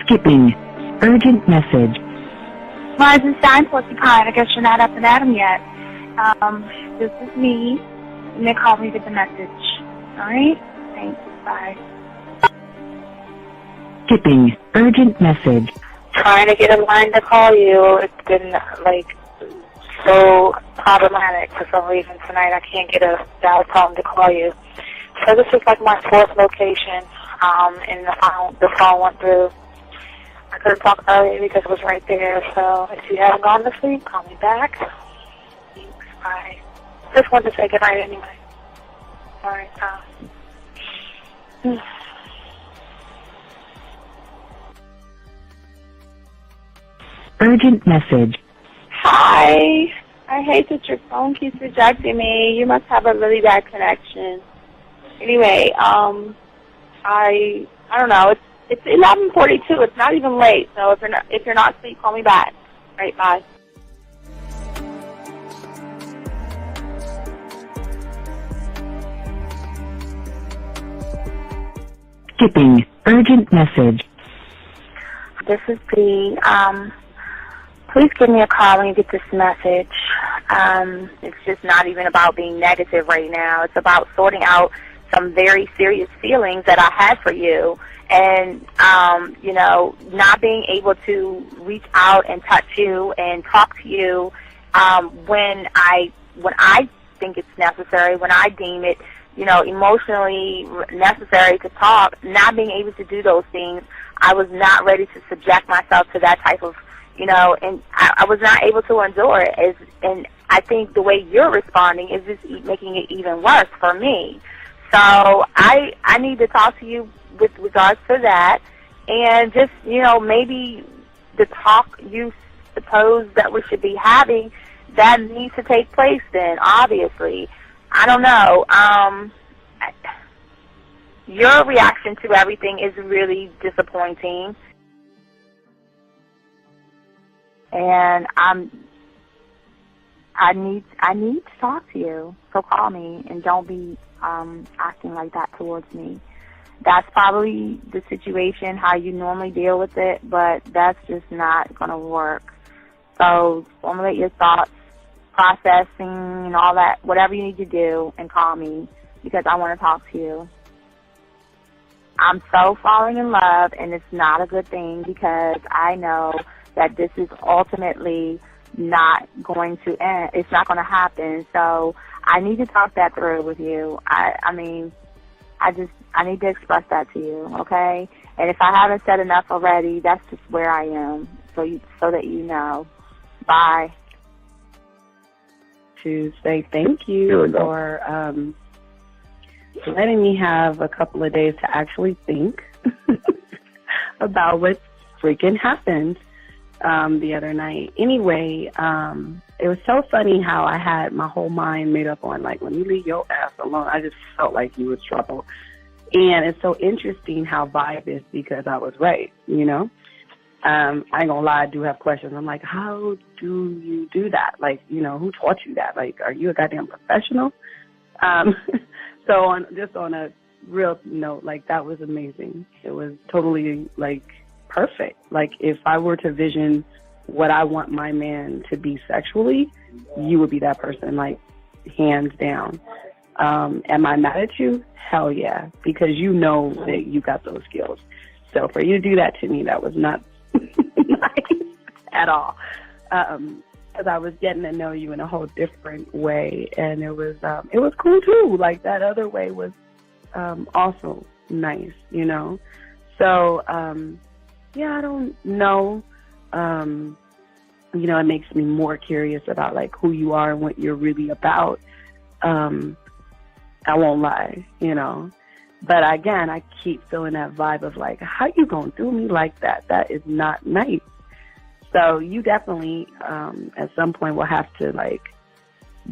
Skipping. Urgent message. Eisenstein, Porcupine. I guess you're not up and at 'em yet. This is me. And they called me with the message. All right? Thanks. Bye. Skipping. Urgent message. Trying to get a line to call you. It's been, so problematic for some reason tonight. I can't get a dial tone to call you. So this is my fourth location, and the phone went through. I could have talked earlier because it was right there. So if you haven't gone to sleep, call me back. Thanks. Bye. Just wanted to say goodnight anyway. All right. Urgent message. Hi. I hate that your phone keeps rejecting me. You must have a really bad connection. Anyway, I don't know. It's 11:42. It's not even late. So if you're not asleep, call me back. All right. Bye. Skipping. Urgent message. This is B. Please give me a call when you get this message. It's just not even about being negative right now. It's about sorting out some very serious feelings that I had for you. And, not being able to reach out and touch you and talk to you when I think it's necessary, when I deem it, emotionally necessary to talk, not being able to do those things. I was not ready to subject myself to that type of, and I was not able to endure it. And I think the way you're responding is just making it even worse for me. So I need to talk to you with regards to that, and just, maybe the talk you suppose that we should be having, that needs to take place then, obviously. I don't know. Your reaction to everything is really disappointing. And I need to talk to you. So call me and don't be acting like that towards me. That's probably the situation, how you normally deal with it, but that's just not going to work. So formulate your thoughts, processing and all that, whatever you need to do, and call me because I want to talk to you. I'm so falling in love, and it's not a good thing because I know that this is ultimately not going to end. It's not going to happen. So I need to talk that through with you. I need to express that to you, okay? And if I haven't said enough already, that's just where I am, so that you know. Bye. To say thank you for letting me have a couple of days to actually think about what freaking happened the other night. Anyway, it was so funny how I had my whole mind made up on, when you leave your ass alone, I just felt like you was trouble. And it's so interesting how vibe is because I was right, I ain't gonna lie, I do have questions. I'm like, how do you do that? Who taught you that? Are you a goddamn professional? So on a real note, that was amazing. It was totally perfect. If I were to vision what I want my man to be sexually, you would be that person, hands down. Am I mad at you? Hell yeah, because you know that you got those skills. So for you to do that to me, that was not nice at all. Because I was getting to know you in a whole different way, and it was cool too. That other way was also nice, So I don't know. It makes me more curious about who you are and what you're really about. I won't lie, But again, I keep feeling that vibe of how you gonna do me like that? That is not nice. So you definitely, at some point, will have to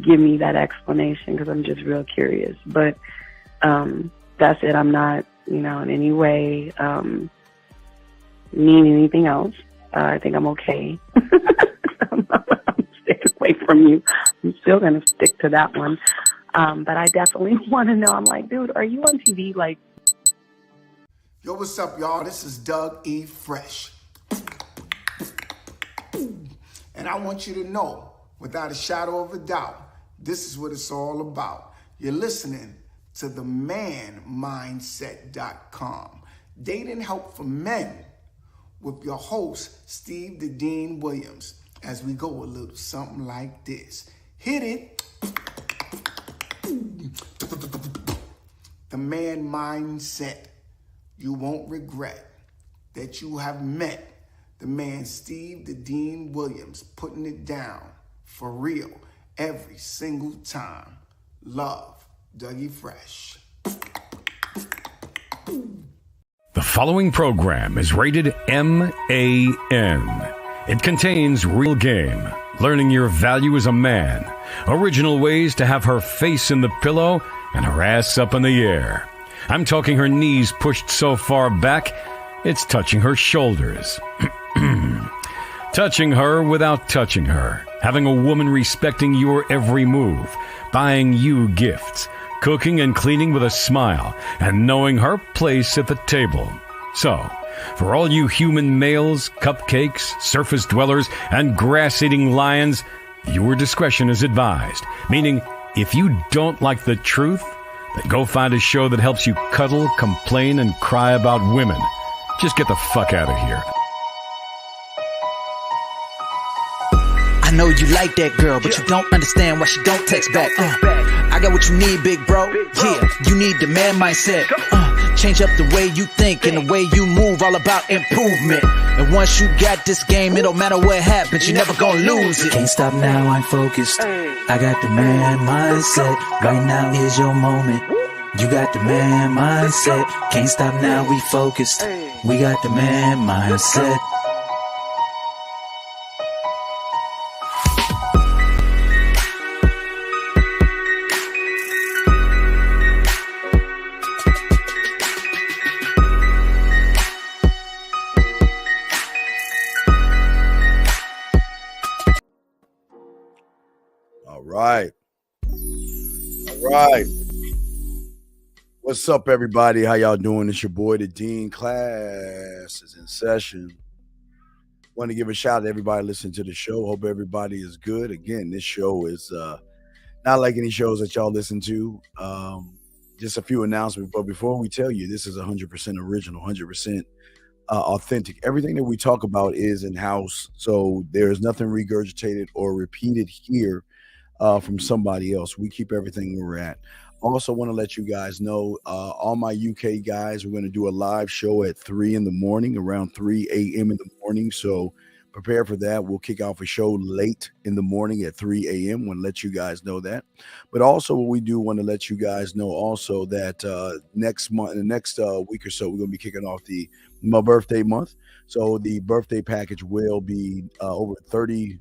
give me that explanation because I'm just real curious. But that's it. I'm not, in any way mean anything else. I think I'm okay. I'm staying away from you. I'm still gonna stick to that one. But I definitely want to know. I'm dude, are you on TV? Yo, what's up, y'all? This is Doug E. Fresh. And I want you to know, without a shadow of a doubt, this is what it's all about. You're listening to themanmindset.com. Dating help for men with your host, Steve the Dean Williams, as we go a little something like this. Hit it. The man mindset. You won't regret that you have met the man Steve the Dean Williams, putting it down for real every single time. Love, Dougie Fresh. The following program is rated MAN. It contains real game, learning your value as a man, original ways to have her face in the pillow and her ass up in the air. I'm talking her knees pushed so far back, it's touching her shoulders. Touching her without touching her. Having a woman respecting your every move. Buying you gifts. Cooking and cleaning with a smile. And knowing her place at the table. So, for all you human males, cupcakes, surface dwellers, and grass-eating lions, your discretion is advised. Meaning, if you don't like the truth, then go find a show that helps you cuddle, complain, and cry about women. Just get the fuck out of here. I know you like that girl, but you don't understand why she don't text back. I got what you need, big bro. Yeah, you need the man mindset. Change up the way you think and the way you move, all about improvement. And once you got this game, it don't matter what happens, you're never gonna lose it. Can't stop now, I'm focused. I got the man mindset. Right now is your moment. You got the man mindset. Can't stop now, we focused. We got the man mindset. All right. What's up, everybody? How y'all doing? It's your boy, the Dean. Class is in session. Want to give a shout out to everybody listening to the show. Hope everybody is good. Again, this show is not like any shows that y'all listen to. Just a few announcements. But before we tell you, this is 100% original, 100% authentic. Everything that we talk about is in-house. So there's nothing regurgitated or repeated here from somebody else. We keep everything where we're at. Also want to let you guys know, all my UK guys, we're going to do a live show at 3 in the morning, around 3 a.m. in the morning. So prepare for that. We'll kick off a show late in the morning at 3 a.m. Want to let you guys know that. But also what we do want to let you guys know also that next month, in the next week or so, we're going to be kicking off my birthday month. So the birthday package will be over 30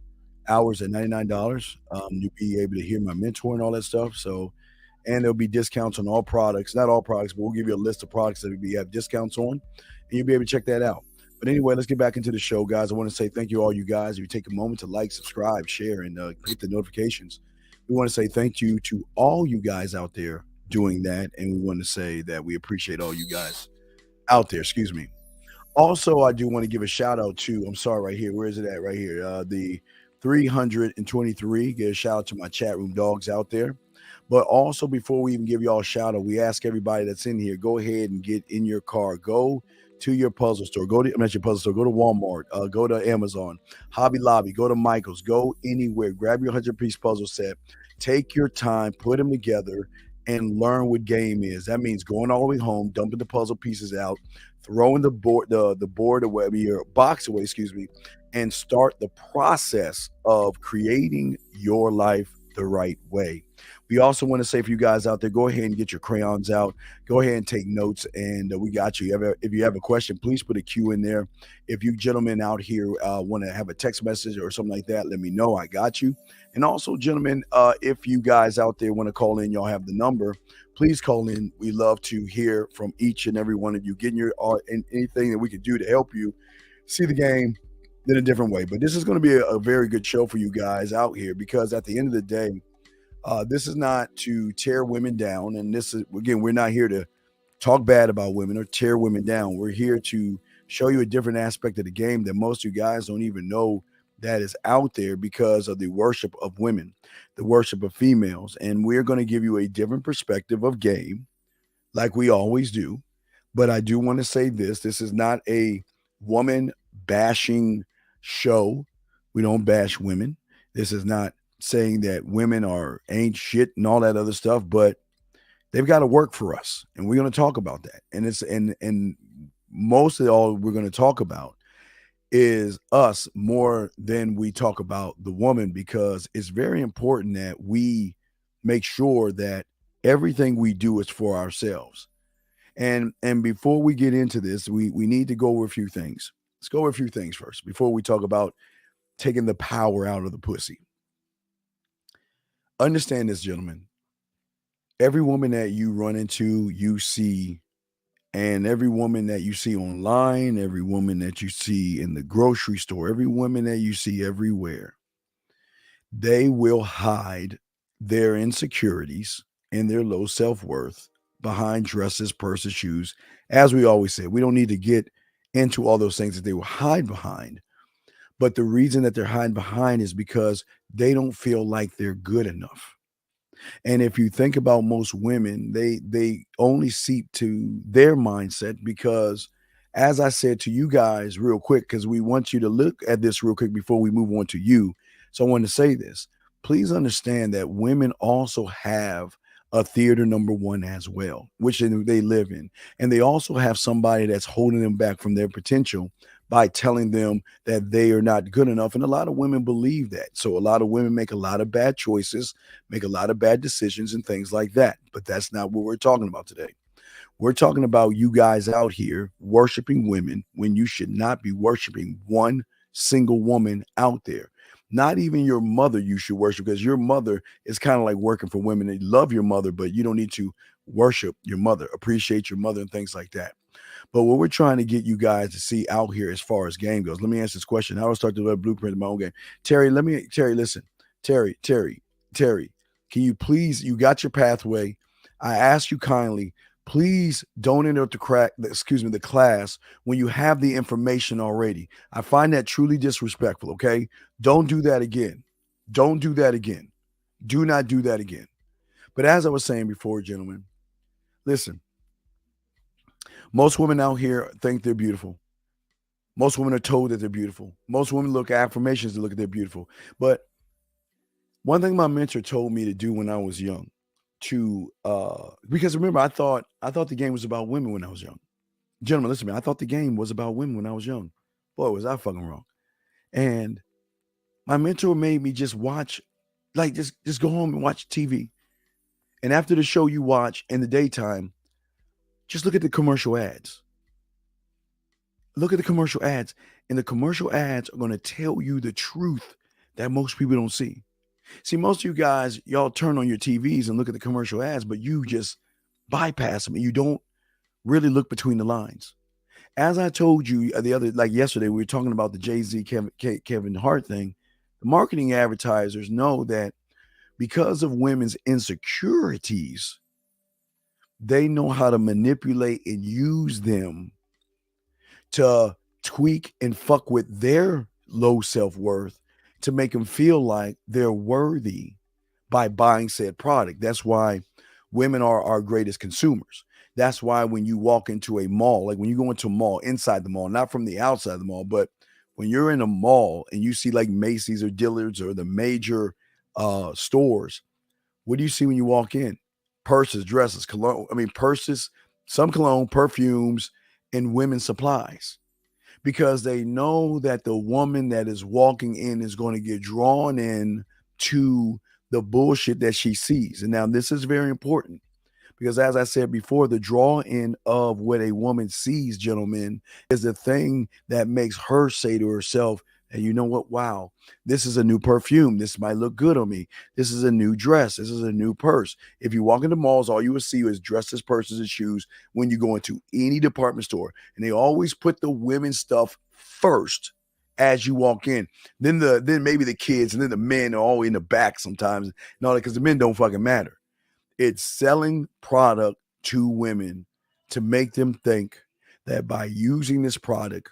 hours at $99. You'll be able to hear my mentor and all that stuff. So, and there'll be discounts on all products, not all products, but we'll give you a list of products that we have discounts on, and you'll be able to check that out. But anyway, let's get back into the show, guys. I want to say thank you, all you guys. If you take a moment to like, subscribe, share, and hit the notifications, we want to say thank you to all you guys out there doing that, and we want to say that we appreciate all you guys out there. Excuse me. Also, I do want to give a shout out to, I'm sorry, right here. Where is it at? Right here. The 323. Get a shout out to my chat room dogs out there. But also, before we even give y'all a shout out, we ask everybody that's in here, go ahead and get in your car. Go to your puzzle store. Go to Walmart. Go to Amazon, Hobby Lobby. Go to Michael's. Go anywhere. Grab your 100-piece puzzle set. Take your time. Put them together and learn what game is. That means going all the way home, dumping the puzzle pieces out, throwing the board away, your box away, and start the process of creating your life the right way. We also want to say for you guys out there, go ahead and get your crayons out. Go ahead and take notes, and we got you. If you have a question, please put a Q in there. If you gentlemen out here want to have a text message or something like that, let me know. I got you. And also, gentlemen, if you guys out there want to call in, y'all have the number. Please call in. We love to hear from each and every one of you, getting your and anything that we could do to help you see the game in a different way. But this is going to be a very good show for you guys out here, because at the end of the day, this is not to tear women down. And this is, again, we're not here to talk bad about women or tear women down. We're here to show you a different aspect of the game that most of you guys don't even know that is out there because of the worship of women, the worship of females. And we're going to give you a different perspective of game like we always do. But I do want to say this is not a woman bashing show. We don't bash women. This is not saying that women ain't shit and all that other stuff, but they've got to work for us. And we're going to talk about that. And it's and mostly all we're going to talk about is us more than we talk about the woman, because it's very important that we make sure that everything we do is for ourselves. And before we get into this, we need to go over a few things. Let's go over a few things first before we talk about taking the power out of the pussy. Understand this, gentlemen. Every woman that you run into, you see, and every woman that you see online, every woman that you see in the grocery store, every woman that you see everywhere, they will hide their insecurities and their low self-worth behind dresses, purses, shoes. As we always say, we don't need to get into all those things that they will hide behind. But the reason that they're hiding behind is because they don't feel like they're good enough. And if you think about most women, they only seep to their mindset because, as I said to you guys real quick, because we want you to look at this real quick before we move on to you. So I want to say this. Please understand that women also have a theater number one as well, which they live in. And they also have somebody that's holding them back from their potential by telling them that they are not good enough. And a lot of women believe that. So a lot of women make a lot of bad choices, make a lot of bad decisions and things like that. But that's not what we're talking about today. We're talking about you guys out here worshiping women when you should not be worshiping one single woman out there. Not even your mother you should worship, because your mother is kind of like working for women. They love your mother, but you don't need to worship your mother, appreciate your mother and things like that. But what we're trying to get you guys to see out here as far as game goes, let me answer this question. How do I start to develop a blueprint in my own game? Terry, listen. Terry, can you please, you got your pathway. I ask you kindly, please don't interrupt the class when you have the information already. I find that truly disrespectful, okay? Don't do that again. Don't do that again. Do not do that again. But as I was saying before, gentlemen, listen. Most women out here think they're beautiful. Most women are told that they're beautiful. Most women look at affirmations to look at they're beautiful. But one thing my mentor told me to do when I was young, because remember, I thought the game was about women when I was young. Gentlemen, listen to me. I thought the game was about women when I was young. Boy, was I fucking wrong. And my mentor made me just watch, like just go home and watch TV. And after the show you watch in the daytime, just look at the commercial ads. Look at the commercial ads. And the commercial ads are going to tell you the truth that most people don't see. See, most of you guys, y'all turn on your TVs and look at the commercial ads, but you just bypass them and you don't really look between the lines. As I told you yesterday, we were talking about the Jay-Z Kevin Hart thing. The marketing advertisers know that because of women's insecurities, they know how to manipulate and use them to tweak and fuck with their low self-worth to make them feel like they're worthy by buying said product. That's why women are our greatest consumers. That's why when you walk into a mall, like when you go into a mall, inside the mall, not from the outside of the mall, but when you're in a mall and you see like Macy's or Dillard's or the major stores, what do you see when you walk in? Purses, dresses, cologne. Purses, some cologne, perfumes, and women's supplies. Because they know that the woman that is walking in is going to get drawn in to the bullshit that she sees. And now this is very important because, as I said before, the draw in of what a woman sees, gentlemen, is the thing that makes her say to herself, and you know what? Wow, this is a new perfume. This might look good on me. This is a new dress. This is a new purse. If you walk into malls, all you will see is dresses, purses, and shoes when you go into any department store. And they always put the women's stuff first as you walk in. Then maybe the kids, and then the men are all in the back sometimes and all that, because the men don't fucking matter. It's selling product to women to make them think that by using this product,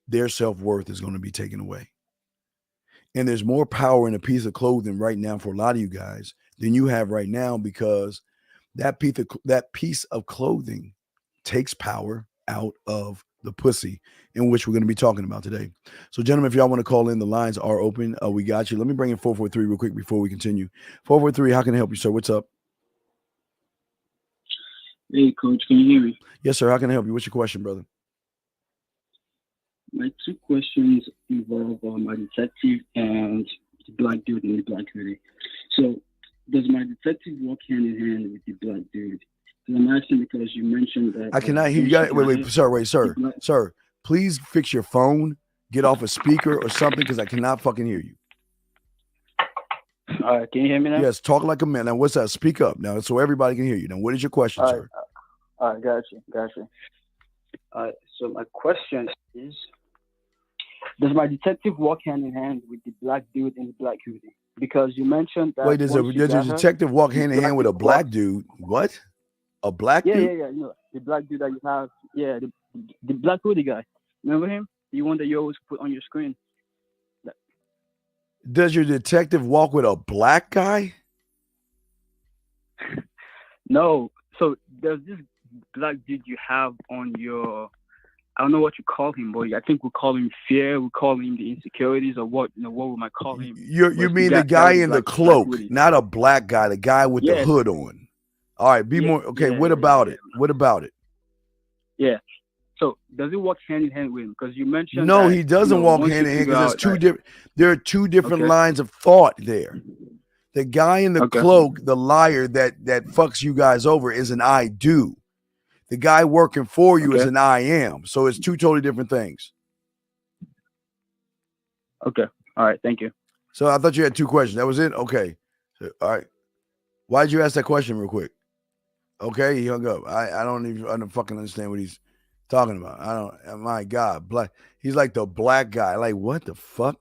their self-worth is going to be taken away. And there's more power in a piece of clothing right now for a lot of you guys than you have right now, because that piece of clothing takes power out of the pussy, in which we're going to be talking about today. So, gentlemen, if y'all want to call in, the lines are open. We got you. Let me bring in 443 real quick before we continue. 443, how can I help you, sir? What's up? Hey, Coach, can you hear me? Yes, sir. How can I help you? What's your question, brother? My two questions involve my detective and the black dude in the black hoodie. So, does my detective walk hand in hand with the black dude? And I'm asking because you mentioned that. I cannot hear you. Wait, sir. Please fix your phone. Get off a speaker or something, because I cannot fucking hear you. All right, can you hear me now? Yes, talk like a man. Now, what's that? Speak up now, so everybody can hear you. Now, what is your question, sir? All right, gotcha. All right, so my question is, does my detective walk hand in hand with the black dude in the black hoodie? Because you mentioned that. Wait, does a detective walk hand in hand with a black dude? What? A black dude? Yeah. You know, the black dude that you have. Yeah, the black hoodie guy. Remember him? The one that you always put on your screen. Does your detective walk with a black guy? No. So there's this black dude you have on your, I don't know what you call him, but I think we call him fear. We call him the insecurities, or what? What we might call him. You mean the guy in the cloak, not a black guy, the guy with the hood on. All right, more. Okay, what about it? What about it? Yeah. So does it walk hand in hand with him? Because you mentioned. No, he doesn't walk hand in hand, because there are two different lines of thought there. The guy in the cloak, the liar that fucks you guys over, is an I do. The guy working for you is an I am. So it's two totally different things. Okay. All right. Thank you. So I thought you had two questions. That was it? Okay. So, all right. Why did you ask that question real quick? Okay, he hung up. I don't fucking understand what he's talking about. I don't. My God, black. He's like the black guy. Like, what the fuck?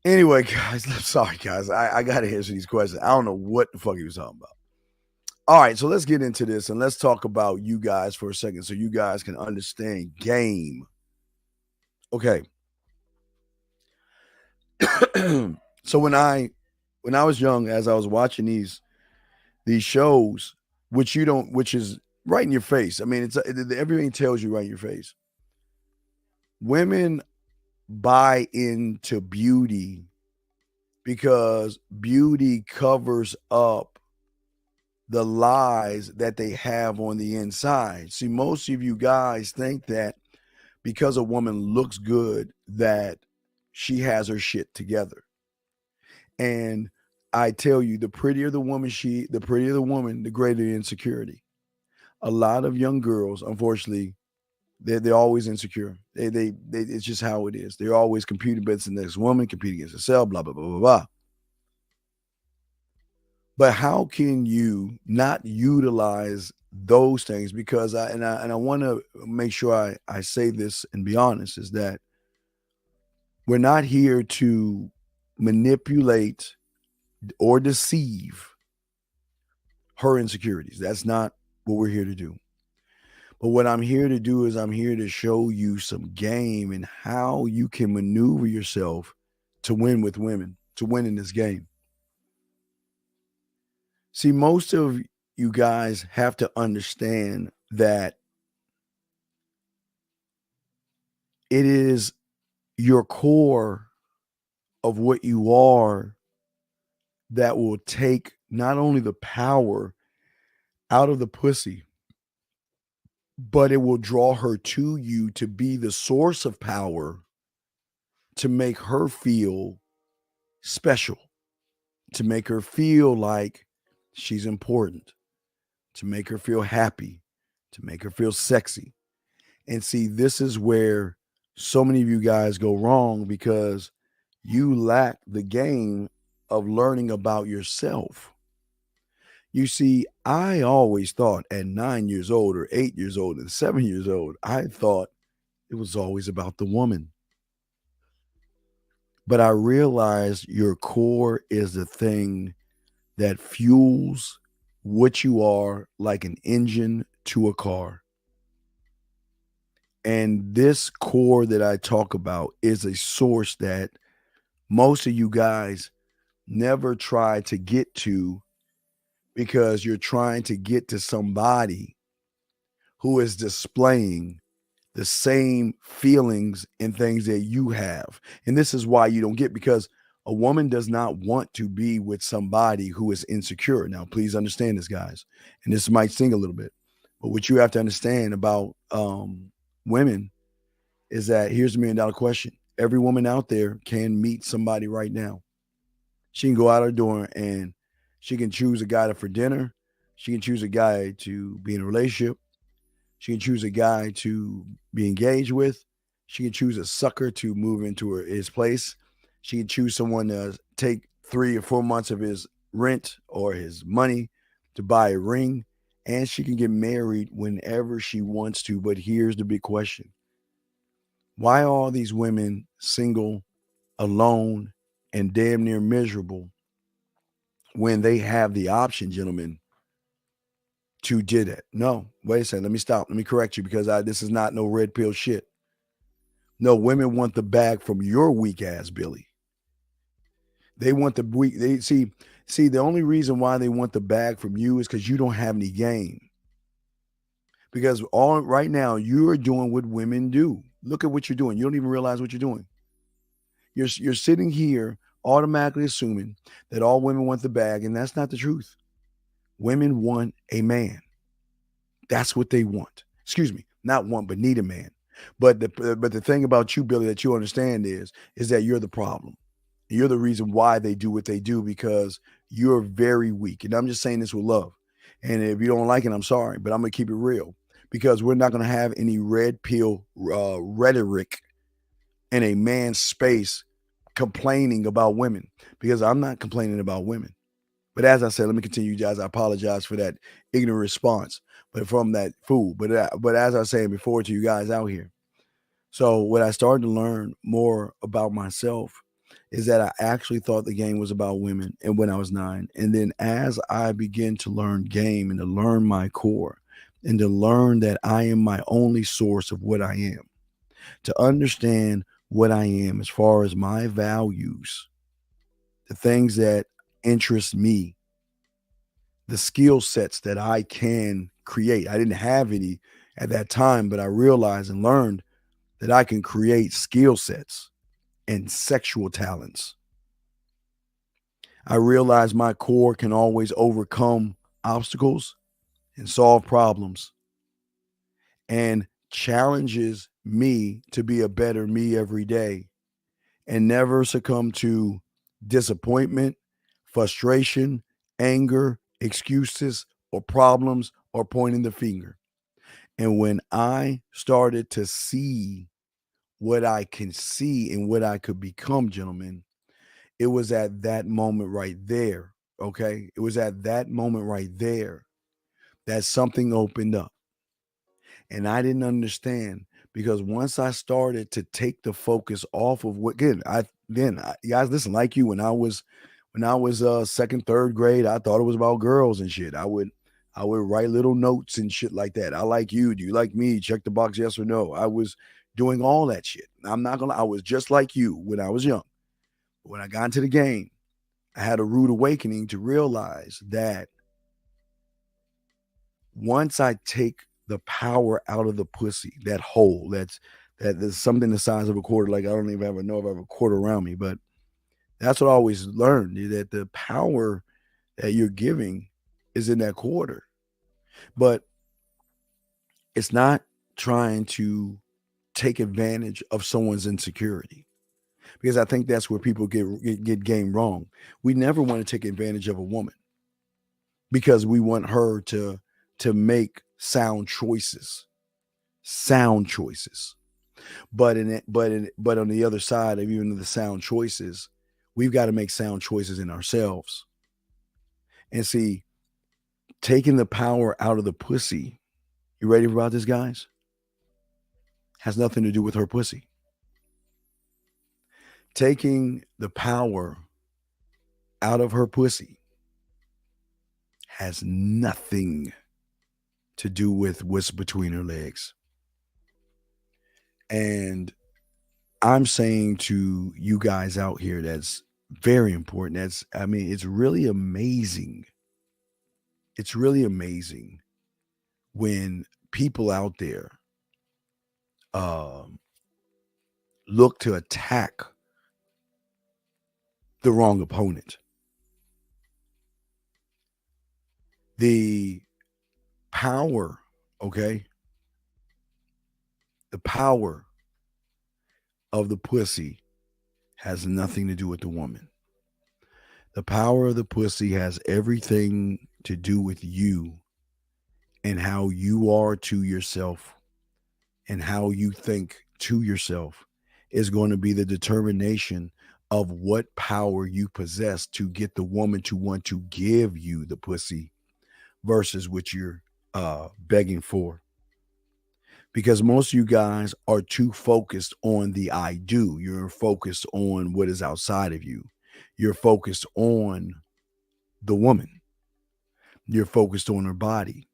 Anyway, guys, I'm sorry, guys. I got to answer these questions. I don't know what the fuck he was talking about. All right, so let's get into this, and let's talk about you guys for a second, so you guys can understand game. Okay. So when I was young, as I was watching these shows, which is right in your face. I mean, everything tells you right in your face. Women buy into beauty because beauty covers up the lies that they have on the inside. See, most of you guys think that because a woman looks good, that she has her shit together. And I tell you, the prettier the woman, the greater the insecurity. A lot of young girls, unfortunately, they're always insecure. They it's just how it is. They're always competing against the next woman, competing against herself, blah, blah, blah, blah, blah. But how can you not utilize those things? Because I want to make sure I say this and be honest, is that we're not here to manipulate or deceive her insecurities. That's not what we're here to do. But what I'm here to do is I'm here to show you some game and how you can maneuver yourself to win with women, to win in this game. See, most of you guys have to understand that it is your core of what you are that will take not only the power out of the pussy, but it will draw her to you to be the source of power, to make her feel special, to make her feel like she's important, to make her feel happy, to make her feel sexy. And see, this is where so many of you guys go wrong, because you lack the game of learning about yourself. You see, I always thought at 9 years old or 8 years old and 7 years old, I thought it was always about the woman. But I realized your core is the thing that fuels what you are, like an engine to a car. And this core that I talk about is a source that most of you guys never try to get to because you're trying to get to somebody who is displaying the same feelings and things that you have. And this is why you don't get, because a woman does not want to be with somebody who is insecure. Now, please understand this, guys. And this might sting a little bit, but what you have to understand about women is that here's the $1 million question. Every woman out there can meet somebody right now. She can go out her door and she can choose a guy for dinner. She can choose a guy to be in a relationship. She can choose a guy to be engaged with. She can choose a sucker to move into his place. She can choose someone to take 3 or 4 months of his rent or his money to buy a ring. And she can get married whenever she wants to. But here's the big question. Why are all these women single, alone, and damn near miserable when they have the option, gentlemen, to do that? No, wait a second. Let me stop. Let me correct you, because this is not no red pill shit. No, women want the bag from your weak ass, Billy. They want the weak. They see, the only reason why they want the bag from you is because you don't have any game. Because right now you are doing what women do. Look at what you're doing. You don't even realize what you're doing. You're sitting here automatically assuming that all women want the bag, and that's not the truth. Women want a man. That's what they want. Excuse me, not want, but need a man. But the thing about you, Billy, that you understand is that you're the problem. You're the reason why they do what they do, because you're very weak. And I'm just saying this with love. And if you don't like it, I'm sorry, but I'm going to keep it real, because we're not going to have any red pill rhetoric in a man's space complaining about women, because I'm not complaining about women. But as I said, let me continue, guys. I apologize for that ignorant response, but from that fool. But as I was saying before to you guys out here, so what I started to learn more about myself is that I actually thought the game was about women, and when I was 9, and then as I began to learn game and to learn my core and to learn that I am my only source of what I am, to understand what I am as far as my values, the things that interest me, the skill sets that I can create. I didn't have any at that time, but I realized and learned that I can create skill sets and sexual talents. I realized my core can always overcome obstacles and solve problems, and challenges me to be a better me every day and never succumb to disappointment, frustration, anger, excuses, or problems, or pointing the finger. And when I started to see what I can see and what I could become, gentlemen, it was at that moment right there, okay? It was at that moment right there that something opened up. And I didn't understand, because once I started to take the focus off of what, guys, listen, like you, when I was second, third grade, I thought it was about girls and shit. I would write little notes and shit like that. I like you. Do you like me? Check the box, yes or no. I was doing all that shit. I was just like you when I was young. When I got into the game, I had a rude awakening to realize that once I take the power out of the pussy, that hole, that there's something the size of a quarter, like I don't even ever know if I have a quarter around me, but that's what I always learned, that the power that you're giving is in that quarter. But it's not trying to take advantage of someone's insecurity, because I think that's where people get game wrong. We never want to take advantage of a woman because we want her to make sound choices. But on the other side of even the sound choices, we've got to make sound choices in ourselves. And see, taking the power out of the pussy, you ready about this, guys? Has nothing to do with her pussy. Taking the power out of her pussy has nothing to do with what's between her legs. And I'm saying to you guys out here, that's very important. It's really amazing. It's really amazing when people out there look to attack the wrong opponent. The power, okay? The power of the pussy has nothing to do with the woman. The power of the pussy has everything to do with you and how you are to yourself and how you think to yourself is going to be the determination of what power you possess to get the woman to want to give you the pussy versus what you're begging for. Because most of you guys are too focused on the I do. You're focused on what is outside of you. You're focused on the woman. You're focused on her body.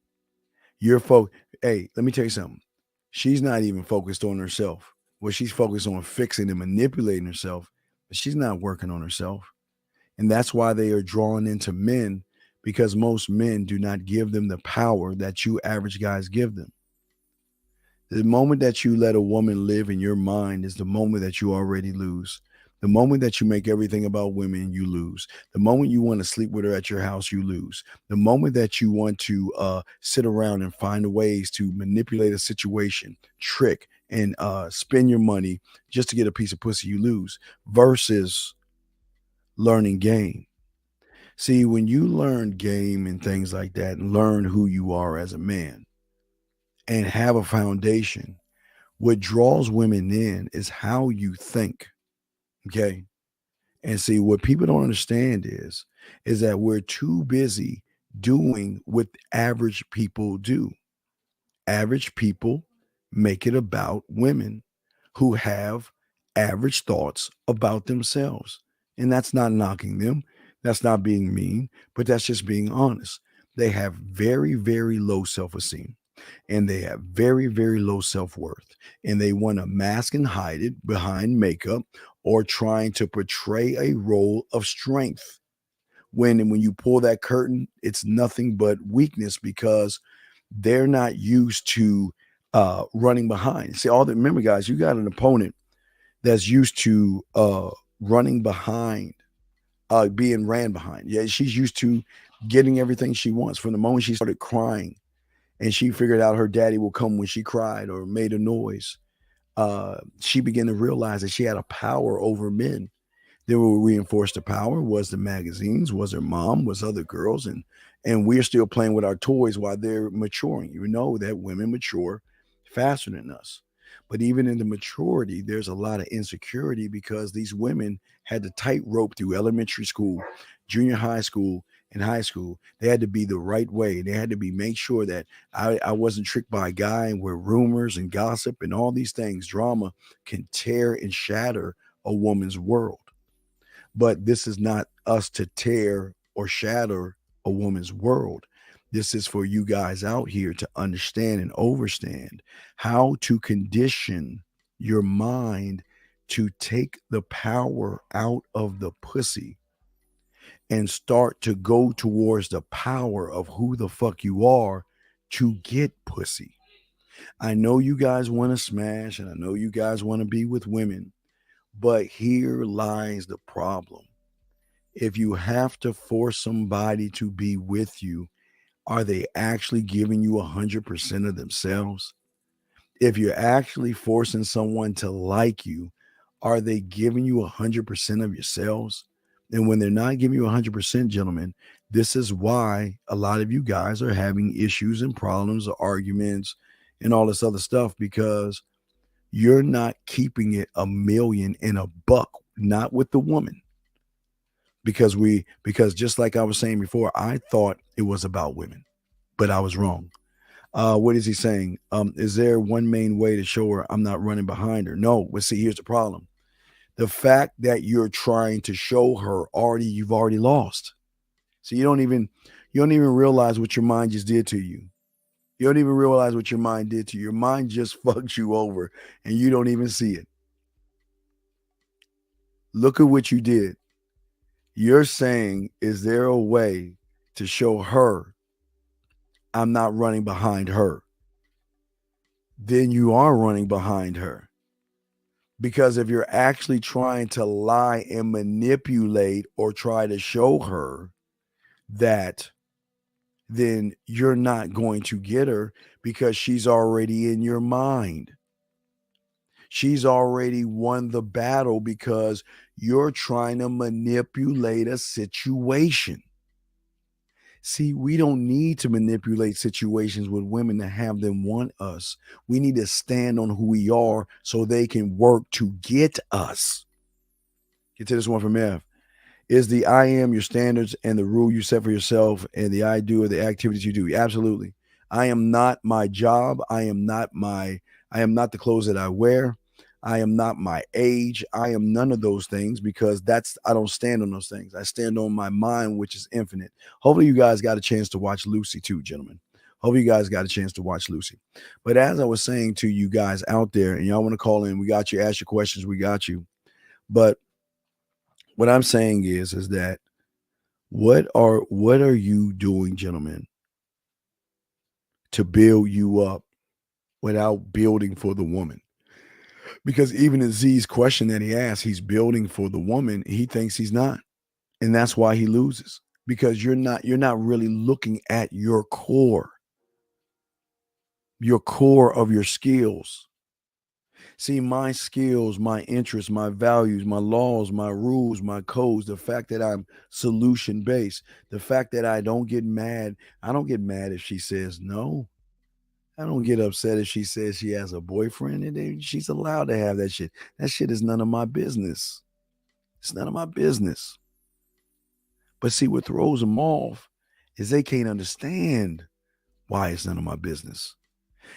Hey, let me tell you something. She's not even focused on herself. Well, she's focused on fixing and manipulating herself, but she's not working on herself. And that's why they are drawn into men, because most men do not give them the power that you average guys give them. The moment that you let a woman live in your mind is the moment that you already lose. The moment that you make everything about women, you lose. The moment you want to sleep with her at your house, you lose. The moment that you want to sit around and find ways to manipulate a situation, trick, and spend your money just to get a piece of pussy, you lose. Versus learning game. See, when you learn game and things like that and learn who you are as a man and have a foundation, what draws women in is how you think. Okay. And see, what people don't understand is that we're too busy doing what average people do. Average people make it about women who have average thoughts about themselves. And that's not knocking them. That's not being mean, but that's just being honest. They have very, very low self-esteem. And they have very, very low self-worth. And they want to mask and hide it behind makeup or trying to portray a role of strength. When you pull that curtain, it's nothing but weakness because they're not used to running behind. See, remember, guys, you got an opponent that's used to running behind, being ran behind. Yeah, she's used to getting everything she wants. From the moment she started crying, and she figured out her daddy will come when she cried or made a noise, she began to realize that she had a power over men. Then what reinforced the power was the magazines, was her mom, was other girls, and we're still playing with our toys while they're maturing. You know that women mature faster than us. But even in the maturity, there's a lot of insecurity because these women had to tightrope through elementary school, junior high school, and high school. They had to be the right way. They had to make sure that I wasn't tricked by a guy, where rumors and gossip and all these things, drama, can tear and shatter a woman's world. But this is not us to tear or shatter a woman's world. This is for you guys out here to understand and overstand how to condition your mind to take the power out of the pussy and start to go towards the power of who the fuck you are to get pussy. I know you guys want to smash, and I know you guys want to be with women, but here lies the problem. If you have to force somebody to be with you, are they actually giving you 100% of themselves? If you're actually forcing someone to like you, are they giving you 100% of yourselves? And when they're not giving you 100%, gentlemen, this is why a lot of you guys are having issues and problems or arguments and all this other stuff, because you're not keeping it a million and a buck, not with the woman. Because just like I was saying before, I thought it was about women, but I was wrong. What is he saying? Is there one main way to show her I'm not running behind her? No. Well, see, here's the problem. The fact that you're trying to show her you've already lost. So you don't even realize what your mind just did to you. You don't even realize what your mind did to you. Your mind just fucked you over and you don't even see it. Look at what you did. You're saying, is there a way to show her I'm not running behind her? Then you are running behind her. Because if you're actually trying to lie and manipulate or try to show her that, then you're not going to get her because she's already in your mind. She's already won the battle because you're trying to manipulate a situation. See, we don't need to manipulate situations with women to have them want us. We need to stand on who we are so they can work to get us. Get to this one from Ev. Is the I am your standards and the rule you set for yourself, and the I do are the activities you do? Absolutely. I am not my job. I am not the clothes that I wear. I am not my age. I am none of those things because I don't stand on those things. I stand on my mind, which is infinite. Hopefully you guys got a chance to watch Lucy too, gentlemen. Hopefully you guys got a chance to watch Lucy. But as I was saying to you guys out there, and y'all want to call in, we got you. Ask your questions. We got you. But what I'm saying is that what are you doing, gentlemen, to build you up without building for the woman? Because even in Z's question that he asked, he's building for the woman. He thinks he's not. And that's why he loses. Because you're not really looking at your core of your skills. See, my skills, my interests, my values, my laws, my rules, my codes, the fact that I'm solution based, the fact that I don't get mad. I don't get mad if she says no. I don't get upset if she says she has a boyfriend and she's allowed to have that shit. That shit is none of my business. It's none of my business. But see, what throws them off is they can't understand why it's none of my business.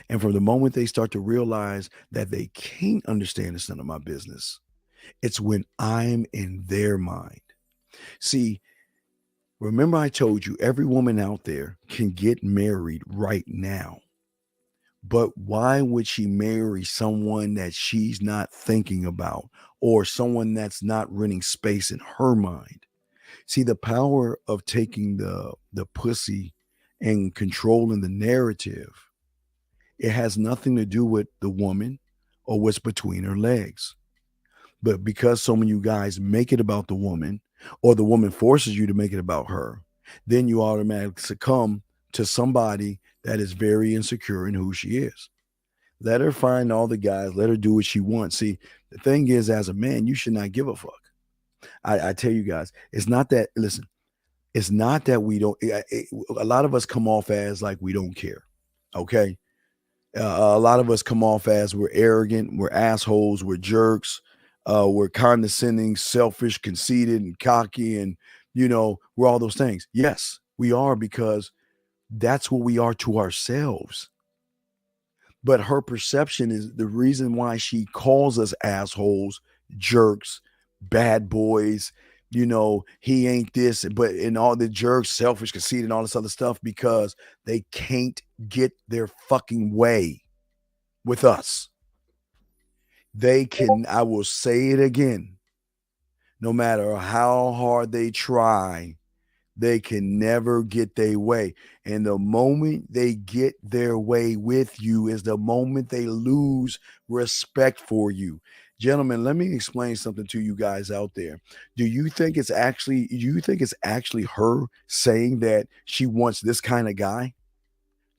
And from the moment they start to realize that they can't understand it's none of my business, it's when I'm in their mind. See, remember I told you every woman out there can get married right now. But why would she marry someone that she's not thinking about or someone that's not renting space in her mind? See, the power of taking the pussy and controlling the narrative, it has nothing to do with the woman or what's between her legs. But because so many of you guys make it about the woman or the woman forces you to make it about her, then you automatically succumb to somebody that is very insecure in who she is. Let her find all the guys. Let her do what she wants. See, the thing is, as a man, you should not give a fuck. I tell you guys, it's not that, listen, it's not that we don't, a lot of us come off as like we don't care. Okay. A lot of us come off as we're arrogant, we're assholes, we're jerks, we're condescending, selfish, conceited, and cocky, and, we're all those things. Yes, we are, because that's what we are to ourselves. But her perception is the reason why she calls us assholes, jerks, bad boys, he ain't this, but in all the jerks, selfish, conceited, and all this other stuff, because they can't get their fucking way with us. They can, I will say it again, no matter how hard they try, they can never get their way. And the moment they get their way with you is the moment they lose respect for you. Gentlemen, let me explain something to you guys out there. Do you think it's actually her saying that she wants this kind of guy?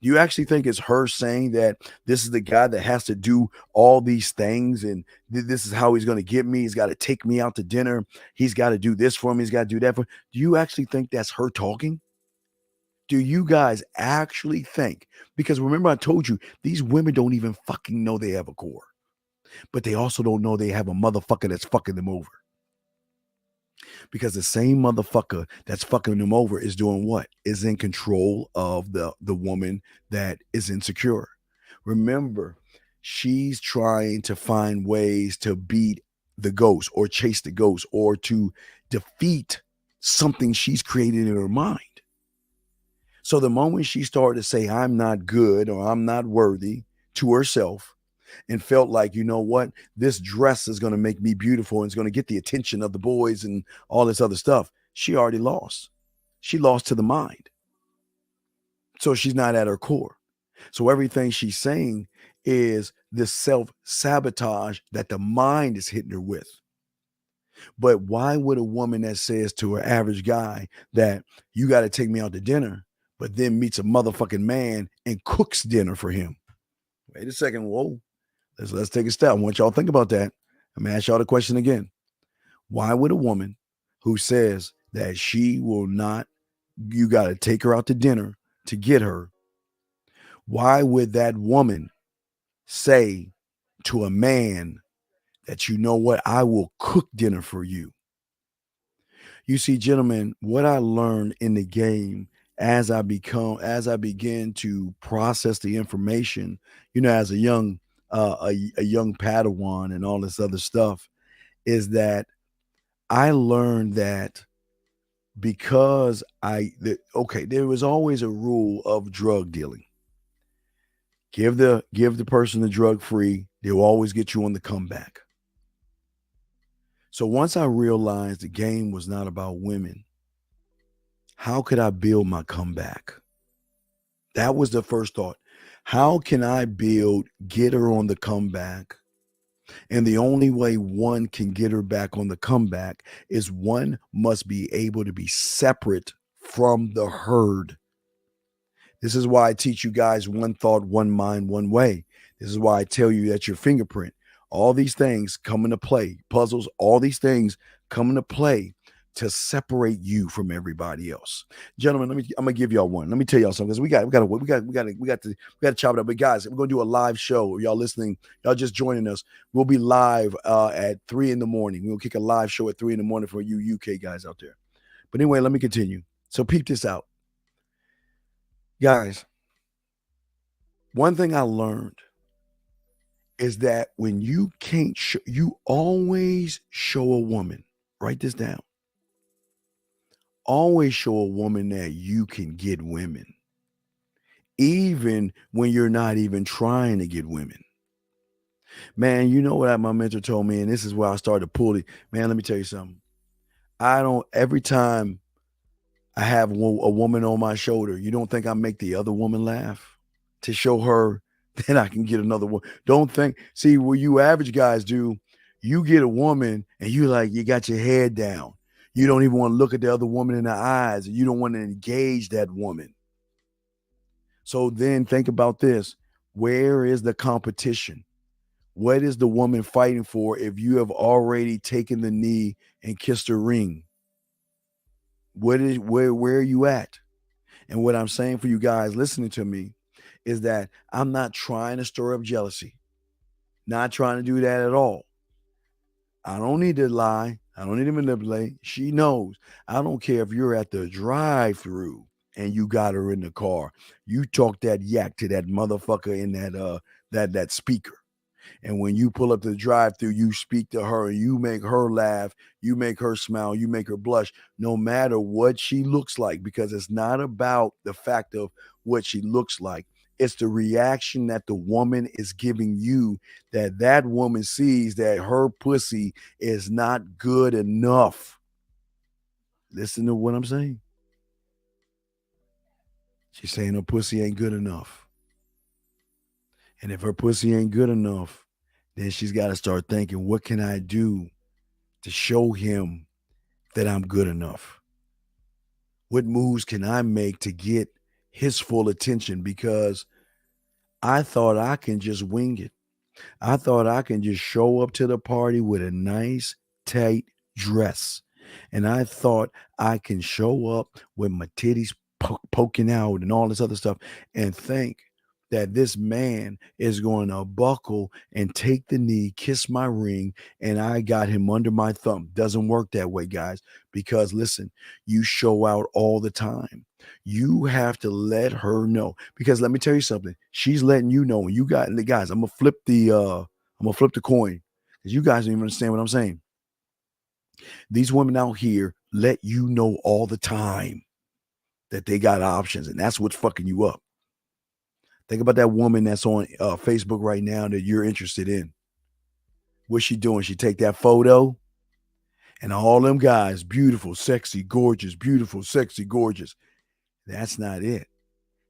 Do you actually think it's her saying that this is the guy that has to do all these things and this is how he's going to get me? He's got to take me out to dinner. He's got to do this for me. He's got to do that for me. Do you actually think that's her talking? Do you guys actually think? Because remember, I told you, these women don't even fucking know they have a core. But they also don't know they have a motherfucker that's fucking them over. Because the same motherfucker that's fucking them over is doing what? Is in control of the woman that is insecure. Remember, she's trying to find ways to beat the ghost or chase the ghost or to defeat something she's created in her mind. So the moment she started to say, I'm not good or I'm not worthy to herself, and felt like, you know what, this dress is going to make me beautiful and it's going to get the attention of the boys and all this other stuff, she already lost. She lost to the mind. So she's not at her core. So everything she's saying is this self-sabotage that the mind is hitting her with. But why would a woman that says to her average guy that you got to take me out to dinner, but then meets a motherfucking man and cooks dinner for him? Wait a second. Whoa. Let's take a step. I want y'all to think about that. I'm going to ask y'all the question again. Why would a woman who says that she will not, you got to take her out to dinner to get her, why would that woman say to a man that, you know what, I will cook dinner for you? You see, gentlemen, what I learned in the game as I begin to process the information, you know, as a young Padawan and all this other stuff, is that I learned that because there was always a rule of drug dealing. Give the person the drug free, they'll always get you on the comeback. So once I realized the game was not about women, how could I build my comeback? That was the first thought. How can I get her on the comeback? And the only way one can get her back on the comeback is one must be able to be separate from the herd. This is why I teach you guys one thought, one mind, one way. This is why I tell you that your fingerprint, all these things come into play, puzzles, all these things come into play to separate you from everybody else. Gentlemen, I'm gonna give y'all one. Let me tell y'all something, because we got to chop it up. But guys, we're gonna do a live show. Y'all listening, y'all just joining us. We'll be live at 3 a.m. We'll kick a live show at 3 a.m. for you UK guys out there. But anyway, let me continue. So peep this out. Guys, one thing I learned is that when you can't you always show a woman, write this down. Always show a woman that you can get women, even when you're not even trying to get women. Man, you know what my mentor told me, and this is where I started to pull it. Man, let me tell you something. Every time I have a woman on my shoulder, you don't think I make the other woman laugh to show her that I can get another one? Don't think, see, what you average guys do, you get a woman and you got your head down. You don't even want to look at the other woman in the eyes. You don't want to engage that woman. So then think about this. Where is the competition? What is the woman fighting for if you have already taken the knee and kissed her ring? Where are you at? And what I'm saying for you guys listening to me is that I'm not trying to stir up jealousy. Not trying to do that at all. I don't need to lie. I don't need to manipulate. She knows. I don't care if you're at the drive-through and you got her in the car. You talk that yak to that motherfucker in that speaker. And when you pull up to the drive-through, you speak to her and you make her laugh, you make her smile, you make her blush, no matter what she looks like, because it's not about the fact of what she looks like. It's the reaction that the woman is giving you, that woman sees that her pussy is not good enough. Listen to what I'm saying. She's saying her pussy ain't good enough. And if her pussy ain't good enough, then she's got to start thinking, what can I do to show him that I'm good enough? What moves can I make to get his full attention? Because I thought I can just wing it. I thought I can just show up to the party with a nice, tight dress. And I thought I can show up with my titties poking out and all this other stuff and think that this man is going to buckle and take the knee, kiss my ring, and I got him under my thumb. Doesn't work that way, guys, because listen, you show out all the time. You have to let her know, because let me tell you something. She's letting you know. You got, guys, I'm gonna flip the coin, because you guys don't even understand what I'm saying. These women out here let you know all the time that they got options, and that's what's fucking you up. Think about that woman that's on Facebook right now that you're interested in. What's she doing? She take that photo, and all them guys, beautiful, sexy, gorgeous, beautiful, sexy, gorgeous. That's not it.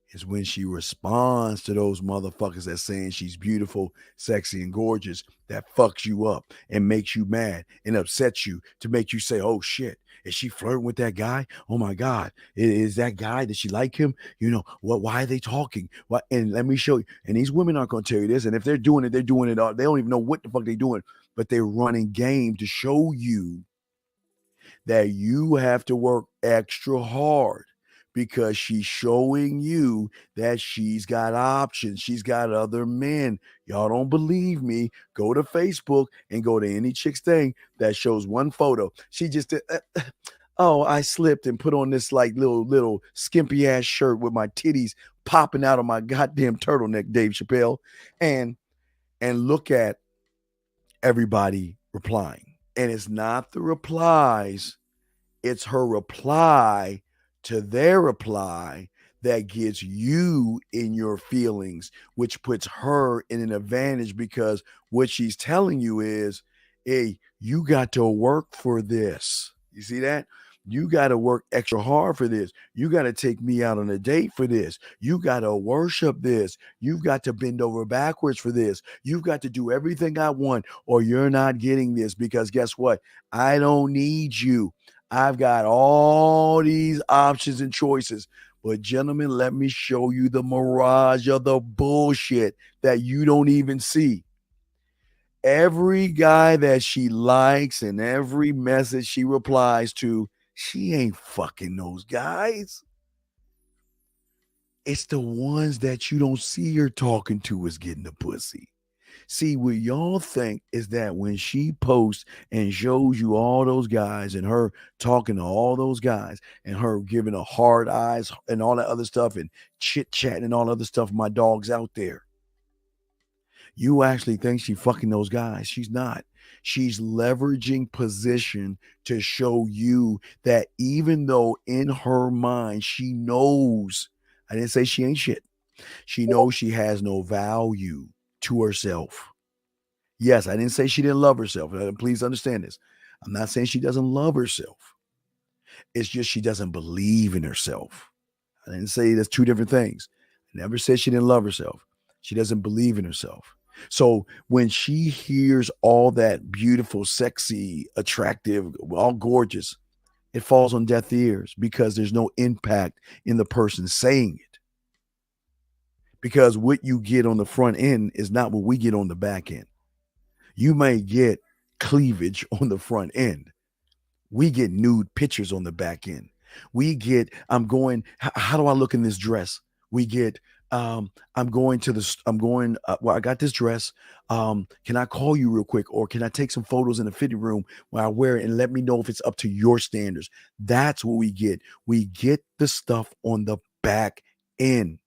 It's when she responds to those motherfuckers that's saying she's beautiful, sexy, and gorgeous that fucks you up and makes you mad and upsets you to make you say, oh shit, is she flirting with that guy? Oh my God, is that guy, does she like him? You know, why are they talking? What? And let me show you. And these women aren't going to tell you this. And if they're doing it, all. They don't even know what the fuck they're doing, but they're running game to show you that you have to work extra hard. Because she's showing you that she's got options. She's got other men. Y'all don't believe me? Go to Facebook and go to any chick's thing that shows one photo. She just did, oh, I slipped and put on this like little skimpy ass shirt with my titties popping out of my goddamn turtleneck, Dave Chappelle. And look at everybody replying. And it's not the replies, it's her reply to their reply that gets you in your feelings, which puts her in an advantage because what she's telling you is, hey, you got to work for this. You see that? You got to work extra hard for this. You got to take me out on a date for this. You got to worship this. You've got to bend over backwards for this. You've got to do everything I want or you're not getting this because guess what? I don't need you. I've got all these options and choices. But gentlemen, let me show you the mirage of the bullshit that you don't even see. Every guy that she likes and every message she replies to, she ain't fucking those guys. It's the ones that you don't see her talking to is getting the pussy. See, what y'all think is that when she posts and shows you all those guys and her talking to all those guys and her giving her hard eyes and all that other stuff and chit-chatting and all other stuff, my dog's out there. You actually think she fucking those guys. She's not. She's leveraging position to show you that even though in her mind she knows, I didn't say she ain't shit. She knows she has no value to herself. Yes, I didn't say she didn't love herself. Please understand this. I'm not saying she doesn't love herself. It's just she doesn't believe in herself. I didn't say that's two different things. I never said she didn't love herself. She doesn't believe in herself. So when she hears all that beautiful, sexy, attractive, all gorgeous, it falls on deaf ears because there's no impact in the person saying it. Because what you get on the front end is not what we get on the back end. You may get cleavage on the front end. We get nude pictures on the back end. We get, how do I look in this dress? We get, I got this dress. Can I call you real quick? Or can I take some photos in the fitting room where I wear it and let me know if it's up to your standards? That's what we get. We get the stuff on the back end.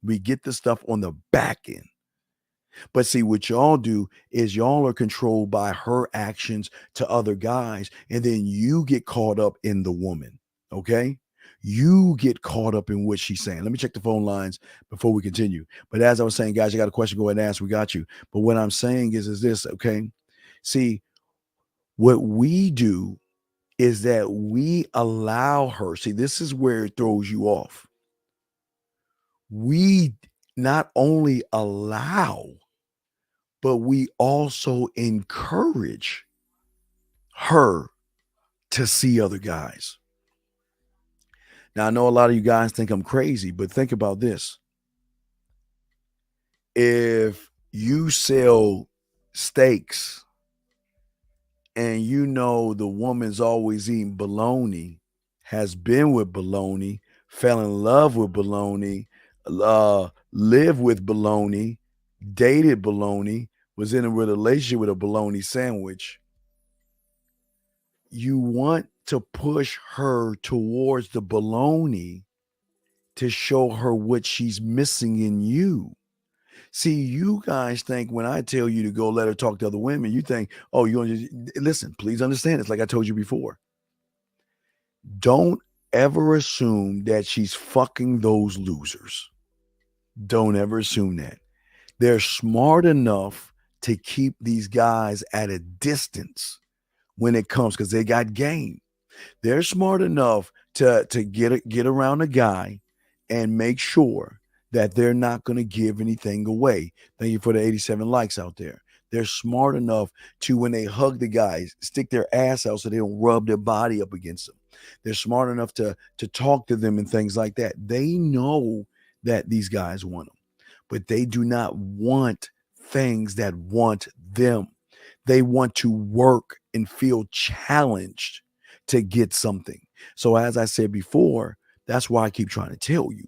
We get the stuff on the back end. But see, what y'all do is y'all are controlled by her actions to other guys, and then you get caught up in the woman, okay? You get caught up in what she's saying. Let me check the phone lines before we continue. But as I was saying, guys, you got a question, go ahead and ask. We got you. But what I'm saying is this, okay? See, what we do is that we allow her. See, this is where it throws you off. We not only allow, but we also encourage her to see other guys. Now, I know a lot of you guys think I'm crazy, but think about this. If you sell steaks and you know the woman's always eating bologna, has been with bologna, fell in love with bologna, lived with bologna, dated bologna, was in a relationship with a bologna sandwich, you want to push her towards the bologna to show her what she's missing in you. See, you guys think when I tell you to go let her talk to other women, you think, oh, you're going to listen, please understand. It's like I told you before. Don't ever assume that she's fucking those losers. Don't ever assume that. They're smart enough to keep these guys at a distance when it comes, because they got game. They're smart enough to get around a guy and make sure that they're not going to give anything away. Thank you for the 87 likes out there. They're smart enough to, when they hug the guys, stick their ass out so they don't rub their body up against them. They're smart enough to talk to them and things like that. They know that these guys want them, but they do not want things that want them. They want to work and feel challenged to get something. So as I said before, that's why I keep trying to tell you,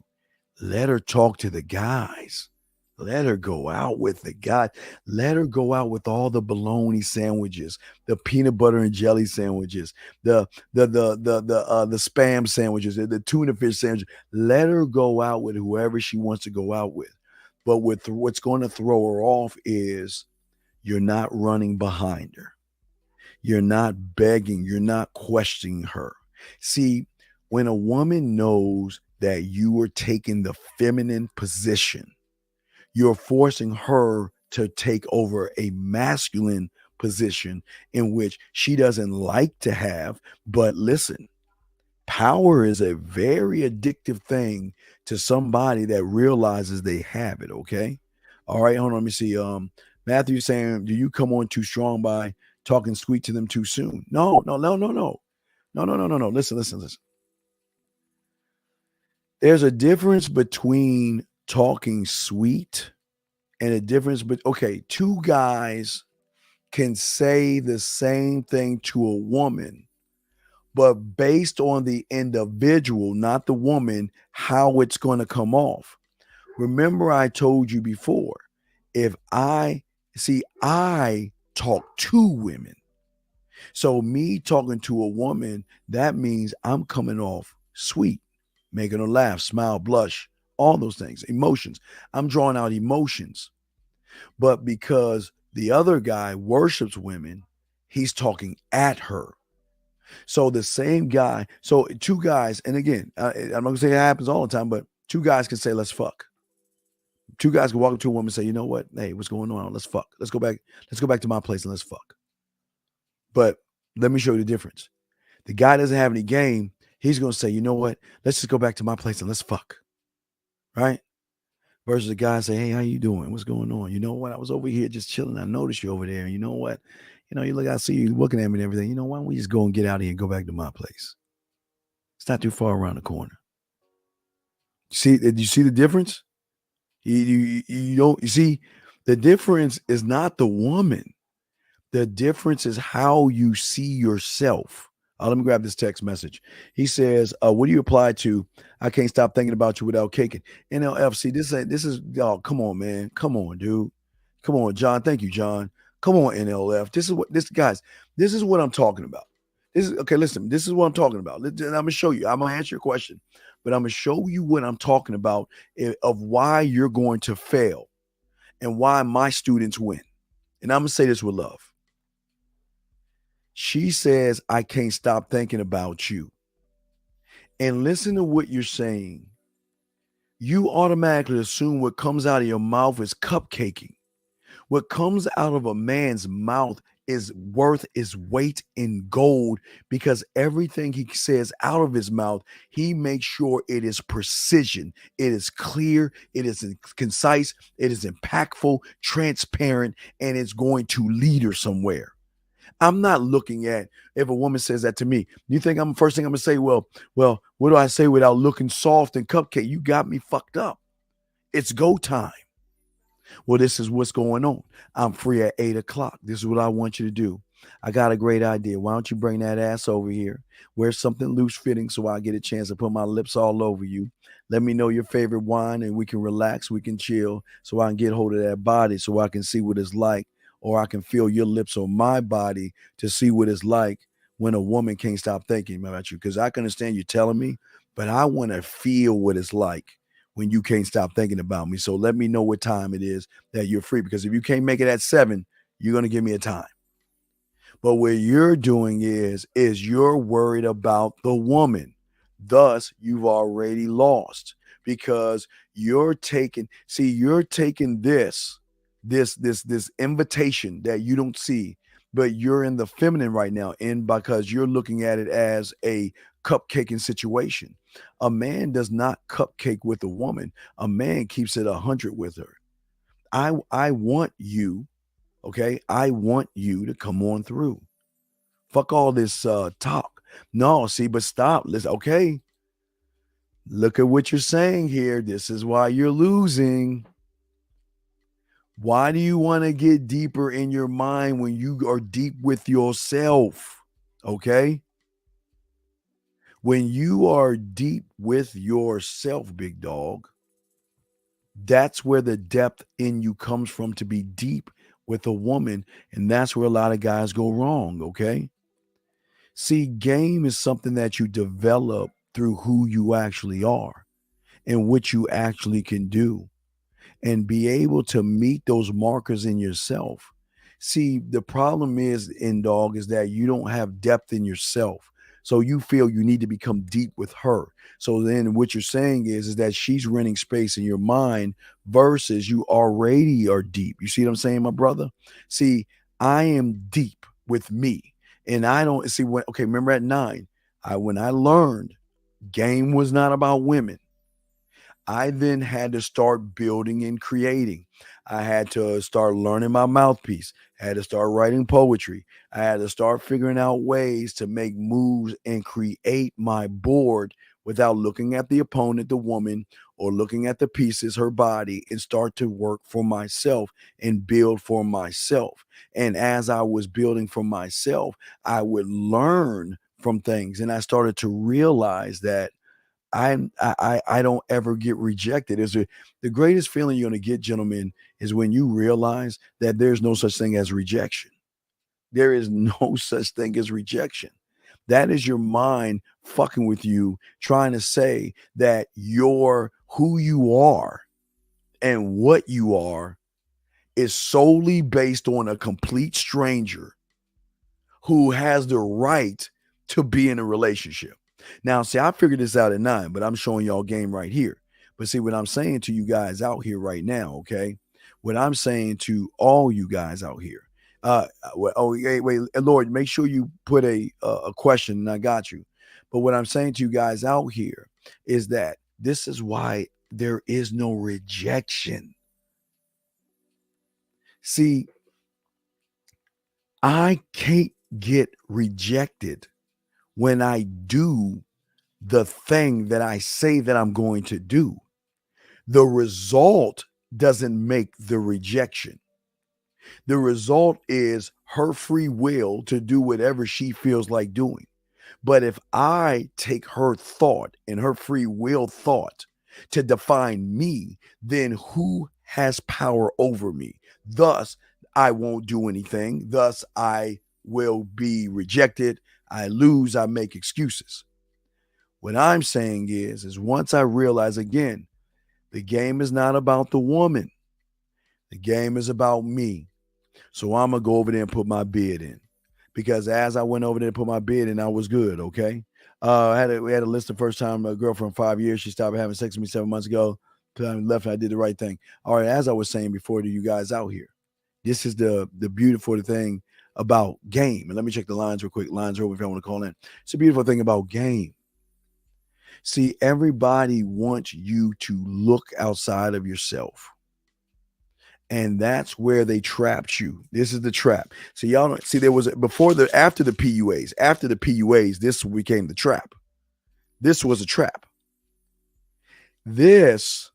let her talk to the guys. Let her go out with the guy. Let her go out with all the bologna sandwiches, the peanut butter and jelly sandwiches, the spam sandwiches, the tuna fish sandwiches. Let her go out with whoever she wants to go out with. But what's going to throw her off is you're not running behind her. You're not begging. You're not questioning her. See, when a woman knows that you are taking the feminine position, you're forcing her to take over a masculine position in which she doesn't like to have. But listen, power is a very addictive thing to somebody that realizes they have it. Okay. All right. Hold on. Let me see. Matthew saying, do you come on too strong by talking sweet to them too soon? No. Listen. There's a difference between talking sweet and a difference, but okay, two guys can say the same thing to a woman, but based on the individual, not the woman, how it's going to come off. Remember, I told you before, if I talk to women. So me talking to a woman, that means I'm coming off sweet, making her laugh, smile, blush, all those things, emotions. I'm drawing out emotions. But because the other guy worships women, he's talking at her. So the same guy, so two guys, and again, I'm not gonna say it happens all the time, but two guys can say, let's fuck. Two guys can walk up to a woman and say, you know what? Hey, what's going on? Let's fuck. Let's go back to my place and let's fuck. But let me show you the difference. The guy doesn't have any game. He's going to say, you know what? Let's just go back to my place and let's fuck. Right? Versus the guy say, hey, how you doing? What's going on? You know what? I was over here just chilling. I noticed you over there. And you know what? You look, I see you looking at me and everything. You know, why don't we just go and get out of here and go back to my place? It's not too far around the corner. Did you see the difference? You see, the difference is not the woman. The difference is how you see yourself. Let me grab this text message. He says, what do you apply to? I can't stop thinking about you without caking. NLFC, this is, y'all, come on, man. Come on, dude. Come on, John. Thank you, John. Come on, NLF. This is what I'm talking about. Listen, this is what I'm talking about. I'm going to show you. I'm going to answer your question, but I'm going to show you what I'm talking about of why you're going to fail and why my students win. And I'm going to say this with love. She says, I can't stop thinking about you. And listen to what you're saying. You automatically assume what comes out of your mouth is cupcaking. What comes out of a man's mouth is worth his weight in gold, because everything he says out of his mouth, he makes sure it is precision. It is clear. It is concise. It is impactful, transparent, and it's going to lead her somewhere. I'm not looking at if a woman says that to me. You think first thing I'm gonna say, well, what do I say without looking soft and cupcake? You got me fucked up. It's go time. Well, this is what's going on. I'm free at 8:00. This is what I want you to do. I got a great idea. Why don't you bring that ass over here? Wear something loose fitting so I get a chance to put my lips all over you. Let me know your favorite wine and we can relax. We can chill so I can get hold of that body so I can see what it's like. Or I can feel your lips on my body to see what it's like when a woman can't stop thinking about you. Because I can understand you telling me, but I want to feel what it's like when you can't stop thinking about me. So let me know what time it is that you're free. Because if you can't make it at 7, you're going to give me a time. But what you're doing is you're worried about the woman. Thus, you've already lost because you're taking this invitation that you don't see, but you're in the feminine right now, and because you're looking at it as a cupcaking situation. A man does not cupcake with a woman. A man keeps it 100 with her. I want you, okay? I want you to come on through. Fuck all this talk. No, see, but stop. Listen, okay. Look at what you're saying here. This is why you're losing. Why do you want to get deeper in your mind when you are deep with yourself? Okay? When you are deep with yourself, big dog, that's where the depth in you comes from, to be deep with a woman. And that's where a lot of guys go wrong. Okay? See, game is something that you develop through who you actually are and what you actually can do, and be able to meet those markers in yourself. See, the problem is, in dog, is that you don't have depth in yourself. So you feel you need to become deep with her. So then what you're saying is that she's renting space in your mind versus you already are deep. You see what I'm saying, my brother? See, I am deep with me. And I don't see when, okay, remember at 9, when I learned game was not about women, I then had to start building and creating. I had to start learning my mouthpiece. I had to start writing poetry. I had to start figuring out ways to make moves and create my board without looking at the opponent, the woman, or looking at the pieces, her body, and start to work for myself and build for myself. And as I was building for myself, I would learn from things. And I started to realize that I don't ever get rejected. The greatest feeling you're going to get, gentlemen, is when you realize that there's no such thing as rejection. There is no such thing as rejection. That is your mind fucking with you, trying to say that you're who you are and what you are is solely based on a complete stranger who has the right to be in a relationship. Now, see, I figured this out at 9, but I'm showing y'all game right here. But see, what I'm saying to you guys out here right now, okay? What I'm saying to all you guys out here, wait, Lord, make sure you put a question, and I got you. But what I'm saying to you guys out here is that this is why there is no rejection. See, I can't get rejected when I do the thing that I say that I'm going to do. The result doesn't make the rejection. The result is her free will to do whatever she feels like doing. But if I take her thought and her free will thought to define me, then who has power over me? Thus, I won't do anything. Thus, I will be rejected. I lose, I make excuses. What I'm saying is once I realize again, the game is not about the woman. The game is about me. So I'm going to go over there and put my bid in. Because as I went over there and put my bid in, I was good, okay? We had a list the first time, a girlfriend 5 years. She stopped having sex with me 7 months ago. I left and I did the right thing. All right, as I was saying before to you guys out here, this is the beautiful thing about game. And let me check the lines real quick. Lines are over if you want to call in. It's a beautiful thing about game. See, everybody wants you to look outside of yourself. And that's where they trapped you. This is the trap. So y'all don't see, there was after the PUAs, this became the trap. This was a trap. This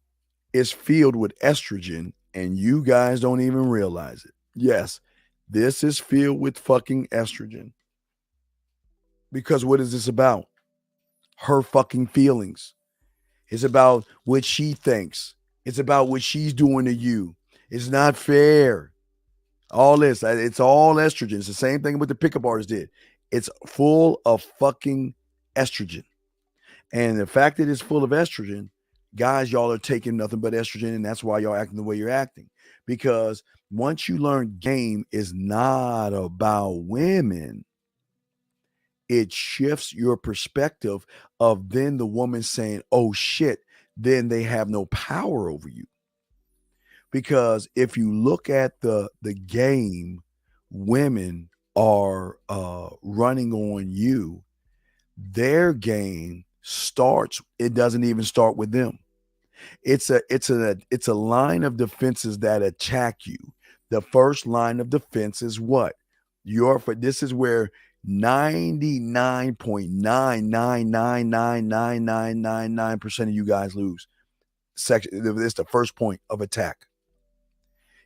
is filled with estrogen, and you guys don't even realize it. Yes, this is filled with fucking estrogen. Because what is this about? Her fucking feelings. It's about what she thinks. It's about what she's doing to you. It's not fair. All this, it's all estrogen. It's the same thing what the pickup artist did. It's full of fucking estrogen. And the fact that it's full of estrogen, guys, y'all are taking nothing but estrogen, and that's why y'all acting the way you're acting. Because once you learn game is not about women, it shifts your perspective of then the woman saying, oh shit, then they have no power over you. Because if you look at the game women are running on you, their game starts, it doesn't even start with them. It's a line of defenses that attack you. The first line of defense is what? This is where 99.9999999% of you guys lose. It's the first point of attack.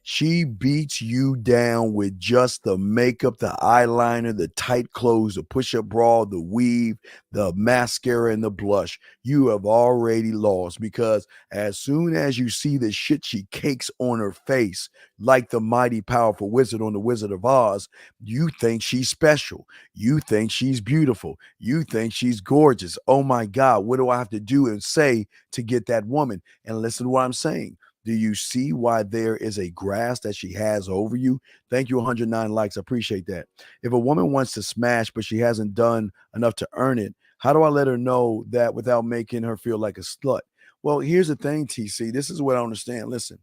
She beats you down with just the makeup, the eyeliner, the tight clothes, the push-up bra, the weave, the mascara, and the blush. You have already lost, because as soon as you see the shit she cakes on her face, like the mighty powerful wizard on the Wizard of Oz, you think she's special. You think she's beautiful. You think she's gorgeous. Oh my God, what do I have to do and say to get that woman? And listen to what I'm saying. Do you see why there is a grasp that she has over you? Thank you, 109 likes. I appreciate that. If a woman wants to smash, but she hasn't done enough to earn it, how do I let her know that without making her feel like a slut? Well, here's the thing, TC. This is what I understand. Listen,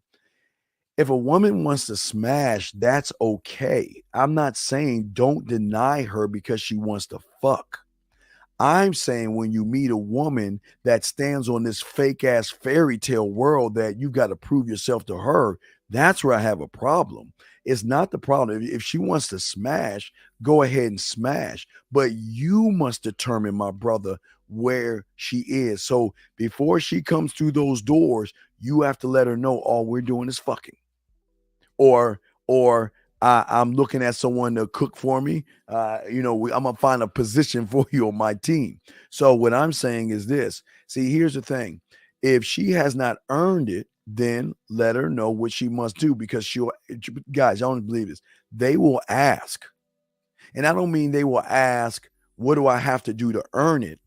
if a woman wants to smash, that's okay. I'm not saying don't deny her because she wants to fuck. I'm saying when you meet a woman that stands on this fake ass fairy tale world that you got to prove yourself to her, that's where I have a problem. It's not the problem. If she wants to smash, go ahead and smash. But you must determine, my brother, where she is. So before she comes through those doors, you have to let her know all we're doing is fucking. Or I'm looking at someone to cook for me. I'm gonna find a position for you on my team. So what I'm saying is this. See, here's the thing. If she has not earned it, then let her know what she must do, because guys, y'all don't believe this. They will ask. And I don't mean they will ask, what do I have to do to earn it?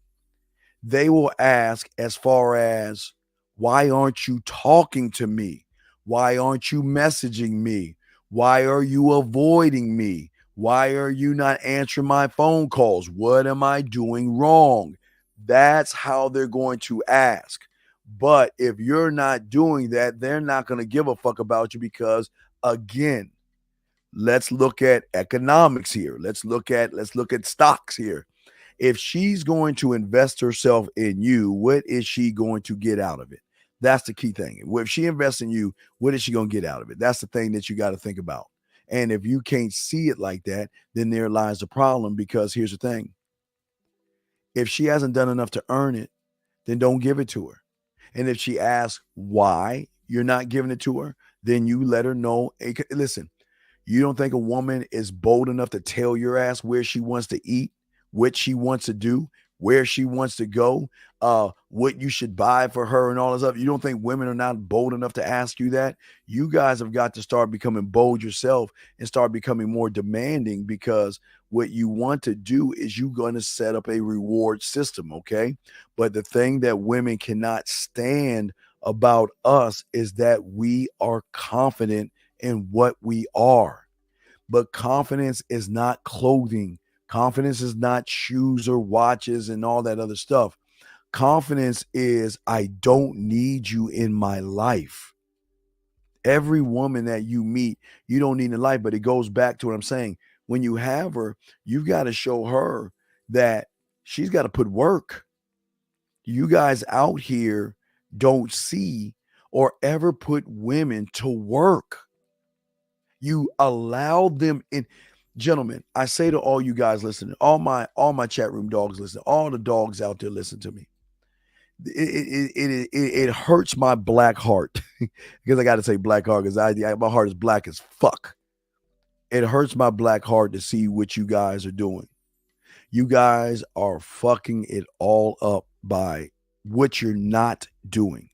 They will ask as far as, why aren't you talking to me? Why aren't you messaging me? Why are you avoiding me? Why are you not answering my phone calls? What am I doing wrong? That's how they're going to ask. But if you're not doing that, they're not going to give a fuck about you, because, again, let's look at economics here. Let's look at stocks here. If she's going to invest herself in you, what is she going to get out of it? That's the key thing. If she invests in you, what is she going to get out of it? That's the thing that you got to think about. And if you can't see it like that, then there lies the problem, because here's the thing. If she hasn't done enough to earn it, then don't give it to her. And if she asks why you're not giving it to her, then you let her know. Listen, you don't think a woman is bold enough to tell your ass where she wants to eat, what she wants to do, where she wants to go, what you should buy for her and all this stuff? You don't think women are not bold enough to ask you that? You guys have got to start becoming bold yourself and start becoming more demanding, because what you want to do is you're going to set up a reward system, okay? But the thing that women cannot stand about us is that we are confident in what we are. But confidence is not clothing. Confidence is not shoes or watches and all that other stuff. Confidence is, I don't need you in my life. Every woman that you meet, you don't need in life, but it goes back to what I'm saying. When you have her, you've got to show her that she's got to put work. You guys out here don't see or ever put women to work. You allow them in. Gentlemen, I say to all you guys listening, all my chat room dogs listening, all the dogs out there listen to me. It hurts my black heart because I got to say black heart because my heart is black as fuck. It hurts my black heart to see what you guys are doing. You guys are fucking it all up by what you're not doing.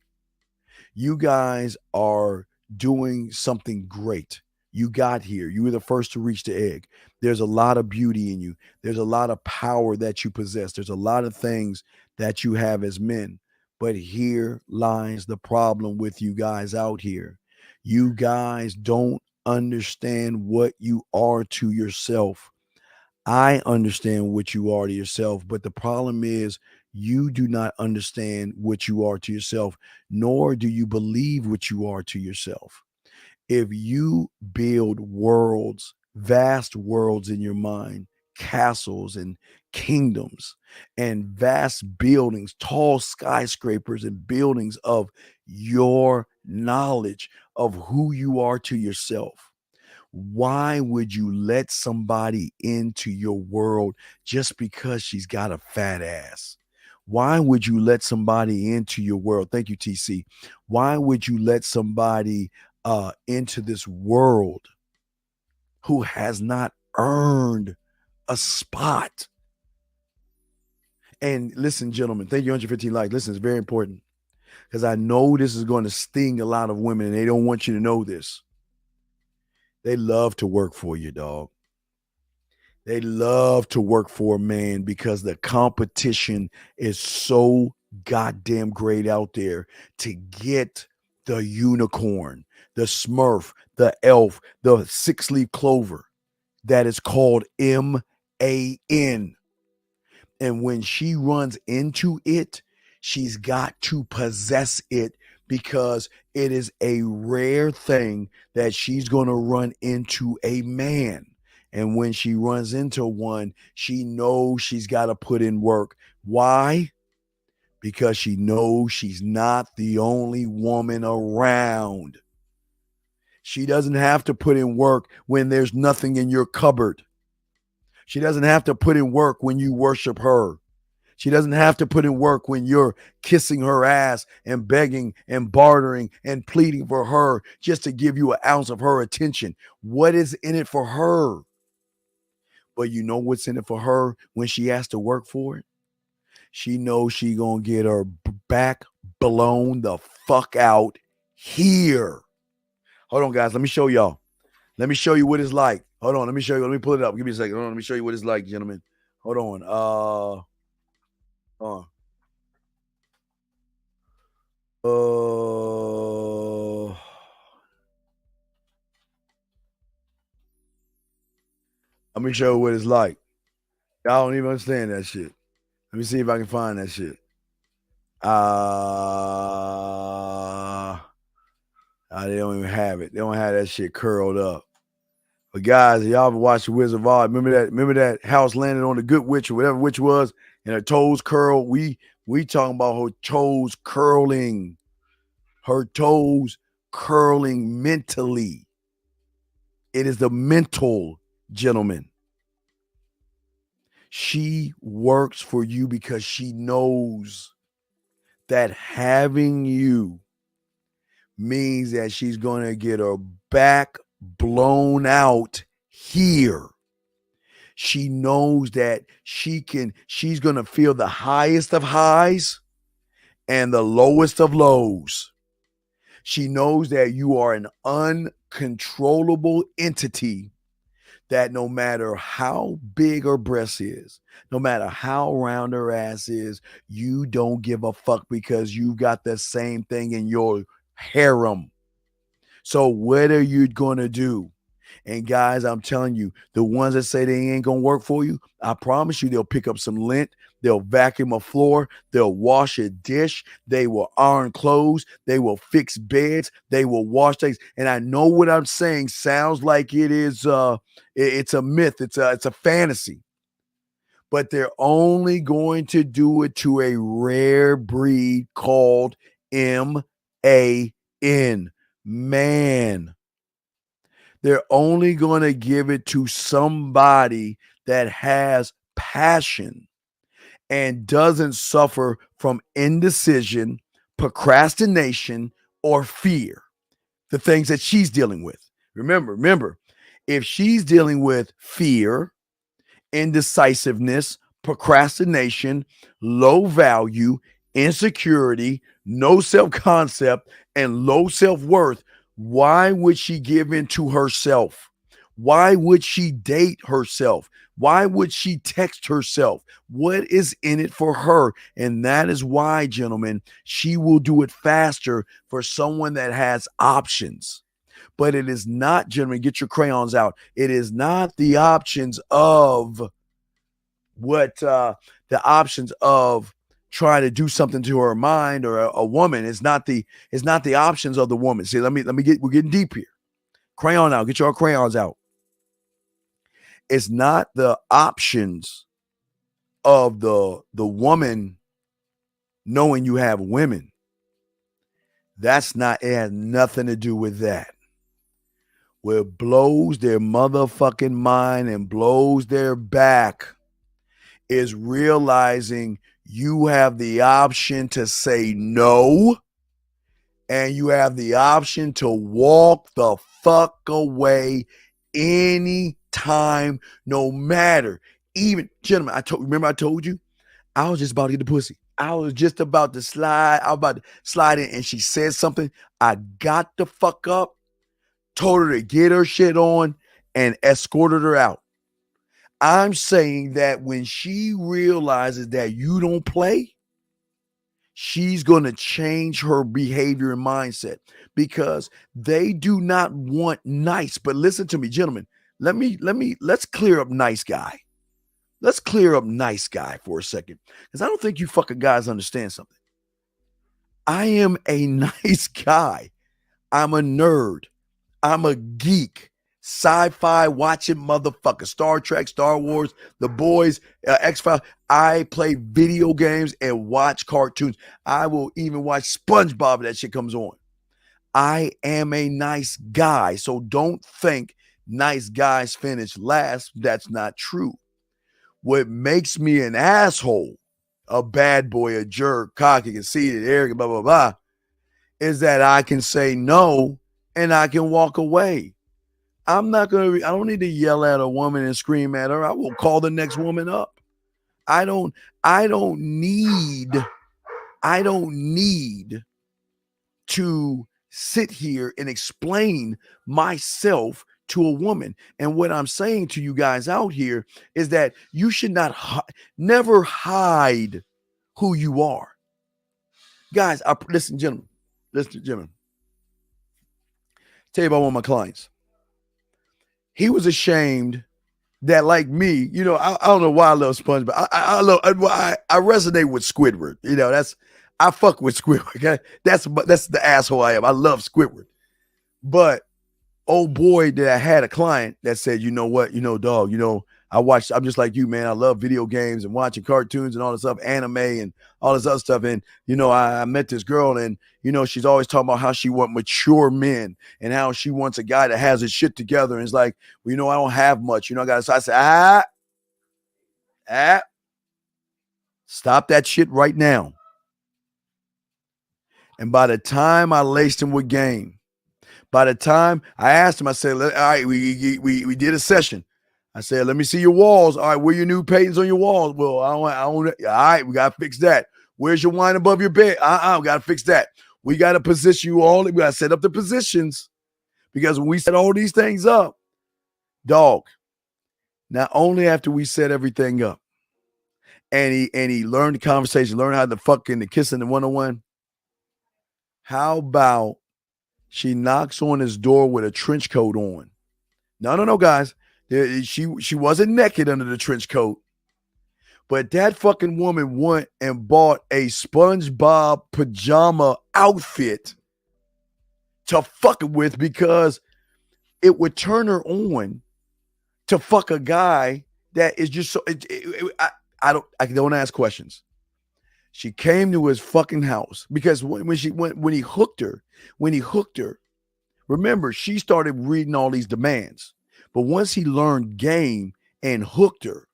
You guys are doing something great. You got here. You were the first to reach the egg. There's a lot of beauty in you. There's a lot of power that you possess. There's a lot of things that you have as men. But here lies the problem with you guys out here. You guys don't understand what you are to yourself. I understand what you are to yourself, but the problem is you do not understand what you are to yourself, nor do you believe what you are to yourself. If you build worlds, vast worlds in your mind, castles and kingdoms and vast buildings, tall skyscrapers and buildings of your knowledge of who you are to yourself, why would you let somebody into your world just because she's got a fat ass? Why would you let somebody into your world? Thank you, TC. Why would you let somebody into this world who has not earned a spot? And listen, gentlemen, thank you, 115 likes. Listen, it's very important because I know this is going to sting a lot of women and they don't want you to know this. They love to work for you, dog. They love to work for a man because the competition is so goddamn great out there to get the unicorn, the smurf, the elf, the six-leaf clover that is called MAN. And when she runs into it, she's got to possess it because it is a rare thing that she's going to run into a man. And when she runs into one, she knows she's got to put in work. Why? Because she knows she's not the only woman around. She doesn't have to put in work when there's nothing in your cupboard. She doesn't have to put in work when you worship her. She doesn't have to put in work when you're kissing her ass and begging and bartering and pleading for her just to give you an ounce of her attention. What is in it for her? But you know what's in it for her when she has to work for it? She knows she gonna get her back blown the fuck out here. Hold on, guys. Let me show y'all. Let me show you what it's like. Hold on. Let me show you. Let me pull it up. Give me a second. Hold on. Let me show you what it's like, gentlemen. Hold on. Let me show you what it's like. Y'all don't even understand that shit. Let me see if I can find that shit. They don't even have it. They don't have that shit curled up. But guys, y'all ever watched The Wizard of Oz? Remember that house landed on the good witch or whatever witch was, and her toes curled. We talking about her toes curling. Her toes curling mentally. It is the mental, gentlemen. She works for you because she knows that having you means that she's going to get her back blown out here. She knows that she's going to feel the highest of highs and the lowest of lows. She knows that you are an uncontrollable entity that no matter how big her breast is, no matter how round her ass is, you don't give a fuck because you got the same thing in your harem. So what are you going to do? And guys, I'm telling you, the ones that say they ain't going to work for you, I promise you they'll pick up some lint. They'll vacuum a floor. They'll wash a dish. They will iron clothes. They will fix beds. They will wash things. And I know what I'm saying sounds like it is it's a myth. It's a fantasy. But they're only going to do it to a rare breed called MAN, man. They're only going to give it to somebody that has passion and doesn't suffer from indecision, procrastination, or fear. The things that she's dealing with. Remember, if she's dealing with fear, indecisiveness, procrastination, low value, insecurity, no self-concept, and low self-worth, why would she give in to herself? Why would she date herself? Why would she text herself? What is in it for her? And that is why, gentlemen, she will do it faster for someone that has options. But it is not, gentlemen, get your crayons out. It is not the options of what the options of trying to do something to her mind or a woman is not the options of the woman. See, we're getting deep here. Crayon out, get your crayons out. It's not the options of the woman knowing you have women. It has nothing to do with that. What blows their motherfucking mind and blows their back is realizing you have the option to say no, and you have the option to walk the fuck away anytime, no matter. Even, gentlemen, I told you, I was just about to get the pussy. I was just about to slide. I was about to slide in, and she said something. I got the fuck up, told her to get her shit on, and escorted her out. I'm saying that when she realizes that you don't play, she's going to change her behavior and mindset, because they do not want nice. But listen to me, gentlemen. Let's clear up nice guy. Let's clear up nice guy for a second, because I don't think you fucking guys understand something. I am a nice guy. I'm a nerd. I'm a geek. Sci-fi watching motherfucker. Star Trek, Star Wars, The Boys, X-Files. I play video games and watch cartoons. I will even watch SpongeBob if that shit comes on. I am a nice guy. So don't think nice guys finish last. That's not true. What makes me an asshole, a bad boy, a jerk, cocky, conceited, arrogant, blah, blah, blah, is that I can say no and I can walk away. I don't need to yell at a woman and scream at her. I will call the next woman up. I don't need to sit here and explain myself to a woman. And what I'm saying to you guys out here is that you should never hide who you are. Guys, listen, gentlemen. Tell you about one of my clients. He was ashamed that, like me, I don't know why I love SpongeBob. I resonate with Squidward. I fuck with Squidward. Okay? That's the asshole I am. I love Squidward. But oh boy, did I had a client that said, you know what, dog, I'm just like you, man. I love video games and watching cartoons and all this stuff, anime and all this other stuff. And, I met this girl, and, she's always talking about how she wants mature men and how she wants a guy that has his shit together. And it's like, well, I don't have much, so I said, stop that shit right now. And by the time I laced him with game, by the time I asked him, I said, all right, we did a session. I said, let me see your walls. All right, where your new paintings on your walls? Well, I don't. All right, we got to fix that. Where's your wine above your bed? We got to fix that. We got to position you all. We got to set up the positions, because when we set all these things up, dog, not only after we set everything up and he learned the conversation, learned how to fucking the kissing the one-on-one, how about she knocks on his door with a trench coat on? No, guys. She wasn't naked under the trench coat, but that fucking woman went and bought a SpongeBob pajama outfit to fuck it with, because it would turn her on to fuck a guy that is just so. I don't ask questions. She came to his fucking house because when he hooked her, remember, she started reading all these demands. But once he learned game and hooked her,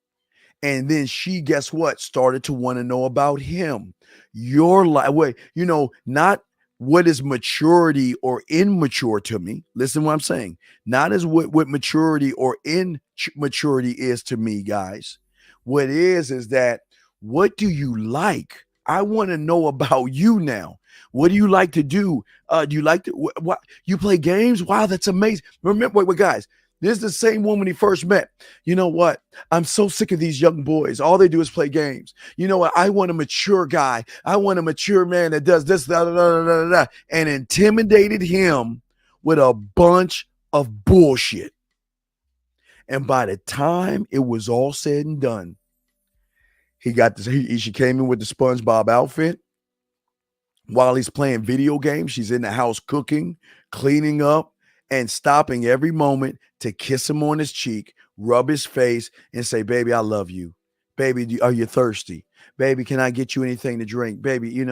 and then she, guess what, started to want to know about him. Your life, not what is maturity or immature to me. Listen what I'm saying. Not as what maturity or immaturity is to me, guys. What is that, what do you like? I want to know about you now. What do you like to do? Do you like to, what you play games? Wow, that's amazing. Remember, wait, guys. This is the same woman he first met. You know what? I'm so sick of these young boys. All they do is play games. You know what? I want a mature guy. I want a mature man that does this, and intimidated him with a bunch of bullshit. And by the time it was all said and done, He got this. She came in with the SpongeBob outfit. While he's playing video games, she's in the house cooking, cleaning up, and stopping every moment to kiss him on his cheek, rub his face, and say, baby, I love you. Baby, are you thirsty? Baby, can I get you anything to drink? Baby,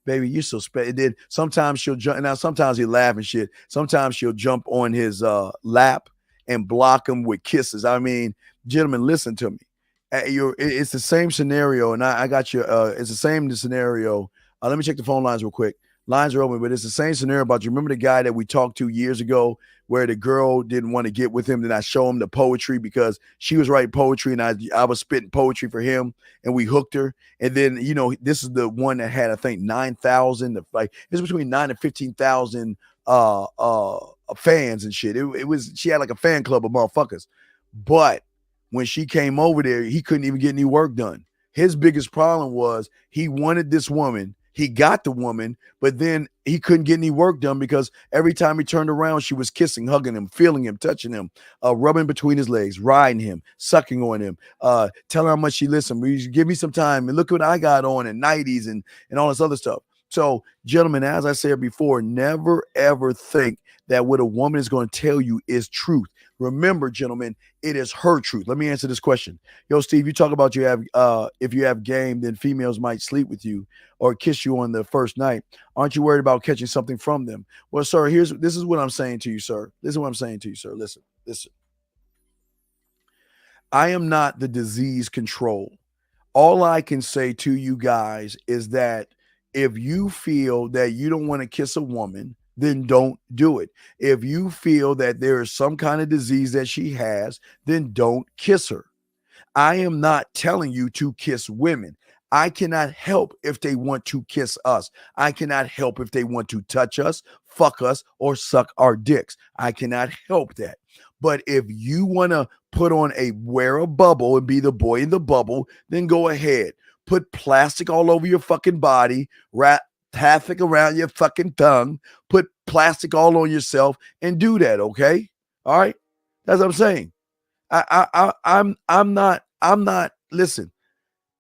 baby, you're so special. Then sometimes she'll jump. Now, sometimes he laugh and shit. Sometimes she'll jump on his lap and block him with kisses. I mean, gentlemen, listen to me. It's the same scenario, and I got you. It's the same scenario. Let me check the phone lines real quick. Lines are open, but it's the same scenario about you. Remember the guy that we talked to years ago where the girl didn't want to get with him? Then I show him the poetry because she was writing poetry and I was spitting poetry for him and we hooked her. And then, this is the one that had, I think, 9,000, like it's between 9 and 15,000 fans and shit. She had like a fan club of motherfuckers. But when she came over there, he couldn't even get any work done. His biggest problem was he wanted this woman. He got the woman, but then he couldn't get any work done because every time he turned around, she was kissing, hugging him, feeling him, touching him, rubbing between his legs, riding him, sucking on him, telling how much she listened. Give me some time and look what I got on and 90s and all this other stuff. So, gentlemen, as I said before, never, ever think that what a woman is going to tell you is truth. Remember, gentlemen, it is her truth. Let me answer this question. Yo, Steve, you talk about if you have game, then females might sleep with you or kiss you on the first night. Aren't you worried about catching something from them? Well, sir, this is what I'm saying to you, sir. Listen. I am not the disease control. All I can say to you guys is that if you feel that you don't want to kiss a woman, then don't do it. If you feel that there is some kind of disease that she has, then don't kiss her. I am not telling you to kiss women. I cannot help if they want to kiss us. I cannot help if they want to touch us, fuck us, or suck our dicks. I cannot help that. But if you want to wear a bubble and be the boy in the bubble, then go ahead. Put plastic all over your fucking body, wrap havoc around your fucking tongue, put plastic all on yourself and do that. Okay. All right. That's what I'm saying. I'm not, listen,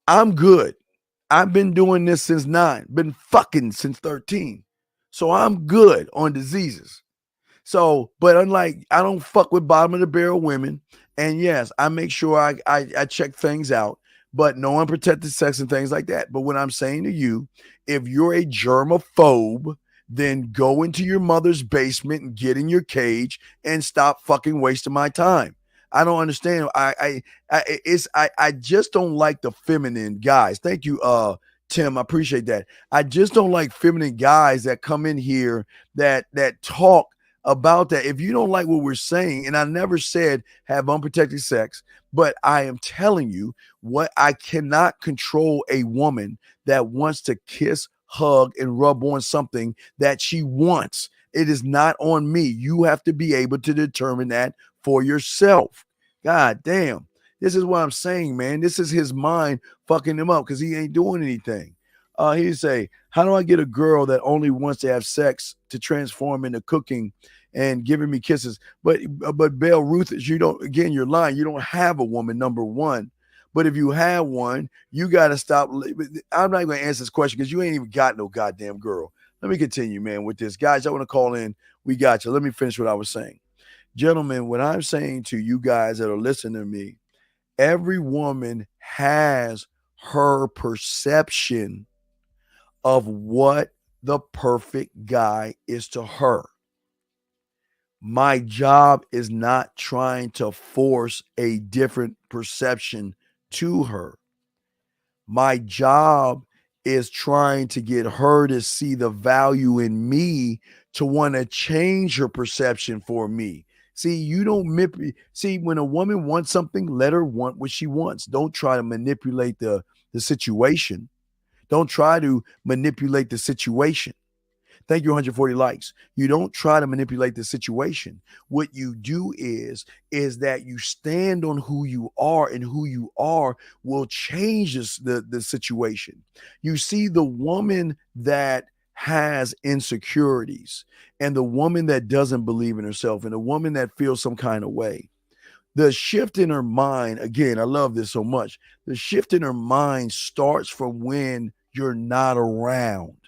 I'm good. I've been doing this since 9, been fucking since 13. So I'm good on diseases. So, but unlike, I don't fuck with bottom of the barrel women. And yes, I make sure I check things out, but no unprotected sex and things like that. But what I'm saying to you, if you're a germaphobe, then go into your mother's basement and get in your cage and stop fucking wasting my time. I don't understand. I just don't like the feminine guys. Thank you, Tim. I appreciate that. I just don't like feminine guys that come in here that talk about that. If you don't like what we're saying, and I never said have unprotected sex, but I am telling you what, I cannot control a woman that wants to kiss, hug, and rub on something that she wants. It is not on me. You have to be able to determine that for yourself. God damn. This is what I'm saying, man. This is his mind fucking him up because he ain't doing anything. He'd say, how do I get a girl that only wants to have sex to transform into cooking and giving me kisses? But Belle Ruth, you're lying. You don't have a woman, number one. But if you have one, you got to stop. I'm not going to answer this question because you ain't even got no goddamn girl. Let me continue, man, with this. Guys, I want to call in. We got you. Let me finish what I was saying. Gentlemen, what I'm saying to you guys that are listening to me, every woman has her perception of what the perfect guy is to her. My job is not trying to force a different perception to her. My job is trying to get her to see the value in me, to want to change her perception for me. See, you don't see, when a woman wants something, let her want what she wants. Don't try to manipulate the situation. Don't try to manipulate the situation. Thank you, 140 likes. You don't try to manipulate the situation. What you do is that you stand on who you are, and who you are will change the situation. You see, the woman that has insecurities and the woman that doesn't believe in herself and the woman that feels some kind of way, The shift in her mind, again, I love this so much. The shift in her mind starts from when you're not around.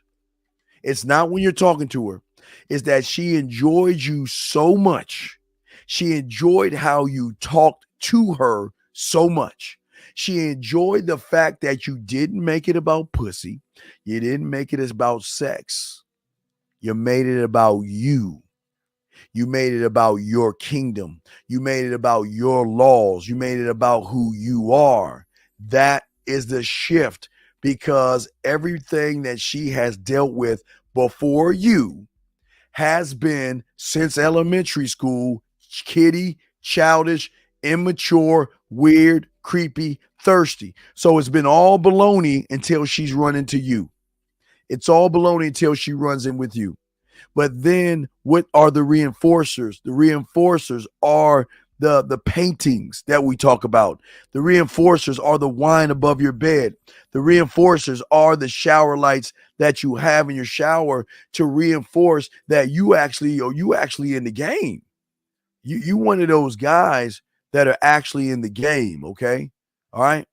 It's not when you're talking to her. It's that she enjoyed you so much. She enjoyed how you talked to her so much. She enjoyed the fact that you didn't make it about pussy. You didn't make it about sex. You made it about you. You made it about your kingdom. You made it about your laws. You made it about who you are. That is the shift, because everything that she has dealt with before you has been, since elementary school, kiddie, childish, immature, weird, creepy, thirsty. So it's been all baloney until she's run into you. It's all baloney until she runs in with you. But then what are the reinforcers? The reinforcers are the paintings that we talk about. The reinforcers are the wine above your bed. The reinforcers are the shower lights that you have in your shower to reinforce that you actually in the game. You one of those guys that are actually in the game, okay? All right?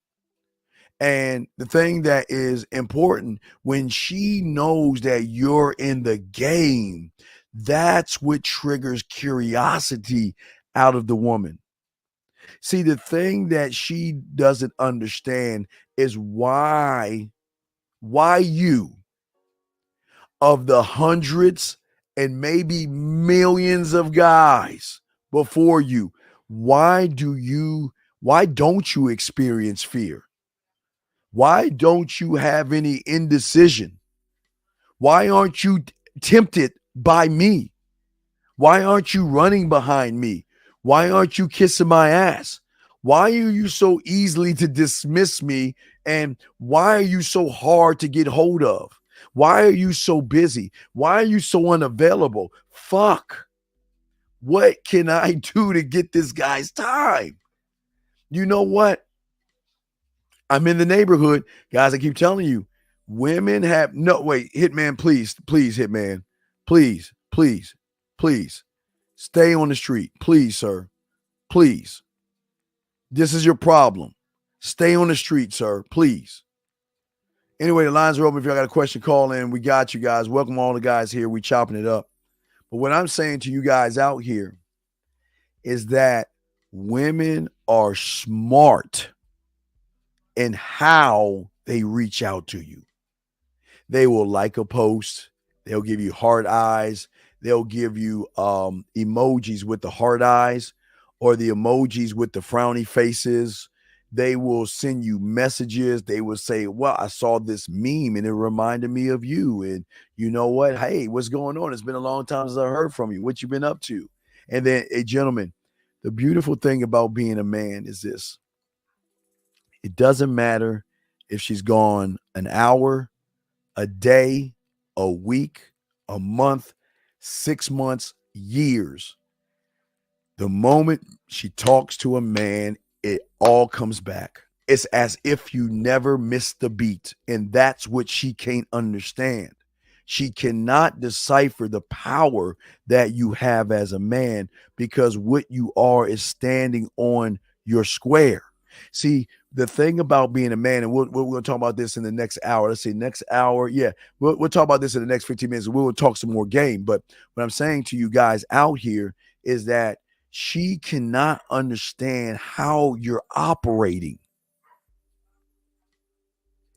And the thing that is important, when she knows that you're in the game, that's what triggers curiosity out of the woman. See, the thing that she doesn't understand is why you, of the hundreds and maybe millions of guys before you, why don't you experience fear? Why don't you have any indecision? Why aren't you tempted by me? Why aren't you running behind me? Why aren't you kissing my ass? Why are you so easily to dismiss me? And why are you so hard to get hold of? Why are you so busy? Why are you so unavailable? Fuck. What can I do to get this guy's time? You know what? I'm in the neighborhood. Guys, I keep telling you, women have no, wait, Hitman, please, Hitman, please, stay on the street. Please, sir. Please. This is your problem. Stay on the street, sir. Please. Anyway, the lines are open. If y'all got a question, call in. We got you guys. Welcome all the guys here. We chopping it up. But what I'm saying to you guys out here is that women are smart in how they reach out to you. They will like a post. They'll give you heart eyes. They'll give you emojis with the heart eyes or the emojis with the frowny faces. They will send you messages. They will say, well, I saw this meme and it reminded me of you. And you know what? Hey, what's going on? It's been a long time since I heard from you. What you been up to? And then, hey, gentlemen, the beautiful thing about being a man is this. It doesn't matter if she's gone an hour, a day, a week, a month, 6 months, years. The moment she talks to a man, it all comes back. It's as if you never missed the beat. And that's what she can't understand. She cannot decipher the power that you have as a man, because what you are is standing on your square. See, the thing about being a man, and we're going to talk about this in the next hour. Let's say next hour. Yeah, we'll talk about this in the next 15 minutes. We will talk some more game. But what I'm saying to you guys out here is that she cannot understand how you're operating.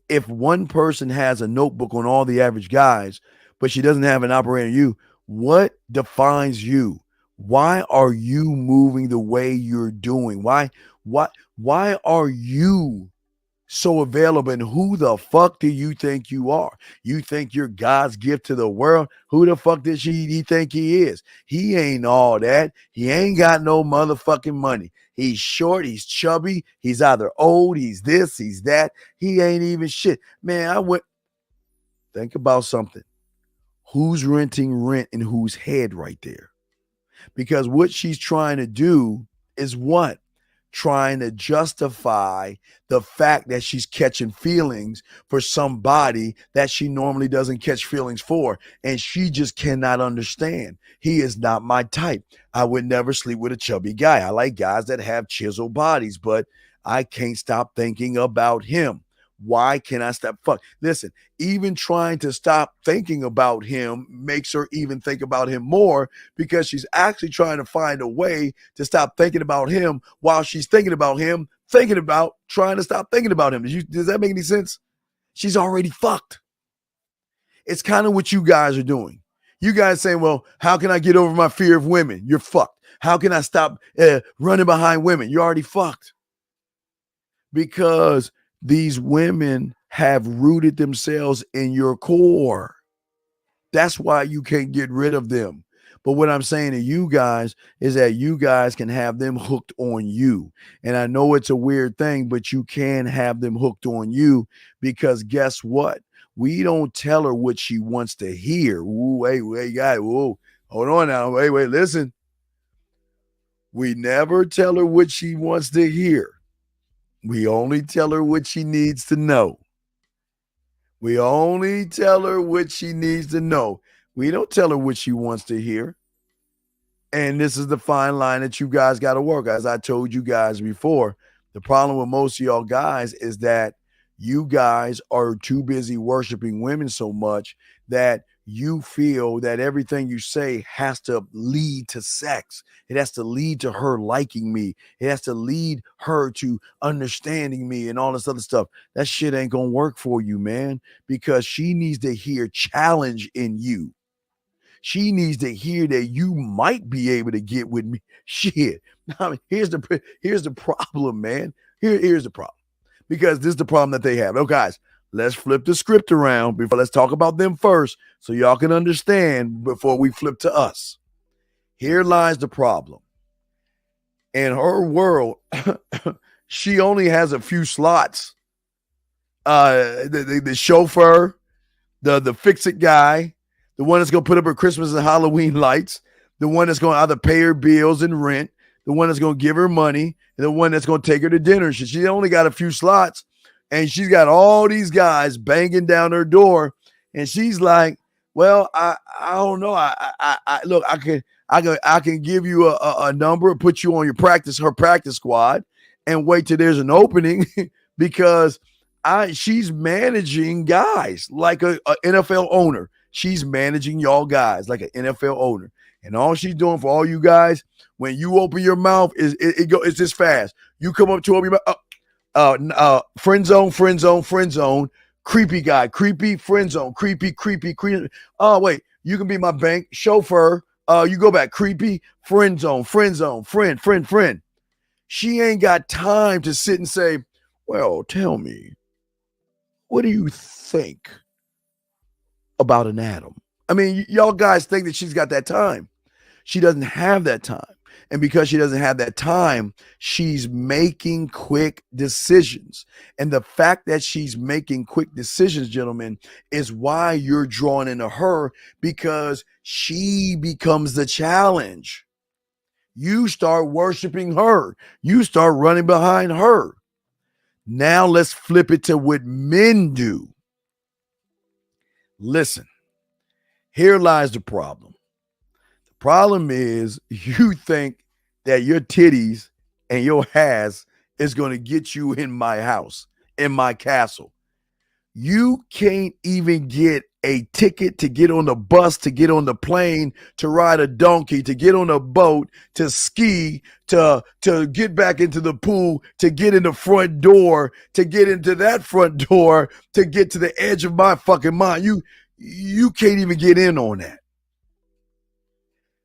If one person has a notebook on all the average guys, but she doesn't have an operator on you, what defines you? Why are you moving the way you're doing? Why are you so available? And who the fuck do you think you are? You think you're God's gift to the world? Who the fuck does he think he is? He ain't all that. He ain't got no motherfucking money. He's short. He's chubby. He's either old. He's this. He's that. He ain't even shit. Man, think about something. Who's renting rent in whose head right there? Because what she's trying to do is what? trying to justify the fact that she's catching feelings for somebody that she normally doesn't catch feelings for. And she just cannot understand. He is not my type. I would never sleep with a chubby guy. I like guys that have chiseled bodies, but I can't stop thinking about him. Why can I stop? Listen, even trying to stop thinking about him makes her even think about him more, because she's actually trying to find a way to stop thinking about him while she's thinking about him, thinking about trying to stop thinking about him. Does that make any sense? She's already fucked. It's kind of what you guys are doing. You guys saying, well, how can I get over my fear of women? You're fucked. How can I stop running behind women? You're already fucked. Because these women have rooted themselves in your core. That's why you can't get rid of them. But what I'm saying to you guys is that you guys can have them hooked on you. And I know it's a weird thing, but you can have them hooked on you, because guess what? We don't tell her what she wants to hear. Ooh, wait, guy. Whoa, hold on now. Wait, listen. We never tell her what she wants to hear. We only tell her what she needs to know. We only tell her what she needs to know. We don't tell her what she wants to hear. And this is the fine line that you guys got to work. As I told you guys before, the problem with most of y'all guys is that you guys are too busy worshiping women so much that you feel that everything you say has to lead to sex. It has to lead to her liking me. It has to lead her to understanding me and all this other stuff. That shit ain't gonna work for you, man, because she needs to hear challenge in you. She needs to hear that you might be able to get with me. Shit. I mean, here's the problem, man. Here's the problem. Because this is the problem that they have. Oh, guys, let's flip the script around before. Let's talk about them first so y'all can understand before we flip to us. Here lies the problem. In her world, she only has a few slots. The chauffeur, the fix-it guy, the one that's going to put up her Christmas and Halloween lights, the one that's going to either pay her bills and rent, the one that's going to give her money, and the one that's going to take her to dinner. She only got a few slots, and she's got all these guys banging down her door, and she's like, well, I don't know. I look, I can give you a number, put you on her practice squad, and wait till there's an opening because she's managing guys like a NFL owner. She's managing y'all guys like an NFL owner. And all she's doing for all you guys, when you open your mouth, it's this fast. You come up to her, friend zone, creepy guy, creepy, friend zone, creepy. Oh, wait, you can be my bank chauffeur. You go back, creepy, friend zone, friend. She ain't got time to sit and say, well, tell me, what do you think about an atom? I mean, y'all guys think that she's got that time. She doesn't have that time. And because she doesn't have that time, she's making quick decisions. And the fact that she's making quick decisions, gentlemen, is why you're drawn into her, because she becomes the challenge. You start worshiping her. You start running behind her. Now let's flip it to what men do. Listen, here lies the problem. The problem is you think that your titties and your ass is going to get you in my house, in my castle. You can't even get a ticket to get on the bus, to get on the plane, to ride a donkey, to get on a boat, to ski, to get back into the pool, to get in the front door, to get into that front door, to get to the edge of my fucking mind. You can't even get in on that.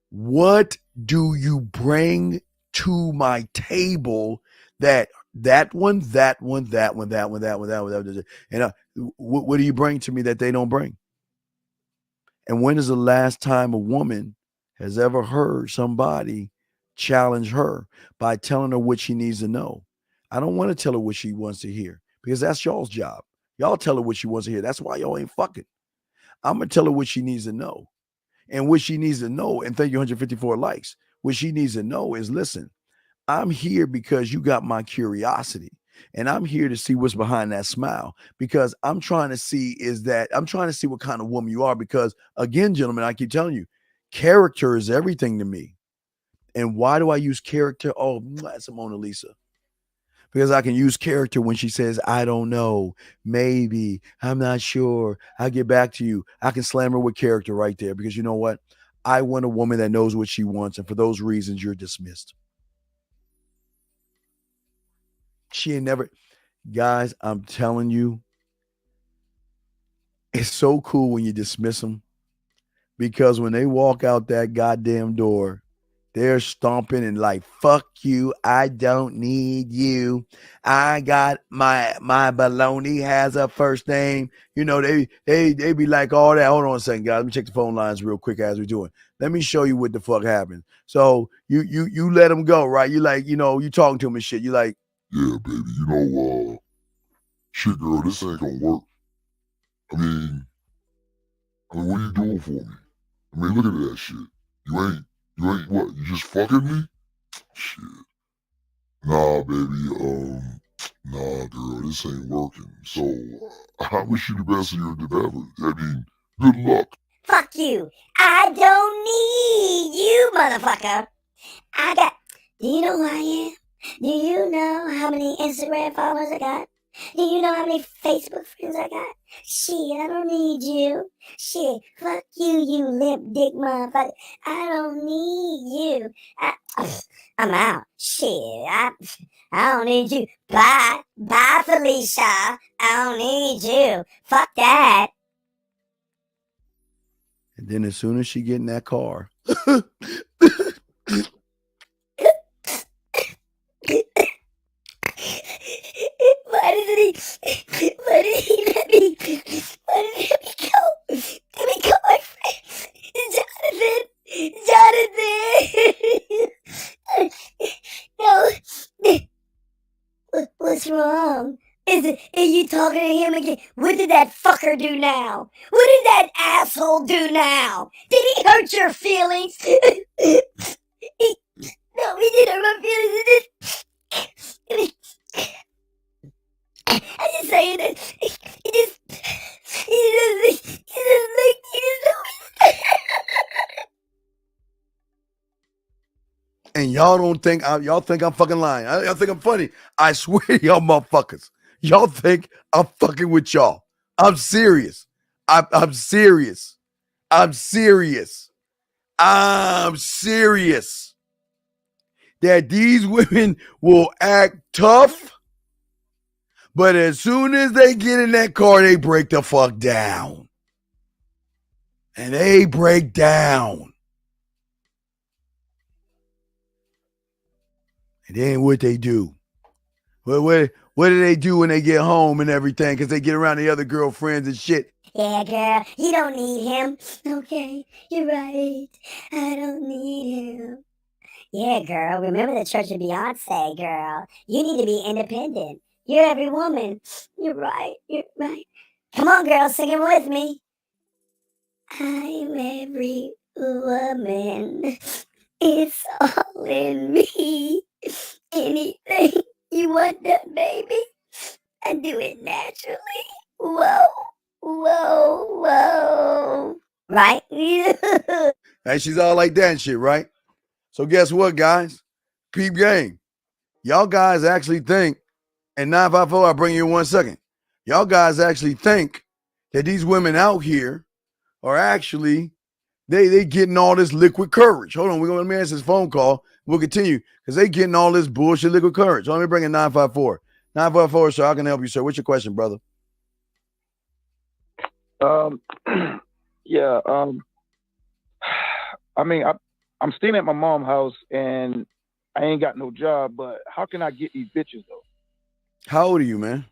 What do you bring to my table that one, and what do you bring to me that they don't bring? And when is the last time a woman has ever heard somebody challenge her by telling her what she needs to know? I don't want to tell her what she wants to hear, because that's y'all's job. Y'all tell her what she wants to hear. That's why y'all ain't fucking. I'm going to tell her what she needs to know. And what she needs to know, and thank you 154 likes, what she needs to know is, listen, I'm here because you got my curiosity. And I'm here to see what's behind that smile because I'm trying to see what kind of woman you are. Because again, gentlemen, I keep telling you, character is everything to me. And why do I use character? Oh, that's a Mona Lisa. Because I can use character when she says, I don't know, maybe, I'm not sure, I'll get back to you. I can slam her with character right there because you know what? I want a woman that knows what she wants. And for those reasons, you're dismissed. She ain't never, guys, I'm telling you, it's so cool when you dismiss them because when they walk out that goddamn door, they're stomping and like, fuck you. I don't need you. I got my baloney has a first name. You know, they be like all that. Hold on a second, guys. Let me check the phone lines real quick as we're doing. Let me show you what the fuck happened. So you let them go, right? You like, you know, you talking to them and shit. You like, yeah, baby, you know, shit, girl, this ain't gonna work. I mean, what are you doing for me? I mean, look at that shit. You ain't what? You just fucking me? Shit. Nah, baby, nah, girl, this ain't working. So, I wish you the best of your endeavors. I mean, good luck. Fuck you. I don't need you, motherfucker. Do you know who I am? Do you know how many Instagram followers I got? Do you know how many Facebook friends I got? Shit, I don't need you. Shit, fuck you, you limp dick motherfucker. I don't need you. I'm out. Shit, I don't need you. Bye. Bye, Felicia. I don't need you. Fuck that. and then as soon as she get in that car, Why did he let me go? Let me go, my friend. Jonathan. No. What's wrong? Are you talking to him again? What did that fucker do now? What did that asshole do now? Did he hurt your feelings? No, he didn't hurt my feelings. I'm just saying that he just and y'all don't think y'all think I'm fucking lying. Y'all think I'm funny. I swear to y'all motherfuckers. Y'all think I'm fucking with y'all. I'm serious. I'm serious. I'm serious. I'm serious. That these women will act tough, but as soon as they get in that car, they break the fuck down. And they break down. And then what they do? What do they do when they get home and everything? Because they get around the other girlfriends and shit. Yeah, girl, you don't need him. Okay, you're right. I don't need him. Yeah, girl, remember the Church of Beyonce, girl. You need to be independent. You're every woman. You're right. Come on, girl, sing it with me. I'm every woman. It's all in me. Anything you want done, baby, I do it naturally. Whoa. Right? And she's all like that and shit, right? So guess what, guys? Peep game. Y'all guys actually think, and 954, I'll bring you in 1 second. Y'all guys actually think that these women out here are actually, they getting all this liquid courage. Hold on, we're going to answer this phone call. We'll continue because they getting all this bullshit liquid courage. So let me bring in 954. 954, sir, I can help you, sir. What's your question, brother? Yeah. I mean, I'm staying at my mom's house and I ain't got no job, but how can I get these bitches though? How old are you, man?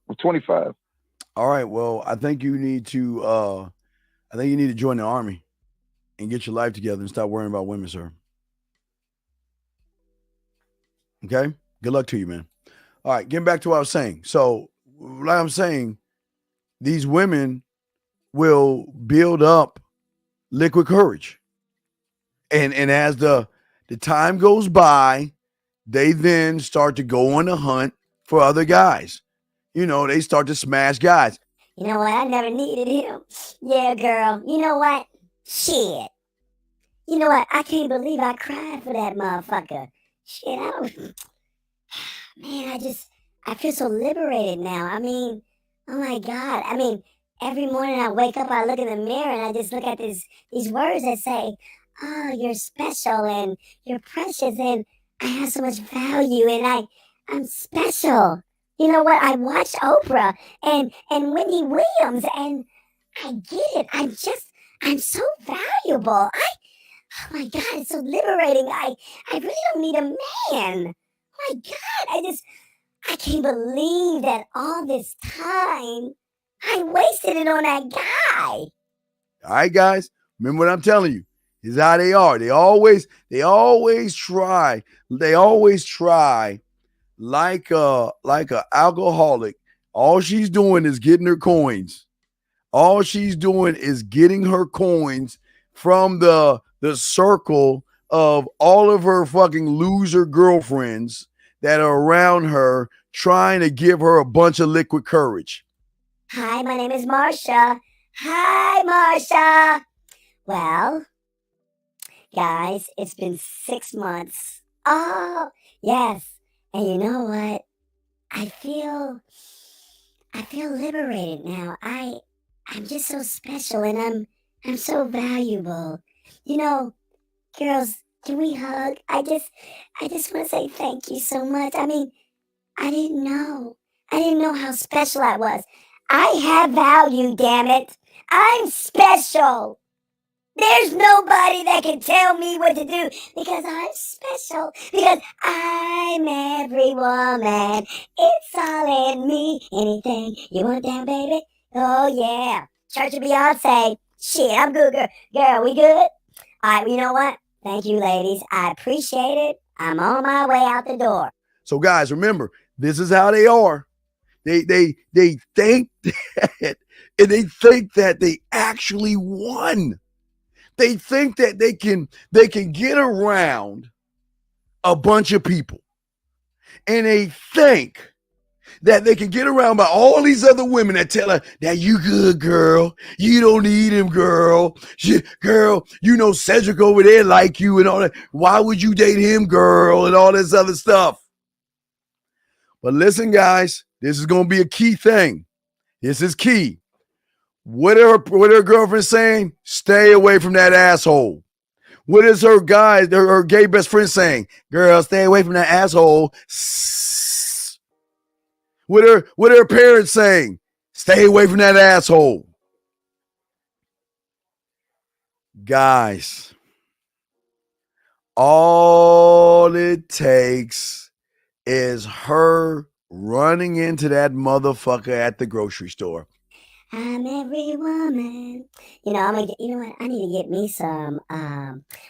I'm 25. All right. Well, I think you need to join the army and get your life together and stop worrying about women, sir. Okay? Good luck to you, man. All right, getting back to what I was saying. So, like I'm saying, these women will build up liquid courage. And as the time goes by, they then start to go on the hunt for other guys. You know, they start to smash guys. You know what? I never needed him. Yeah, girl. You know what? Shit. You know what? I can't believe I cried for that motherfucker. Shit, man, I feel so liberated now. I mean, oh my God. I mean, every morning I wake up, I look in the mirror and I just look at these words that say, oh, you're special and you're precious and I have so much value and I'm special. You know what? I watch Oprah and Wendy Williams and I get it. I'm so valuable. Oh my God, it's so liberating. I really don't need a man. Oh my God, I can't believe that all this time I wasted it on that guy. All right, guys, remember what I'm telling you. This is how they are. They always try. They always try like a alcoholic. All she's doing is getting her coins. All she's doing is getting her coins from the circle of all of her fucking loser girlfriends that are around her trying to give her a bunch of liquid courage. Hi, my name is Marsha. Hi, Marsha. Well, guys, it's been 6 months. Oh, yes. And you know what? I feel liberated now. I'm just so special and I'm so valuable. You know, girls, can we hug? I just want to say thank you so much. I mean, I didn't know how special I was. I have value, damn it. I'm special. There's nobody that can tell me what to do because I'm special. Because I'm every woman. It's all in me. Anything you want down, baby? Oh, yeah. Church of Beyonce. Shit, I'm good, girl. We good? All right, you know what? Thank you, ladies. I appreciate it. I'm on my way out the door. So, guys, remember, this is how they are. They think that, and they think that they actually won. They think that they can get around a bunch of people, and they think that they can get around by all these other women that tell her that you good, girl. You don't need him, girl. Girl, you know Cedric over there like you and all that. Why would you date him, girl, and all this other stuff? But listen, guys, this is going to be a key thing. This is key. What are her girlfriend saying? Stay away from that asshole. What is her gay best friend saying? Girl, stay away from that asshole. What are her parents saying? Stay away from that asshole. Guys, all it takes is her running into that motherfucker at the grocery store. I'm every woman. You know, you know what? I need to get me some,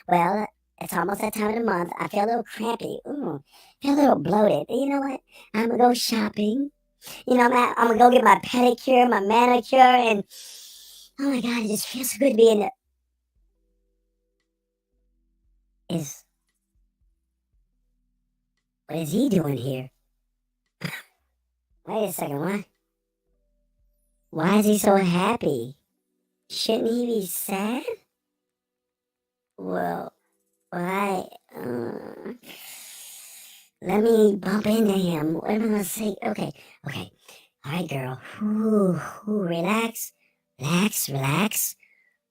well, it's almost that time of the month. I feel a little crampy. Ooh, feel a little bloated. You know what? I'm going to go shopping. You know, I'm going to go get my pedicure, my manicure, and oh my God, it just feels so good to be in what is he doing here? Wait a second, what? Why is he so happy? Shouldn't he be sad? Well, let me bump into him. What am I gonna say? Okay. All right, girl. Relax.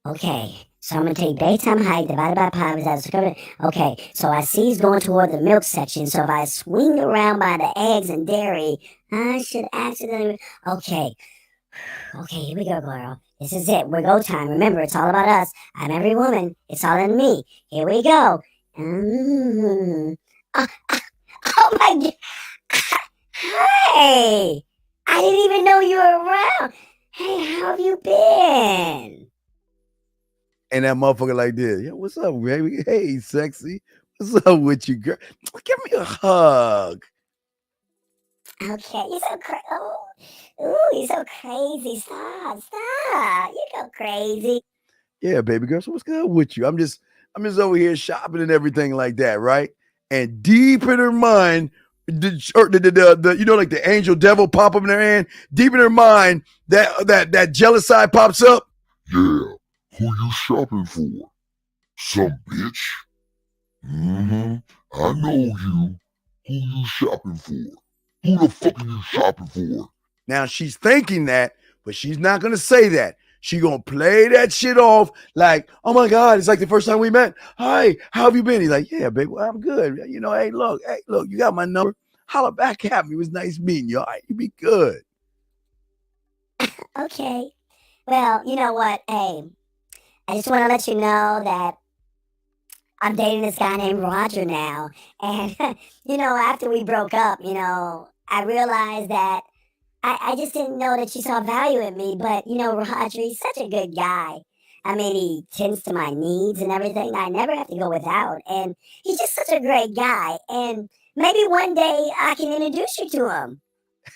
Okay, so I'm gonna take daytime height divided by pi. Okay, so I see he's going toward the milk section. So if I swing around by the eggs and dairy, I should accidentally. Okay, here we go, girl. This is it. We're go time. Remember, it's all about us. I'm every woman. It's all in me. Here we go. Oh my God. Hey, I didn't even know you were around. Hey, how have you been? And that motherfucker like this. Yeah, what's up, baby? Hey, sexy. What's up with you, girl? Give me a hug. Okay, you're so crazy. Ooh, you're so crazy. Stop. You go crazy. Yeah, baby girl. So what's good with you? I'm I'm just over here shopping and everything like that, right? And deep in her mind, the you know, like the angel devil pop up in her hand. Deep in her mind, that jealous side pops up. Yeah, who you shopping for? Some bitch? Mm-hmm. I know you. Who you shopping for? Who the fuck are you shopping for? Now she's thinking that, but she's not gonna say that. She gonna play that shit off like, oh my God, it's like the first time we met. Hi, how have you been? He's like, yeah, baby, well, I'm good. You know, hey, look, you got my number. Holla back at me. It was nice meeting you. All right, you be good. Okay. Well, you know what? Hey, I just want to let you know that I'm dating this guy named Roger now. And, you know, after we broke up, you know, I realized that I just didn't know that you saw value in me. But, you know, Roger, he's such a good guy. I mean, he tends to my needs and everything. I never have to go without. And he's just such a great guy. And maybe one day I can introduce you to him.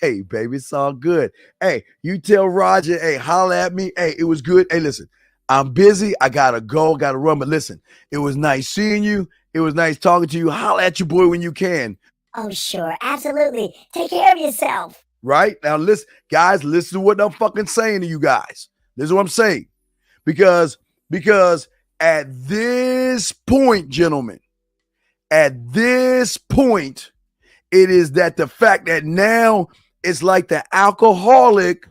Hey, baby, it's all good. Hey, you tell Roger, hey, holla at me. Hey, it was good. Hey, listen, I'm busy. I got to go, got to run. But listen, it was nice seeing you. It was nice talking to you. Holla at your boy when you can. Oh, sure. Absolutely. Take care of yourself. Right? Now, listen, guys, listen to what I'm fucking saying to you guys. This is what I'm saying. Because at this point, gentlemen, at this point, it is that the fact that now it's like the alcoholic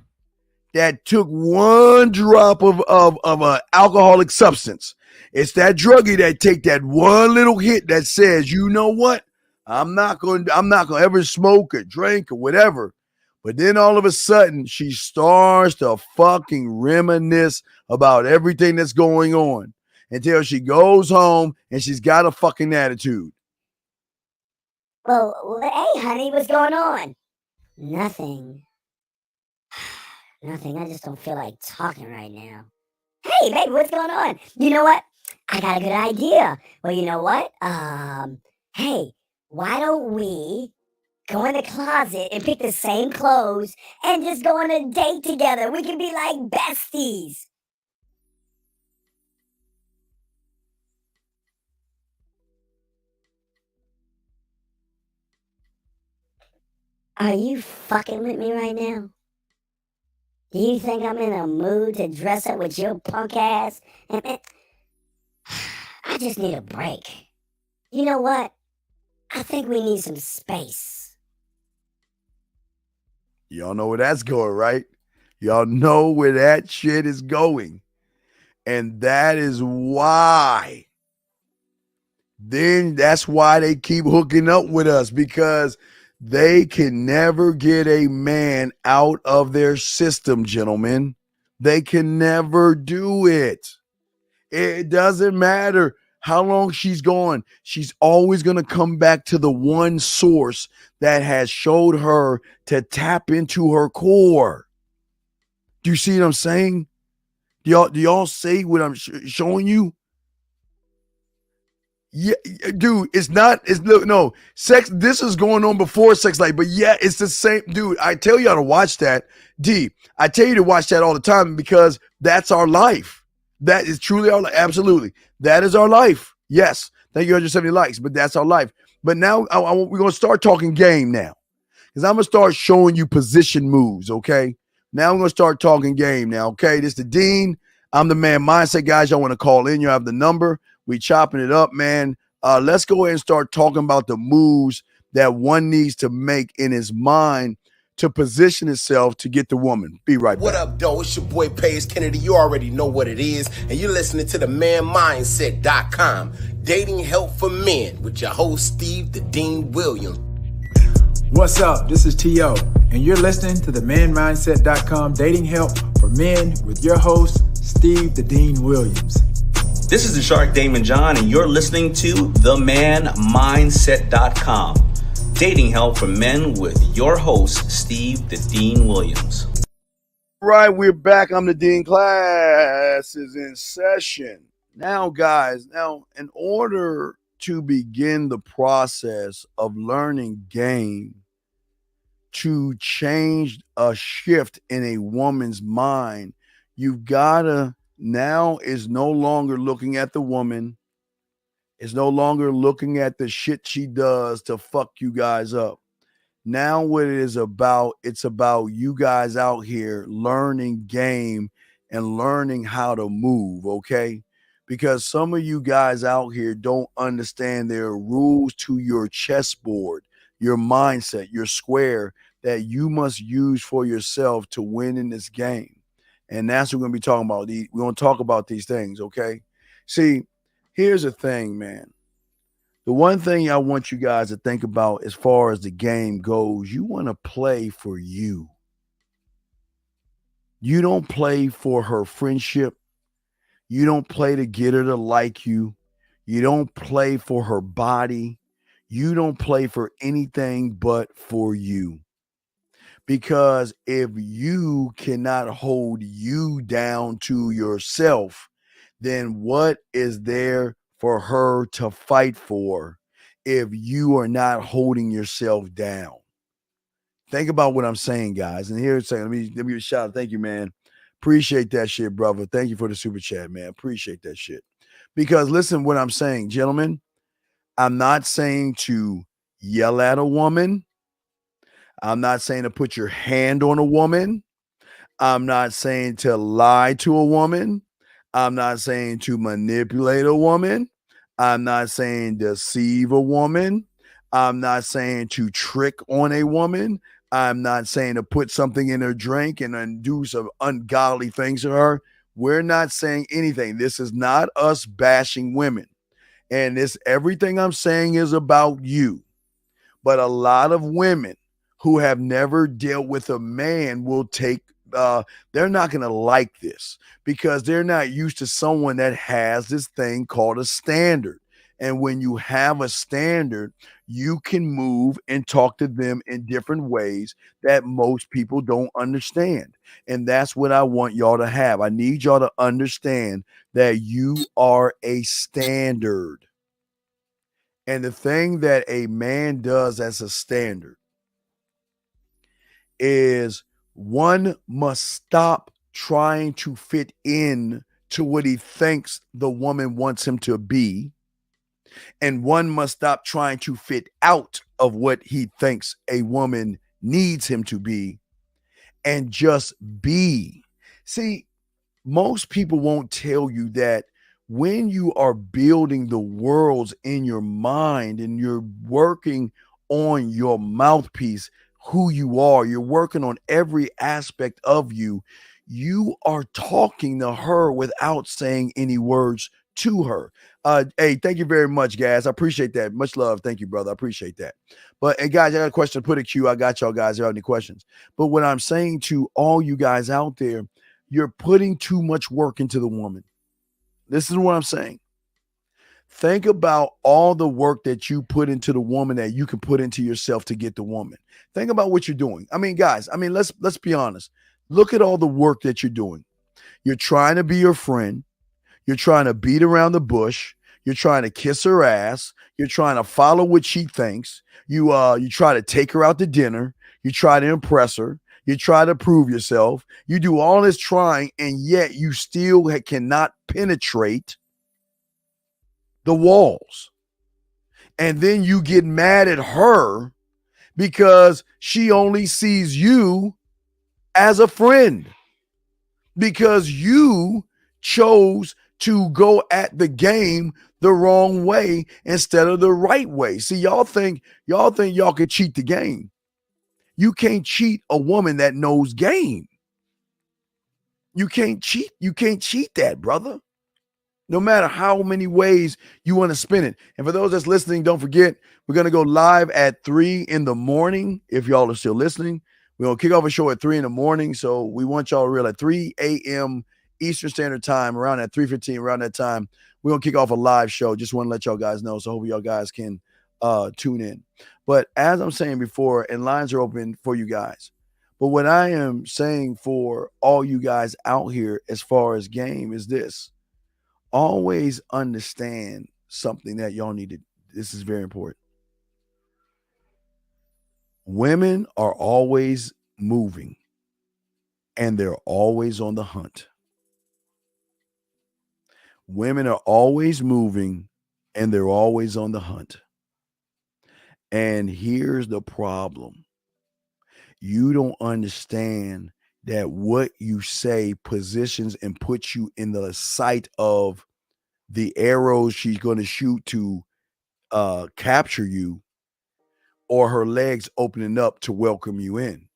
that took one drop of an alcoholic substance. It's that druggie that take that one little hit that says, you know what? I'm not going to ever smoke or drink or whatever. But then all of a sudden, she starts to fucking reminisce about everything that's going on until she goes home and she's got a fucking attitude. Well, hey, honey, what's going on? Nothing. Nothing. I just don't feel like talking right now. Hey, baby, what's going on? You know what? I got a good idea. Well, you know what? Hey, why don't we go in the closet and pick the same clothes and just go on a date together? We can be like besties. Are you fucking with me right now? Do you think I'm in a mood to dress up with your punk ass? I just need a break. You know what? I think we need some space. Y'all know where that's going, right? Y'all know where that shit is going. And that is why. Then that's why they keep hooking up with us, because they can never get a man out of their system, gentlemen. They can never do it. It doesn't matter how long she's gone. She's always going to come back to the one source that has showed her to tap into her core. Do you see what I'm saying? Do y'all see what I'm showing you? Yeah, dude, no sex. This is going on before Sex Life, but yeah, it's the same, dude. I tell y'all to watch that. I tell you to watch that all the time because that's our life. That is truly our life. Absolutely, that is our life. Yes, thank you, 170 likes, but that's our life. But now we're gonna start talking game now, because I'm gonna start showing you position moves. Okay, now I'm gonna start talking game now. Okay, this is the Dean. I'm the Man Mindset, guys. Y'all want to call in? You have the number. We chopping it up, man. Let's go ahead and start talking about the moves that one needs to make in his mind to position himself to get the woman. Be right back. What up, though? It's your boy, Paige Kennedy. You already know what it is. And you're listening to the manmindset.com. Dating help for men with your host, Steve the Dean Williams. What's up? This is T.O. And you're listening to the manmindset.com dating help for men with your host, Steve the Dean Williams. This is the Shark Damon John, and you're listening to themanmindset.com. Dating help for men with your host, Steve the Dean Williams. Right, we're back. I'm the Dean. Class is in session. Now, guys, in order to begin the process of learning game, to change a shift in a woman's mind, you've got to now is no longer looking at the woman It's no longer looking at the shit she does to fuck you guys up. Now what it is about, it's about you guys out here learning game and learning how to move, okay? Because some of you guys out here don't understand there are rules to your chessboard, your mindset, your square that you must use for yourself to win in this game. And that's what we're going to be talking about. We're going to talk about these things, okay? See, here's the thing, man. The one thing I want you guys to think about as far as the game goes, you want to play for you. You don't play for her friendship. You don't play to get her to like you. You don't play for her body. You don't play for anything but for you. Because if you cannot hold you down to yourself, then what is there for her to fight for if you are not holding yourself down? Think about what I'm saying, guys. And here's saying, let me give you a shout out. Thank you, man. Appreciate that shit, brother. Thank you for the super chat, man. Appreciate that shit. Because listen what I'm saying, gentlemen. I'm not saying to yell at a woman. I'm not saying to put your hand on a woman. I'm not saying to lie to a woman. I'm not saying to manipulate a woman. I'm not saying deceive a woman. I'm not saying to trick on a woman. I'm not saying to put something in her drink and then do some ungodly things to her. We're not saying anything. This is not us bashing women. And everything I'm saying is about you. But a lot of women who have never dealt with a man will take they're not going to like this because they're not used to someone that has this thing called a standard. And when you have a standard, you can move and talk to them in different ways that most people don't understand. And that's what I want y'all to have. I need y'all to understand that you are a standard. And the thing that a man does as a standard is one must stop trying to fit in to what he thinks the woman wants him to be. And one must stop trying to fit out of what he thinks a woman needs him to be and just be. See, most people won't tell you that when you are building the worlds in your mind and you're working on your mouthpiece, who you are, you're working on every aspect of you, you are talking to her without saying any words to her. Hey, thank you very much, guys. I appreciate that. Much love. Thank you, brother. I appreciate that. But hey, guys, I got a question. Put a queue. I got y'all guys. If you have any questions? But what I'm saying to all you guys out there, you're putting too much work into the woman. This is what I'm saying. Think about all the work that you put into the woman that you can put into yourself to get the woman. Think about what you're doing. I mean, guys, let's be honest. Look at all the work that you're doing. You're trying to be her friend. You're trying to beat around the bush. You're trying to kiss her ass. You're trying to follow what she thinks. You try to take her out to dinner. You try to impress her. You try to prove yourself. You do all this trying, and yet you still cannot penetrate the walls. And then you get mad at her because she only sees you as a friend, because you chose to go at the game the wrong way instead of the right way. See, y'all think y'all could cheat the game. You can't cheat a woman that knows game. You can't cheat that, brother. No matter how many ways you want to spin it. And for those that's listening, don't forget, we're going to go live at 3 a.m. If y'all are still listening, we're going to kick off a show at 3 a.m. So we want y'all to realize 3 a.m. Eastern Standard Time, around at 3:15, around that time, we're going to kick off a live show. Just want to let y'all guys know. So hope y'all guys can tune in. But as I'm saying before, and lines are open for you guys. But what I am saying for all you guys out here as far as game is this. Always understand something that y'all need to. This is very important. Women are always moving and they're always on the hunt. Women are always moving and they're always on the hunt. And here's the problem. You don't understand that what you say positions and puts you in the sight of the arrows she's going to shoot to capture you, or her legs opening up to welcome you in.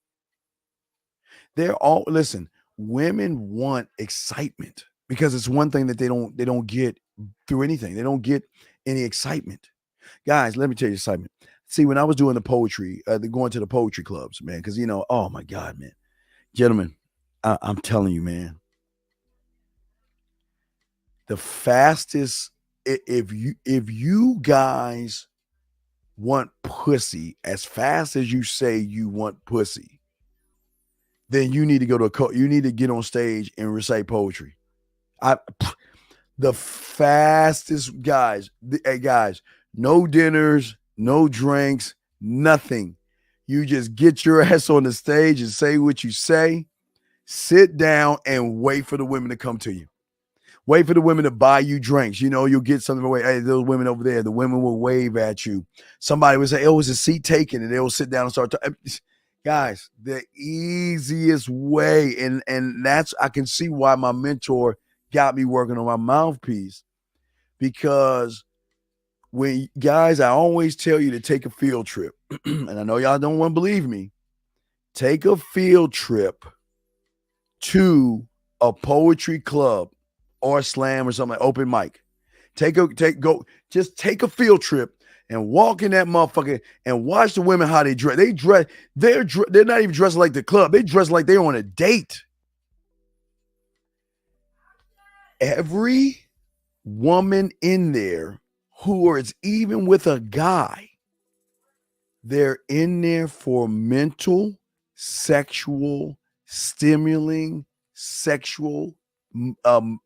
Listen, women want excitement because it's one thing that they don't get through anything. They don't get any excitement. Guys, let me tell you excitement. See, when I was doing the poetry, going to the poetry clubs, man, because oh my God, man. Gentlemen, I'm telling you, man. The fastest, if you guys want pussy as fast as you say you want pussy, then you need to you need to get on stage and recite poetry. The fastest guys, no dinners, no drinks, nothing. You just get your ass on the stage and say what you say, sit down and wait for the women to come to you. Wait for the women to buy you drinks. You'll get something away. Hey, those women over there, the women will wave at you. Somebody will say, oh, is a seat taken? And they'll sit down and start talking. Guys, the easiest way, and that's, I can see why my mentor got me working on my mouthpiece, because I always tell you to take a field trip. And I know y'all don't want to believe me. Take a field trip to a poetry club or a slam or something, like open mic. Just take a field trip and walk in that motherfucker and watch the women how they dress. They're not even dressed like the club. They dress like they're on a date. Every woman in there who is even with a guy, they're in there for mental, sexual, stimulating, sexual,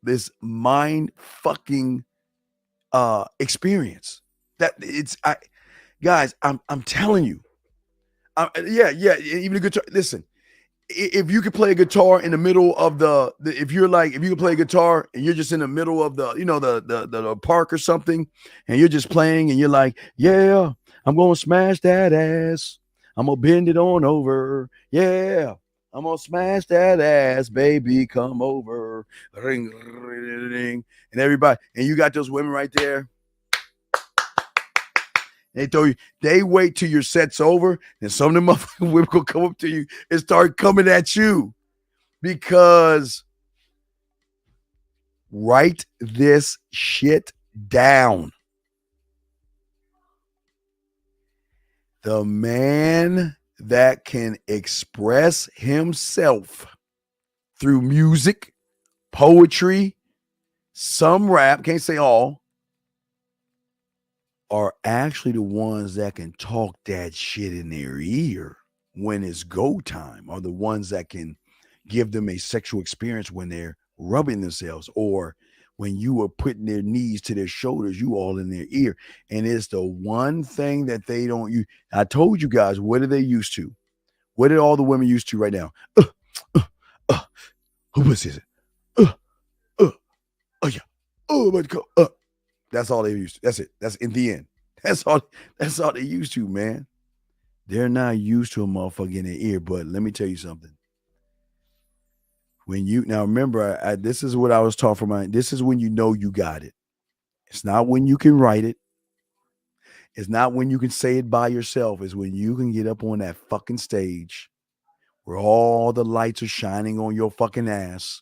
this mind fucking experience. Guys, I'm telling you, even a guitar. Listen, if you could play a guitar in the middle of if you can play a guitar and you're just in the middle of the park or something, and you're just playing and you're like, yeah, I'm gonna smash that ass, I'm gonna bend it on over, yeah, I'm gonna smash that ass, baby, come over, ring, ring, ring, and everybody, and you got those women right there. They wait till your set's over, and some of them motherfucking women will come up to you and start coming at you. Because write this shit down. The man that can express himself through music, poetry, some rap, can't say all, are actually the ones that can talk that shit in their ear when it's go time, are the ones that can give them a sexual experience when they're rubbing themselves, or when you are putting their knees to their shoulders, you all in their ear. And it's the one thing that they don't use. I told you guys, what are they used to? What are all the women used to right now? Who was this? Oh yeah. Oh my God. That's all they used to. That's it. That's in the end. That's all they used to, man. They're not used to a motherfucker in their ear. But let me tell you something. Now remember, this is what I was taught from this is when you know you got it. It's not when you can write it. It's not when you can say it by yourself. It's when you can get up on that fucking stage where all the lights are shining on your fucking ass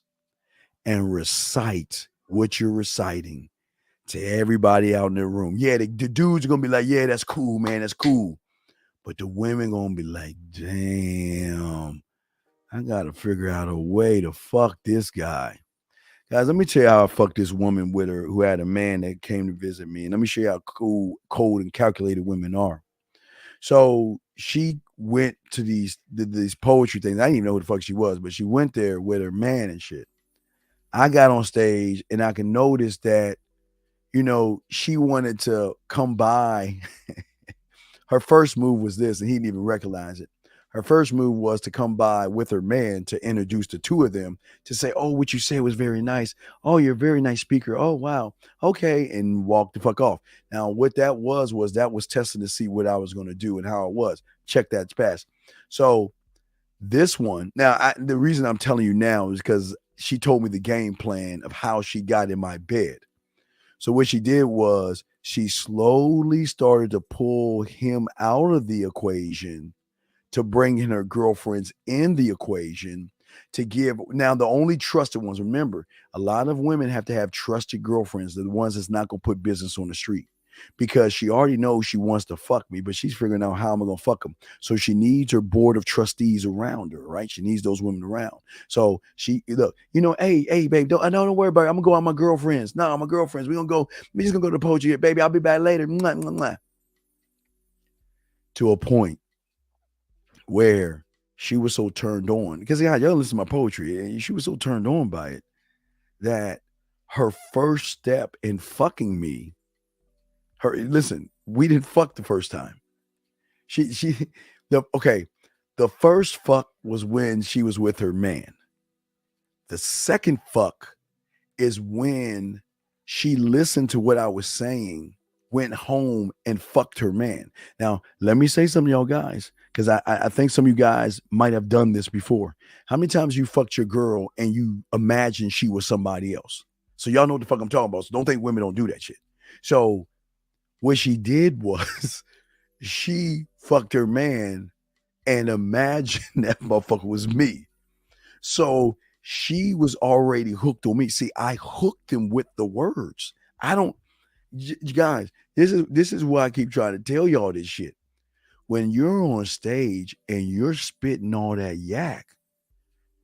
and recite what you're reciting to everybody out in the room. Yeah, the dudes are going to be like, yeah, that's cool, man. That's cool. But the women going to be like, damn, I got to figure out a way to fuck this guy. Guys, let me tell you how I fucked this woman with her who had a man that came to visit me. And let me show you how cold and calculated women are. So she went to these poetry things. I didn't even know who the fuck she was, but she went there with her man and shit. I got on stage and I can notice that, she wanted to come by. Her first move was this, and he didn't even recognize it. Her first move was to come by with her man to introduce the two of them, to say, oh, what you said was very nice. Oh, you're a very nice speaker. Oh, wow. Okay. And walk the fuck off. Now, what that was testing to see what I was going to do and how it was. Check that pass. So this one, now, the reason I'm telling you now is because she told me the game plan of how she got in my bed. So what she did was she slowly started to pull him out of the equation to bring in her girlfriends in the equation to give. Now, the only trusted ones, remember, a lot of women have to have trusted girlfriends. They're the ones that's not going to put business on the street, because she already knows she wants to fuck me, but she's figuring out how am I going to fuck them. So she needs her board of trustees around her, right? She needs those women around. So she, look, hey, babe, don't worry about it. I'm going to go out with my girlfriends. No, my girlfriends. We're just going to go to the poetry. Baby, I'll be back later. Mwah, mwah, mwah. To a point where she was so turned on, because y'all listen to my poetry, and she was so turned on by it that her first step in fucking me, listen, we didn't fuck the first time. The first fuck was when she was with her man. The second fuck is when she listened to what I was saying, went home and fucked her man. Now, let me say something to y'all guys, because I think some of you guys might have done this before. How many times you fucked your girl and you imagine she was somebody else? So y'all know what the fuck I'm talking about. So don't think women don't do that shit. So what she did was she fucked her man and imagined that motherfucker was me. So she was already hooked on me. See, I hooked him with the words. You guys, this is why I keep trying to tell y'all this shit. When you're on stage and you're spitting all that yak,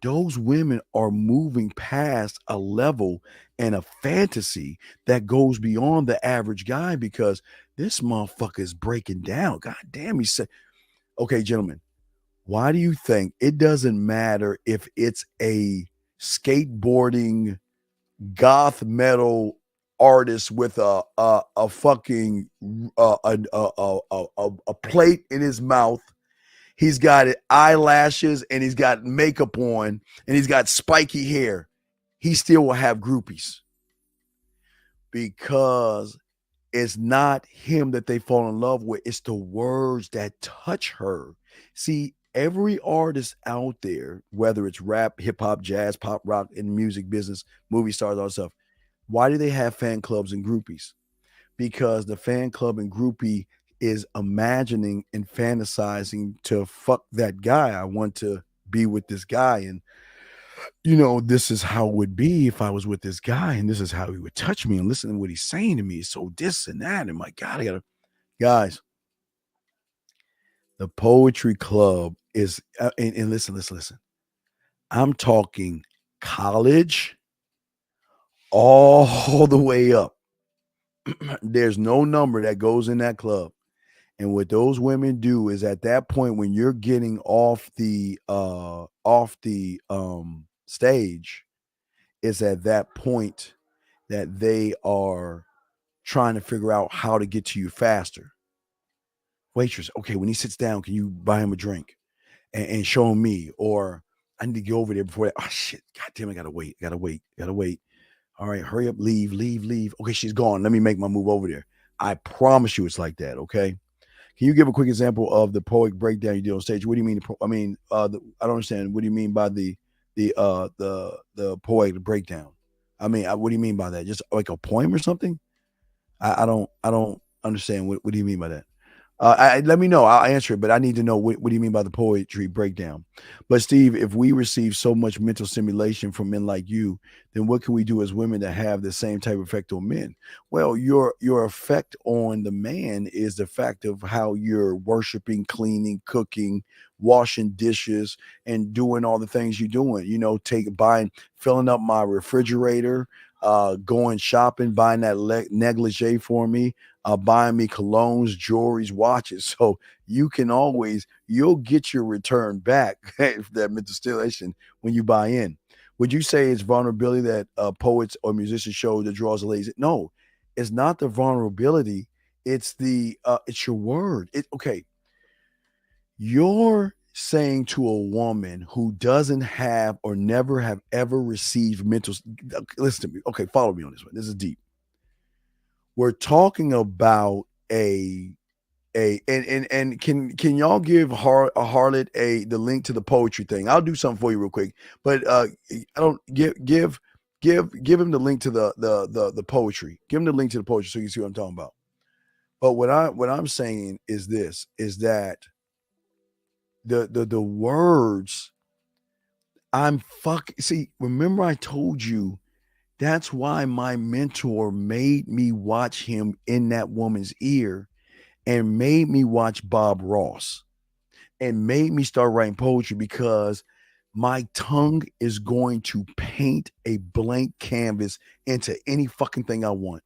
those women are moving past a level and a fantasy that goes beyond the average guy, because this motherfucker is breaking down. God damn, he said, okay, gentlemen, why do you think it doesn't matter if it's a skateboarding goth metal artist with a fucking a plate in his mouth? He's got eyelashes and he's got makeup on and he's got spiky hair. He still will have groupies, because it's not him that they fall in love with. It's the words that touch her. See, every artist out there, whether it's rap, hip hop, jazz, pop, rock, in the music business, movie stars, all that stuff, why do they have fan clubs and groupies? Because the fan club and groupie is imagining and fantasizing to fuck that guy. I want to be with this guy, and this is how it would be if I was with this guy, and this is how he would touch me, and listen to what he's saying to me. So this and that, and my God, guys, the poetry club is, and listen. I'm talking college all the way up. There's no number that goes in that club. And what those women do is, at that point, when you're getting off the stage, is at that point that they are trying to figure out how to get to you faster. Waitress, okay, when he sits down, can you buy him a drink and show him me? Or I need to get over there before that. Oh shit, God damn, I gotta wait. All right, hurry up, leave. Okay, she's gone. Let me make my move over there. I promise you it's like that, okay? Can you give a quick example of the poetic breakdown you did on stage? What do you mean? I don't understand. What do you mean by the poetic breakdown? What do you mean by that? Just like a poem or something? I don't understand. What do you mean by that? Let me know. I'll answer it, but I need to know what do you mean by the poetry breakdown? But Steve, if we receive so much mental stimulation from men like you, then what can we do as women to have the same type of effect on men? Well, your effect on the man is the fact of how you're worshiping, cleaning, cooking, washing dishes, and doing all the things you're doing. Filling up my refrigerator, going shopping, buying that negligee for me, buying me colognes, jewelries, watches. So you'll get your return back for that mental stimulation when you buy in. Would you say it's vulnerability that poets or musicians show that draws the ladies? No, it's not the vulnerability. It's it's your word. Okay. Your saying to a woman who doesn't have or never have ever received mental, listen to me. Okay, follow me on this one. This is deep. We're talking about and can y'all give a Harlot the link to the poetry thing? I'll do something for you real quick, but I don't give him the link to the poetry. Give him the link to the poetry so you see what I'm talking about. But what I'm saying is this, is that the words remember I told you that's why my mentor made me watch him in that woman's ear and made me watch Bob Ross and made me start writing poetry, because my tongue is going to paint a blank canvas into any fucking thing I want.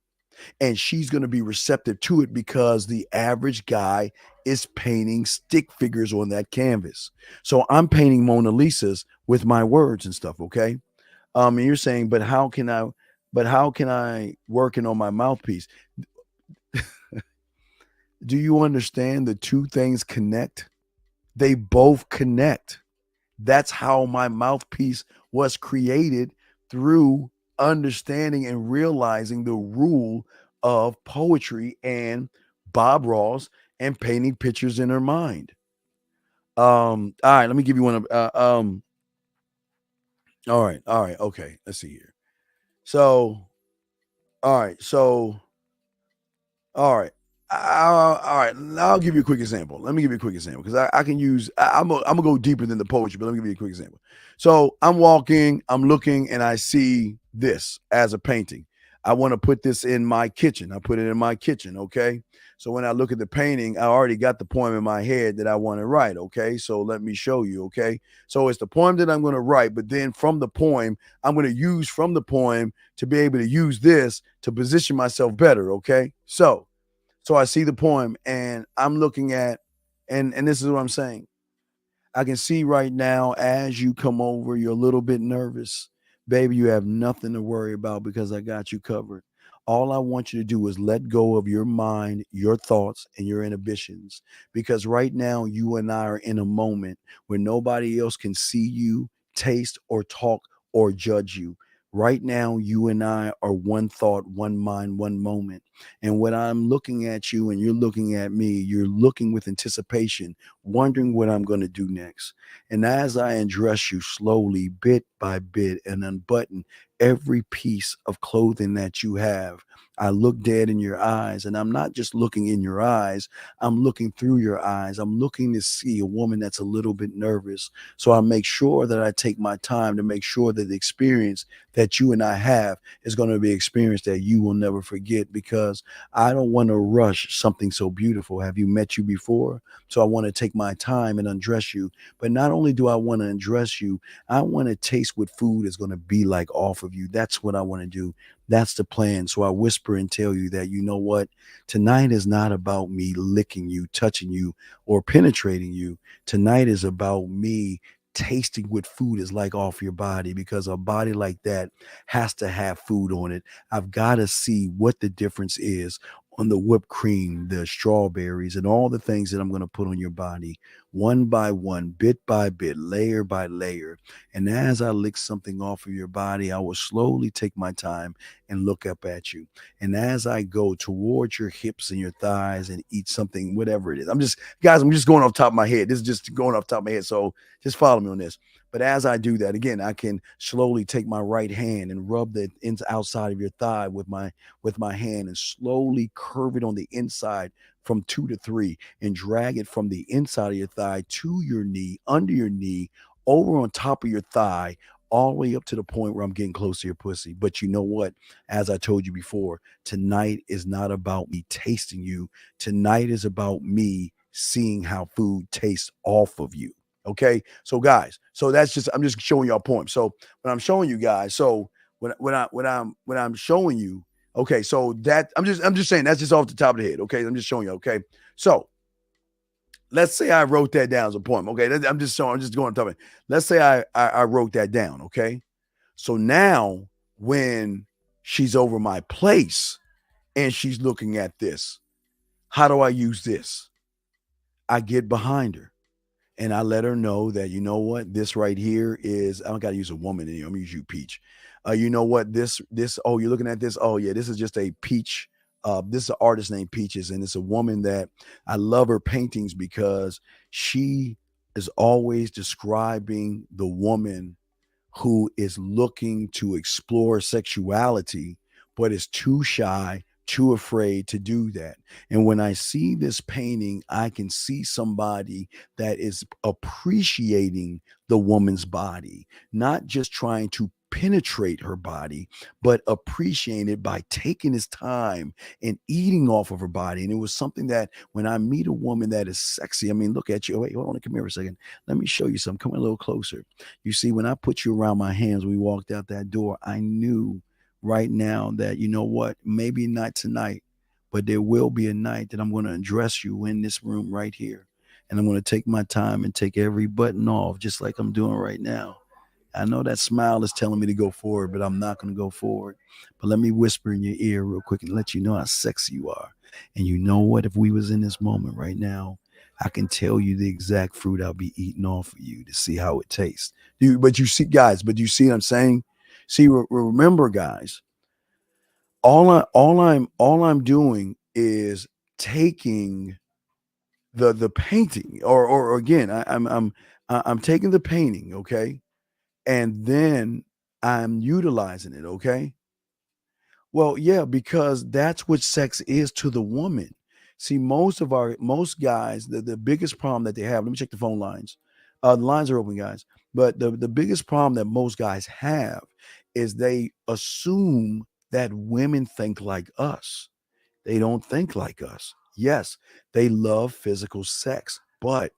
And she's going to be receptive to it because the average guy is painting stick figures on that canvas. So I'm painting Mona Lisas with my words and stuff. Okay. And you're saying, but how can I working on my mouthpiece? Do you understand the two things connect? They both connect. That's how my mouthpiece was created, through understanding and realizing the rule of poetry and Bob Ross and painting pictures in her mind. All right, let me give you one. All right. Okay, let's see here. So, all right. I'll give you a quick example. Let me give you a quick example, because I can use. I'm gonna go deeper than the poetry, but let me give you a quick example. So I'm walking, I'm looking, and I see this as a painting. I want to put this in my kitchen. I put it in my kitchen. Okay. So when I look at the painting, I already got the poem in my head that I want to write. Okay. So let me show you. Okay. So it's the poem that I'm going to write, but then from the poem, I'm going to use from the poem to be able to use this to position myself better. Okay. So I see the poem and I'm looking at, and this is what I'm saying. I can see right now as you come over, you're a little bit nervous. Baby, you have nothing to worry about because I got you covered. All I want you to do is let go of your mind, your thoughts, and your inhibitions. Because right now, you and I are in a moment where nobody else can see you, taste, or talk, or judge you. Right now, you and I are one thought, one mind, one moment. And when I'm looking at you and you're looking at me, you're looking with anticipation, wondering what I'm going to do next. And as I undress you slowly, bit by bit, and unbutton every piece of clothing that you have, I look dead in your eyes. And I'm not just looking in your eyes, I'm looking through your eyes. I'm looking to see a woman that's a little bit nervous. So I make sure that I take my time to make sure that the experience that you and I have is going to be an experience that you will never forget, because I don't want to rush something so beautiful. Have you met you before? So I want to take my time and undress you. But not only do I want to undress you, I want to taste what food is going to be like off of you. That's what I want to do. That's the plan. So I whisper and tell you that, you know what? Tonight is not about me licking you, touching you, or penetrating you. Tonight is about me tasting what food is like off your body, because a body like that has to have food on it. I've got to see what the difference is on the whipped cream, the strawberries, and all the things that I'm going to put on your body, one by one, bit by bit, layer by layer. And as I lick something off of your body, I will slowly take my time and look up at you. And as I go towards your hips and your thighs and eat something, whatever it is, I'm just going off the top of my head. This is just going off the top of my head. So just follow me on this. But as I do that, again, I can slowly take my right hand and rub the outside of your thigh with my hand, and slowly curve it on the inside from 2 to 3 and drag it from the inside of your thigh to your knee, under your knee, over on top of your thigh, all the way up to the point where I'm getting close to your pussy. But you know what? As I told you before, tonight is not about me tasting you. Tonight is about me seeing how food tastes off of you. Okay, so guys, so that's just, I'm just showing y'all points. So when I'm showing you guys, so when I'm showing you, okay, so that I'm just saying that's just off the top of the head. Okay, I'm just showing you. Okay, so let's say I wrote that down as a poem. Okay, I'm just going on top of it. Let's say I wrote that down. Okay, so now when she's over my place and she's looking at this, how do I use this? I get behind her. And I let her know that, you know what, this right here is, I don't got to use a woman anymore. I'm going to use you, Peach. You know what, this, oh, you're looking at this. Oh yeah, this is just a Peach. This is an artist named Peaches. And it's a woman that I love her paintings because she is always describing the woman who is looking to explore sexuality, but is too shy, too afraid to do that. And when I see this painting, I can see somebody that is appreciating the woman's body, not just trying to penetrate her body, but appreciating it by taking his time and eating off of her body. And it was something that when I meet a woman that is sexy, I mean, look at you. Wait, hold on, come here a second. Let me show you something. Come a little closer. You see, when I put you around my hands, we walked out that door, I knew right now that, you know what, maybe not tonight, but there will be a night that I'm going to address you in this room right here. And I'm going to take my time and take every button off, just like I'm doing right now. I know that smile is telling me to go forward, but I'm not going to go forward. But let me whisper in your ear real quick and let you know how sexy you are. And you know what? If we was in this moment right now, I can tell you the exact fruit I'll be eating off of you to see how it tastes. But you see, guys, but you see what I'm saying? See, remember, guys, all I'm doing is taking the painting, or again, I'm taking the painting, okay? And then I'm utilizing it, okay? Well, yeah, because that's what sex is to the woman. See, most guys, the biggest problem that they have, let me check the phone lines. The lines are open, guys. But the biggest problem that most guys have is they assume that women think like us. They don't think like us. Yes, they love physical sex, but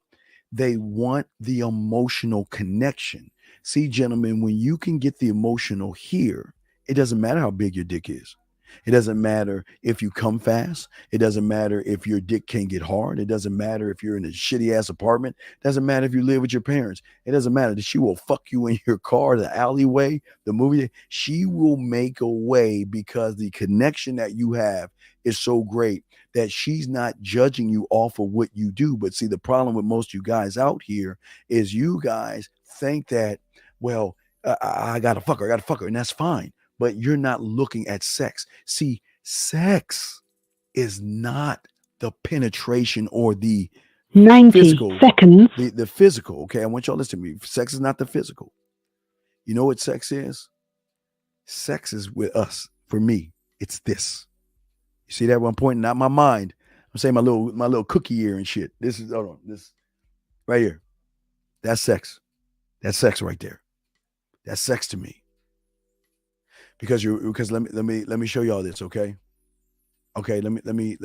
they want the emotional connection. See, gentlemen, when you can get the emotional here, it doesn't matter how big your dick is. It doesn't matter if you come fast. It doesn't matter if your dick can't get hard. It doesn't matter if you're in a shitty ass apartment. It doesn't matter if you live with your parents. It doesn't matter that she will fuck you in your car, the alleyway, the movie. She will make a way because the connection that you have is so great that she's not judging you off of what you do. But see, the problem with most of you guys out here is you guys think that, well, I got to fuck her, and that's fine. But you're not looking at sex. See, sex is not the penetration or the 90 physical, seconds. The physical, okay? I want y'all to listen to me. Sex is not the physical. You know what sex is? Sex is with us. For me, it's this. You see that? I'm pointing out my mind. I'm saying my little cookie ear and shit. This is, hold on, this right here. That's sex. That's sex right there. That's sex to me. Because let me show y'all this, okay? Okay, let me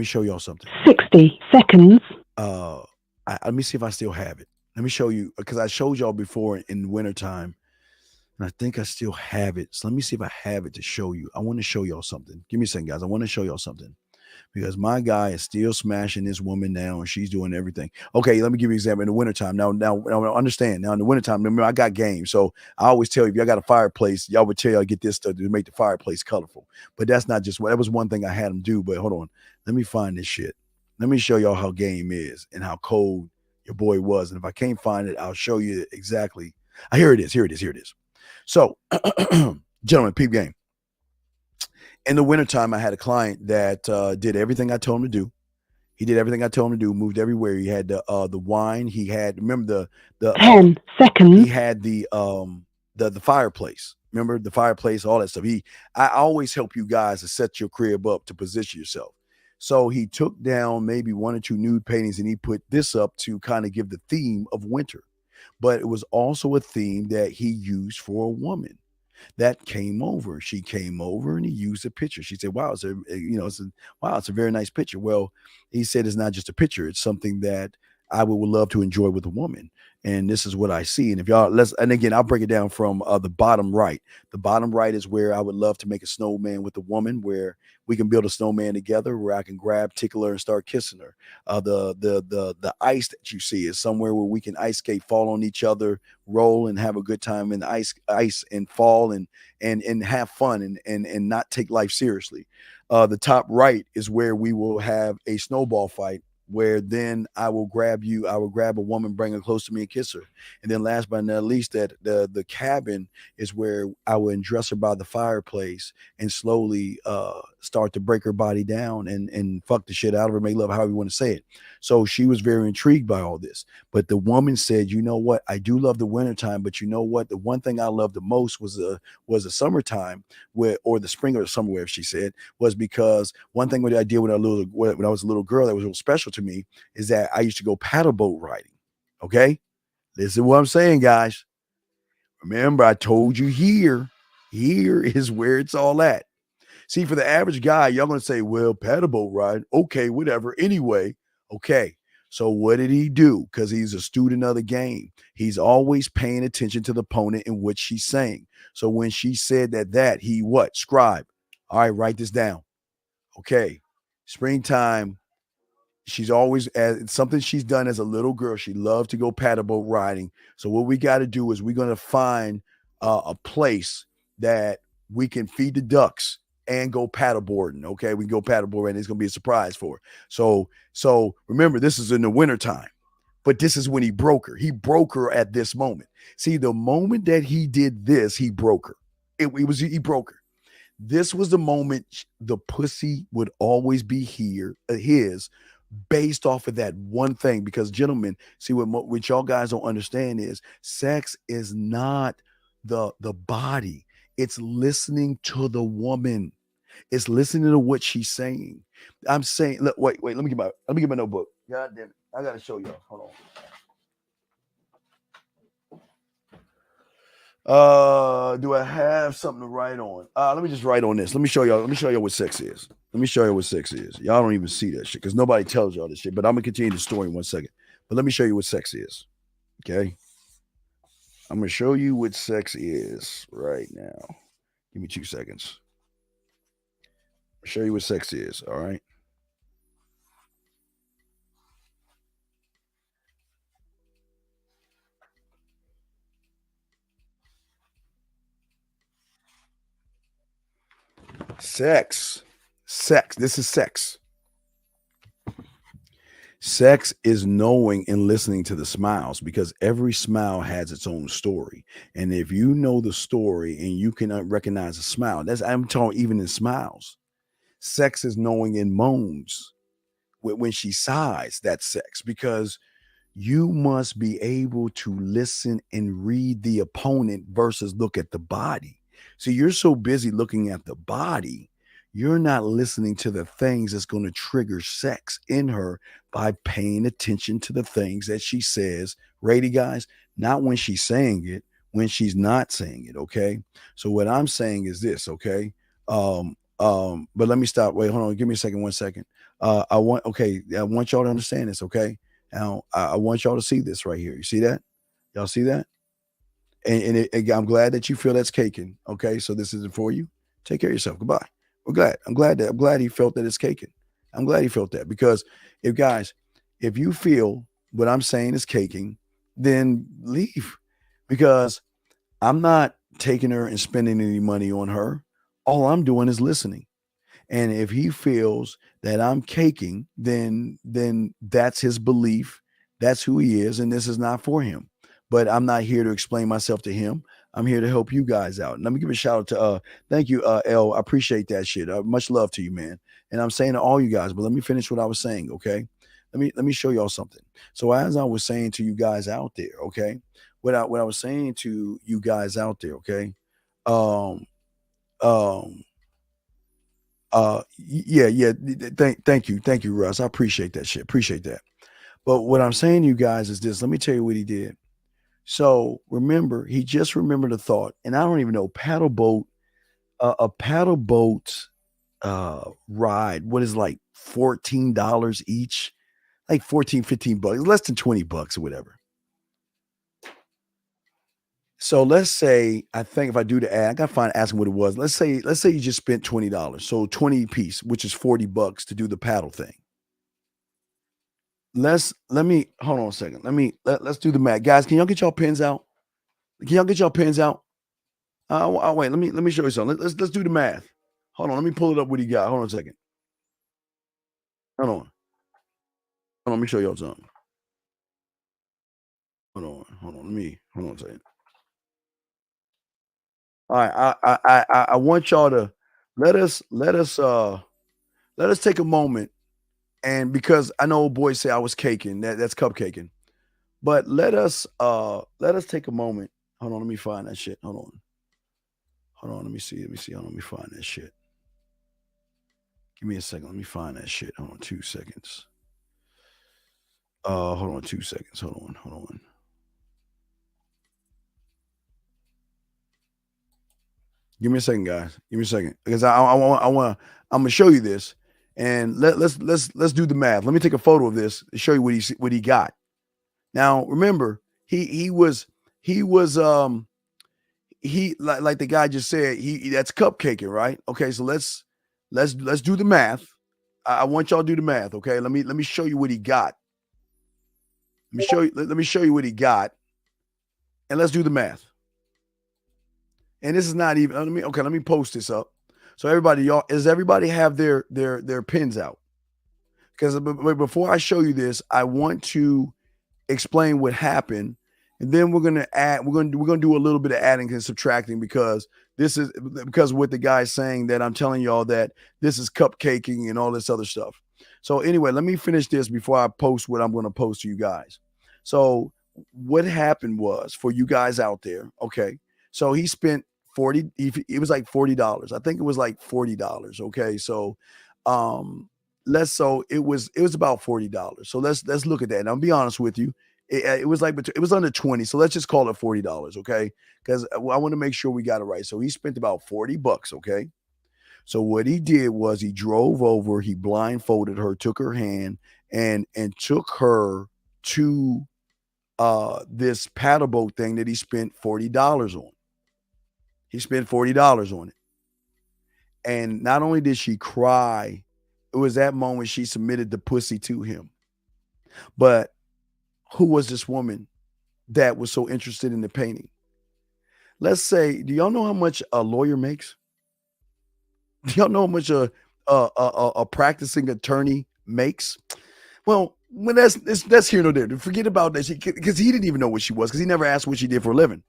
show y'all something. 60 seconds. Let me see if I still have it. Let me show you, because I showed y'all before in wintertime, and I think I still have it. So let me see if I have it to show you. I want to show y'all something. Give me a second, guys. I want to show y'all something. Because my guy is still smashing this woman now, and she's doing everything. Okay, let me give you an example. In the wintertime, now understand. Now in the wintertime, remember, I got game. So I always tell you, if y'all got a fireplace, y'all would tell y'all get this stuff to make the fireplace colorful. But that's not just what, that was one thing I had them do. But hold on, let me find this shit. Let me show y'all how game is and how cold your boy was. And if I can't find it, I'll show you exactly. Here it is. So, gentlemen, peep game. In the wintertime, I had a client that did everything I told him to do. He did everything I told him to do, moved everywhere. He had the wine. He had, remember the 10 seconds. He had the fireplace. Remember the fireplace, all that stuff. I always help you guys to set your crib up to position yourself. So he took down maybe 1 or 2 nude paintings and he put this up to kind of give the theme of winter. But it was also a theme that he used for a woman that came over. She came over and he used a picture. She said, wow, it's a very nice picture. Well, he said, it's not just a picture. It's something that I would love to enjoy with a woman. And this is what I see. And if y'all, and again, I'll break it down from the bottom right. The bottom right is where I would love to make a snowman with a woman, where we can build a snowman together, where I can grab, tickle her, and start kissing her. The ice that you see is somewhere where we can ice skate, fall on each other, roll, and have a good time in the ice and fall and have fun and not take life seriously. The top right is where we will have a snowball fight where then I will grab you, I will grab a woman, bring her close to me and kiss her. And then last but not least, that the cabin is where I will undress her by the fireplace and slowly start to break her body down and fuck the shit out of her, make love, however you want to say it. So she was very intrigued by all this. But the woman said, you know what? I do love the wintertime, but you know what? The one thing I loved the most was the summertime, or the spring or the summer, where she said, was because one thing that I did when I was a little girl that was real special to me is that I used to go paddleboat riding. Okay? This is what I'm saying, guys. Remember, I told you here is where it's all at. See, for the average guy, y'all going to say, well, paddleboat ride. Okay, whatever. Anyway, okay. So what did he do? Because he's a student of the game. He's always paying attention to the opponent in which she's saying. So when she said that he what? Scribe. All right, write this down. Okay. Springtime. She's always, as something she's done as a little girl, she loved to go paddleboat riding. So what we got to do is we're going to find a place that we can feed the ducks and go paddleboarding. Okay, we can go paddleboarding. It's going to be a surprise for her. So remember, this is in the wintertime, but this is when he broke her. He broke her at this moment. See, the moment that he did this, he broke her. He broke her. This was the moment the pussy would always be his, based off of that one thing. Because gentlemen, see, what y'all guys don't understand is sex is not the body. It's listening to the woman. It's listening to what she's saying. I'm saying, look, wait, let me get my notebook. God damn it. I gotta show y'all. Hold on. Do I have something to write on? Let me just write on this. Let me show y'all what sex is. Y'all don't even see that shit because nobody tells y'all this shit. But I'm gonna continue the story in 1 second. But let me show you what sex is. Okay. I'm gonna show you what sex is right now. Give me 2 seconds. I'll show you what sex is. All right. Sex. This is sex. Sex is knowing and listening to the smiles, because every smile has its own story. And if you know the story and you can recognize a smile, I'm talking even in smiles. Sex is knowing in moans. When she sighs, that's sex, because you must be able to listen and read the opponent versus look at the body. So you're so busy looking at the body, you're not listening to the things that's going to trigger sex in her by paying attention to the things that she says. Ready, guys? Not when she's saying it, when she's not saying it. Okay. So what I'm saying is this. Okay. But let me stop. Wait, hold on. Give me a second. 1 second. I want y'all to understand this. Okay. Now I want y'all to see this right here. You see that? Y'all see that? And I'm glad that you feel that's caking. Okay. So this isn't for you. Take care of yourself. Goodbye. I'm glad he felt that it's caking. I'm glad he felt that, because if you feel what I'm saying is caking, then leave, because I'm not taking her and spending any money on her. All I'm doing is listening. And if he feels that I'm caking, then that's his belief. That's who he is. And this is not for him. But I'm not here to explain myself to him. I'm here to help you guys out. And let me give a shout out to thank you, L. I appreciate that shit. Much love to you, man. And I'm saying to all you guys, but let me finish what I was saying, okay? Let me show y'all something. So as I was saying to you guys out there, okay, what I was saying to you guys out there, okay, yeah. Thank you, Russ. I appreciate that shit. Appreciate that. But what I'm saying to you guys is this. Let me tell you what he did. So remember, he just remembered a thought, and I don't even know, a paddle boat ride, what is like $14 each, like 14, 15 bucks, less than 20 bucks or whatever. So let's say, I think if I do the ad, I gotta find asking what it was. Let's say you just spent $20. So 20 piece, which is 40 bucks to do the paddle thing. Let me hold on a second. Let's do the math. Guys, can y'all get y'all pens out? Wait, let me show you something. Let's do the math. Hold on, let me pull it up what he got. Hold on a second. Hold on. let me show y'all something. Hold on. Hold on a second. All right, I want y'all to let us take a moment, and because I know boys say I was caking, that's cupcaking, but let us take a moment. Hold on, let me find that shit. Hold on, let me see. Hold on, let me find that shit. Give me a second. Let me find that shit. Hold on, 2 seconds. Hold on 2 seconds. Hold on. Give me a second, guys. Give me a second, because I'm gonna show you this, and let's do the math. Let me take a photo of this to show you what he got. Now, remember, he was like the guy just said, that's cupcaking, right? Okay, so let's do the math. I want y'all to do the math. Okay, let me show you what he got. Let me show you what he got, and let's do the math. And this is not even, let me post this up. So everybody, does everybody have their pins out? Because before I show you this, I want to explain what happened. And then we're going to do a little bit of adding and subtracting, because what the guy's saying, that I'm telling y'all that this is cupcaking and all this other stuff. So anyway, let me finish this before I post what I'm going to post to you guys. So what happened was, for you guys out there, okay, so he spent it was like $40. I think it was like $40. Okay. So, it was about $40. So let's look at that. And I'll be honest with you. It was under 20. So let's just call it $40. Okay. Because I want to make sure we got it right. So he spent about $40. Okay. So what he did was he drove over, he blindfolded her, took her hand and took her to, this paddle boat thing that he spent $40 on. He spent $40 on it. And not only did she cry, it was that moment she submitted the pussy to him. But who was this woman that was so interested in the painting? Let's say, do y'all know how much a lawyer makes? Do y'all know how much a practicing attorney makes? Well, that's here nor there. Forget about that, because he didn't even know what she was, because he never asked what she did for a living.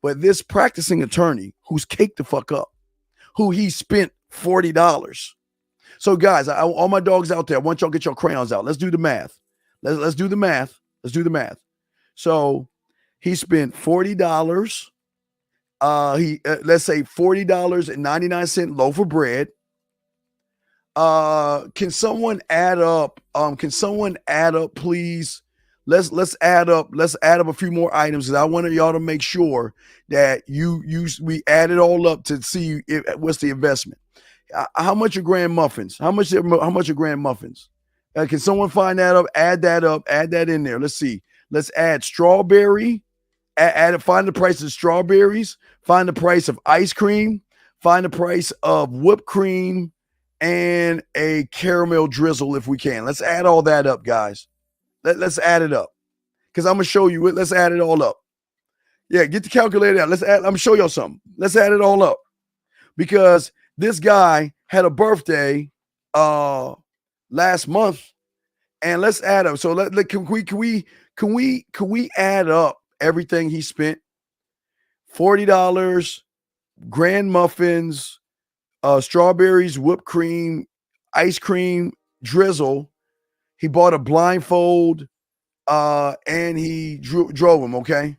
But this practicing attorney who's caked the fuck up, who he spent $40. So guys, all my dogs out there, I want y'all to get your crayons out. Let's do the math. Let's do the math. Let's do the math. So he spent $40. Let's say $40.99 loaf of bread. Can someone add up? Please? Let's add up a few more items, because I want y'all to make sure that we add it all up to see what's the investment. How much are grand muffins? How much are grand muffins? Can someone find that up? Add that in there. Let's see. Let's add strawberry. Find the price of strawberries. Find the price of ice cream. Find the price of whipped cream and a caramel drizzle if we can. Let's add all that up, guys. Let's add it up, because I'm going to show you it. Let's add it all up. Yeah, get the calculator out. I'm going to show y'all something. Let's add it all up, because this guy had a birthday last month, and let's add up. So can we add up everything he spent? $40, grand muffins, strawberries, whipped cream, ice cream, drizzle. He bought a blindfold, and he drove him. Okay,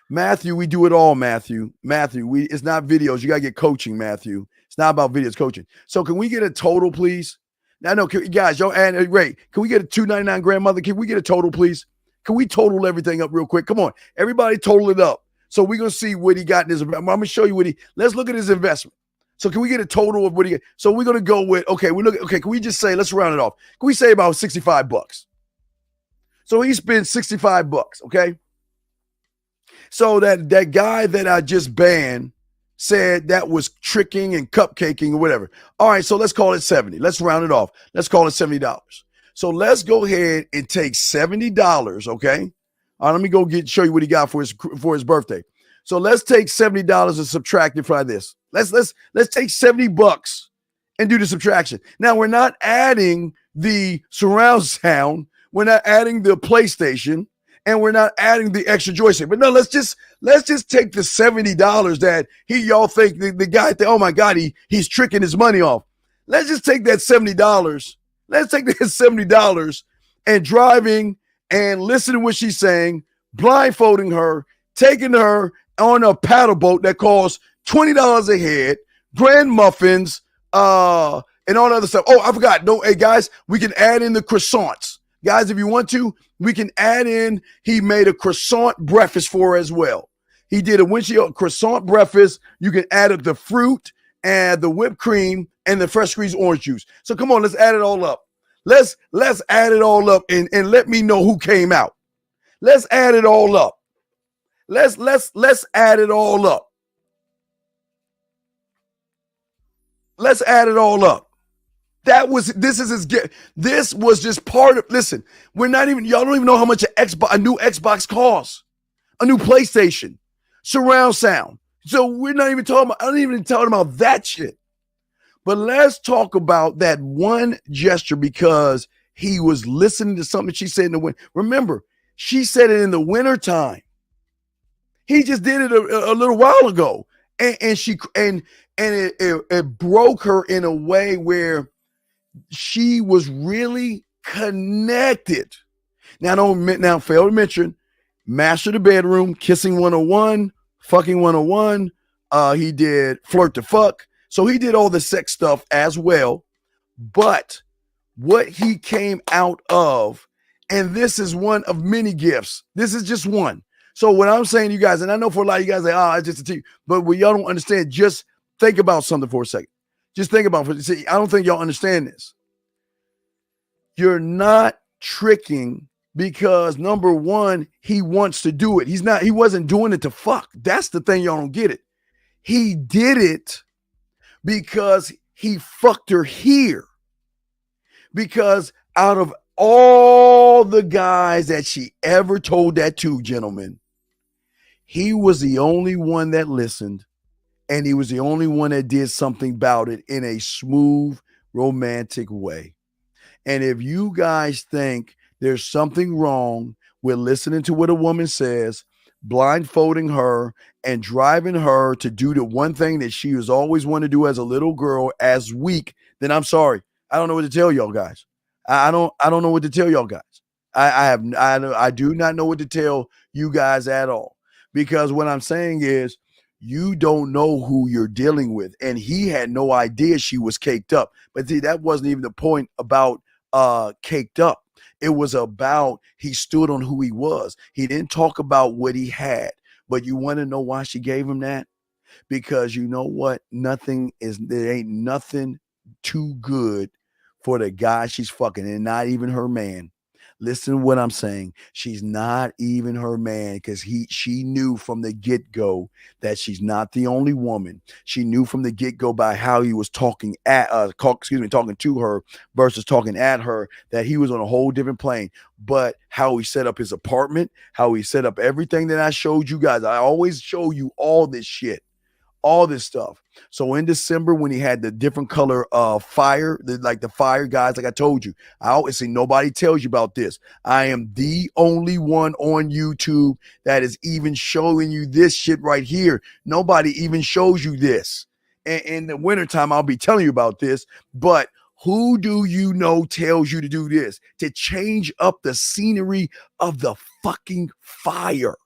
Matthew, we do it all. Matthew, it's not videos. You gotta get coaching, Matthew. It's not about videos, coaching. So can we get a total, please? Now, no, guys, y'all, and Ray, can we get a $299 grandmother? Can we get a total, please? Can we total everything up real quick? Come on, everybody, total it up. So we're gonna see what he got in his. I'm gonna show you let's look at his investment. So can we get a total of what he? So we're gonna go with okay. Can we just say, let's round it off? Can we say about $65? So he spent $65. Okay. So that guy that I just banned said that was tricking and cupcaking or whatever. All right. So let's call it 70. Let's round it off. Let's call it $70. So let's go ahead and take $70. Okay. All right. Let me go show you what he got for his birthday. So let's take $70 and subtract it from this. Let's take $70 and do the subtraction. Now, we're not adding the surround sound. We're not adding the PlayStation, and we're not adding the extra joystick. But no, let's just take the $70 that y'all think the guy think, oh my God, he's tricking his money off. Let's just take that $70. Let's take that $70 and driving and listening to what she's saying, blindfolding her, taking her on a paddle boat that costs $20 a head, grand muffins, and all the other stuff. Oh, I forgot. No, hey guys, we can add in the croissants. Guys, if you want to, we can add in, he made a croissant breakfast for her as well. He did a croissant breakfast. You can add up the fruit and the whipped cream and the fresh squeezed orange juice. So come on, let's add it all up. Let's add it all up and let me know who came out. Let's add it all up. Let's add it all up. Let's add it all up. This was just part of, listen, y'all don't even know how much a new Xbox costs, a new PlayStation, surround sound. So we're not even talking about, I'm not even talking about that shit. But let's talk about that one gesture because he was listening to something she said in the winter. Remember, she said it in the wintertime. He just did it a little while ago. And it broke her in a way where she was really connected. Now fail to mention, Master the Bedroom, Kissing 101, Fucking 101. He did Flirt to Fuck. So he did all the sex stuff as well. But what he came out of, and this is one of many gifts. This is just one. So what I'm saying to you guys, and I know for a lot of you guys, it's just a team, but what y'all don't understand, just think about something for a second. Just think about it. See, I don't think y'all understand this. You're not tricking because number one, he wants to do it. He wasn't doing it to fuck. That's the thing, y'all don't get it. He did it because he fucked her here. Because out of all the guys that she ever told that to, gentlemen, he was the only one that listened, and he was the only one that did something about it in a smooth, romantic way. And if you guys think there's something wrong with listening to what a woman says, blindfolding her and driving her to do the one thing that she has always wanted to do as a little girl as weak, then I'm sorry. I don't know what to tell y'all guys. I don't know what to tell y'all guys. I do not know what to tell you guys at all, because what I'm saying is you don't know who you're dealing with, and he had no idea she was caked up. But see, that wasn't even the point about caked up. It was about he stood on who he was. He didn't talk about what he had. But you want to know why she gave him that? Because you know what? There ain't nothing too good for the guy she's fucking, and not even her man. Listen to what I'm saying. She's not even her man, because she knew from the get-go that she's not the only woman. She knew from the get-go by how he was talking to her versus talking at her, that he was on a whole different plane. But how he set up his apartment, how he set up everything that I showed you guys. I always show you all this shit, all this stuff. So in December, when he had the different color fire, the fire guys, like I told you, I always say nobody tells you about this. I am the only one on YouTube that is even showing you this shit right here. Nobody even shows you this. And in the wintertime, I'll be telling you about this. But who do you know tells you to do this? To change up the scenery of the fucking fire.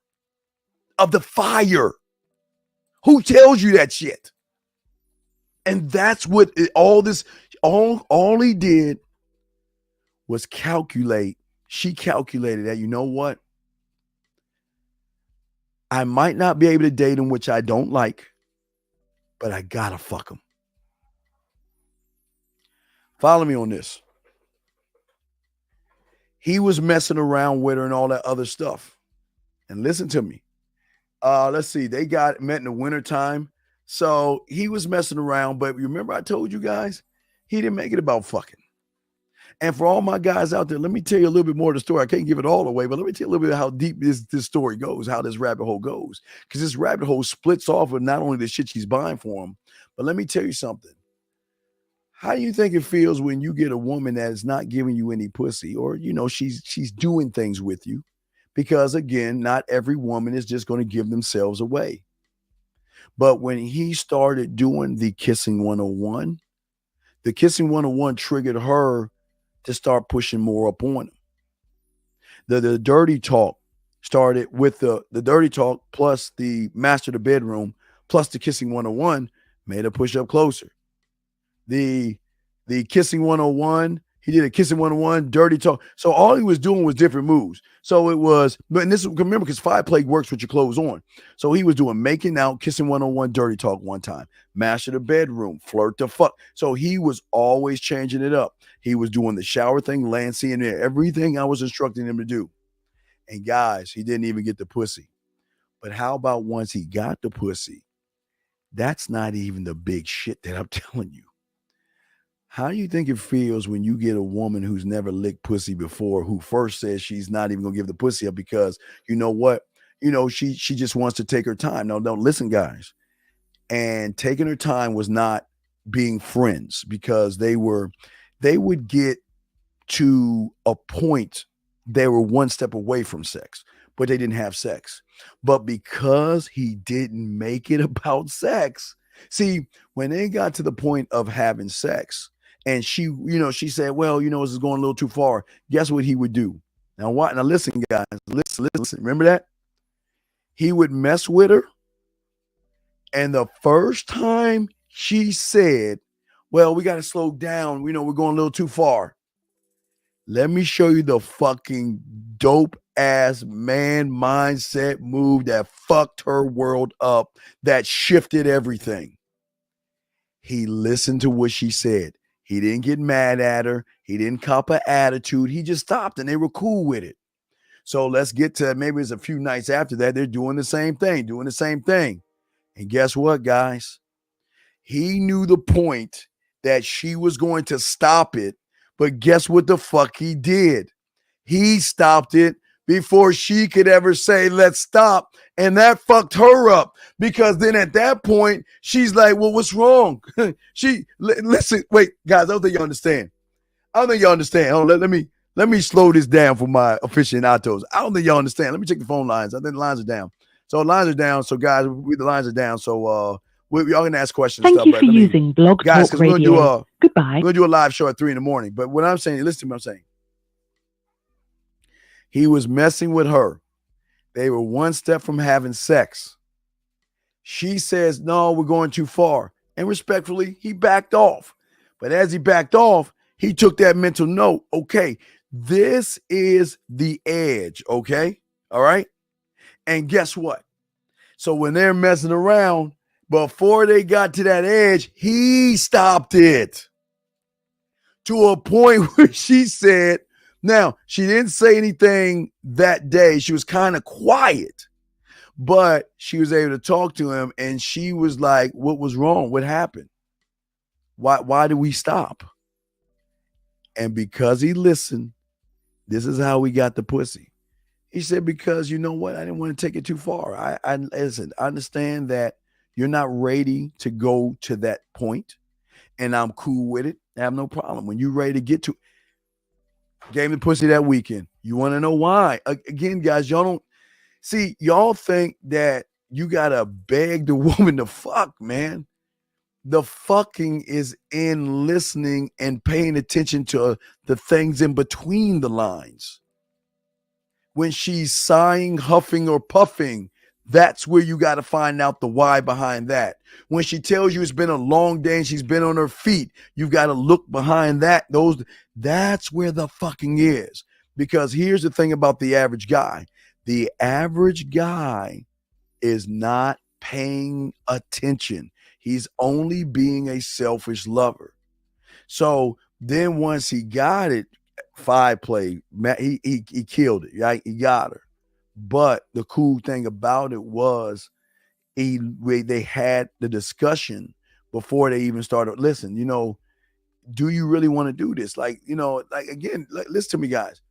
Of the fire. Who tells you that shit? And that's what all he did was calculate. She calculated that, you know what? I might not be able to date him, which I don't like, but I gotta fuck him. Follow me on this. He was messing around with her and all that other stuff. And listen to me. Let's see. They met in the wintertime. So he was messing around, but remember I told you guys, he didn't make it about fucking. And for all my guys out there, let me tell you a little bit more of the story. I can't give it all away, but let me tell you a little bit how deep this story goes, how this rabbit hole goes. Because this rabbit hole splits off with not only the shit she's buying for him, but let me tell you something. How do you think it feels when you get a woman that is not giving you any pussy, or she's doing things with you? Because again, not every woman is just going to give themselves away. But when he started doing the kissing 101, the kissing 101 triggered her to start pushing more up on him. The dirty talk started with the dirty talk plus the master of the bedroom plus the kissing 101 made her push up closer. The kissing 101, he did a kissing 101, dirty talk. So all he was doing was different moves. So it was, but this remember, because 5-play works with your clothes on. So he was doing making out, kissing 101, dirty talk one time, master the bedroom, flirt the fuck. So he was always changing it up. He was doing the shower thing, Lancey, and everything I was instructing him to do. And guys, he didn't even get the pussy. But how about once he got the pussy? That's not even the big shit that I'm telling you. How do you think it feels when you get a woman who's never licked pussy before, who first says she's not even gonna give the pussy up because you know what? She just wants to take her time. No, listen, guys. And taking her time was not being friends, because they would get to a point they were one step away from sex, but they didn't have sex. But because he didn't make it about sex, see, when they got to the point of having sex, and she said, well, this is going a little too far. Guess what he would do? Now listen, guys, listen. Remember that? He would mess with her. And the first time she said, well, we got to slow down. We're going a little too far. Let me show you the fucking dope ass man mindset move that fucked her world up, that shifted everything. He listened to what she said. He didn't get mad at her. He didn't cop her attitude. He just stopped and they were cool with it. So let's get to maybe it's a few nights after that. They're doing the same thing. And guess what, guys? He knew the point that she was going to stop it. But guess what the fuck he did? He stopped it before she could ever say, let's stop. And that fucked her up, because then at that point, she's like, well, what's wrong? Listen, wait, guys, I don't think you understand. Oh, let me slow this down for my aficionados. I don't think y'all understand. Let me check the phone lines. I think the lines are down. So lines are down. So guys, the lines are down. So y'all can ask questions. Thank you for using Blog guys, Talk Radio. Goodbye. We're going to do a live show at 3 a.m. But what I'm saying, listen to what I'm saying. He was messing with her. They were one step from having sex. She says, no, we're going too far. And respectfully, he backed off. But as he backed off, he took that mental note. Okay, this is the edge. Okay. All right. And guess what? So when they're messing around, before they got to that edge, he stopped it to a point where she said, now, she didn't say anything that day. She was kind of quiet, but she was able to talk to him, and she was like, what was wrong? What happened? Why did we stop? And because he listened, this is how we got the pussy. He said, because you know what? I didn't want to take it too far. I listen, I understand that you're not ready to go to that point, and I'm cool with it. I have no problem. When you're ready to get to, gave him the pussy that weekend. You want to know why? Again, guys, y'all think that you got to beg the woman to fuck, man. The fucking is in listening and paying attention to the things in between the lines. When she's sighing, huffing, or puffing, that's where you got to find out the why behind that. When she tells you it's been a long day and she's been on her feet, you've got to look behind that. That's where the fucking is. Because here's the thing about the average guy. The average guy is not paying attention. He's only being a selfish lover. So then once he got it, 5-play, he killed it, right? He got her. But the cool thing about it was they had the discussion before they even started. Listen, do you really want to do this? Again, listen to me, guys.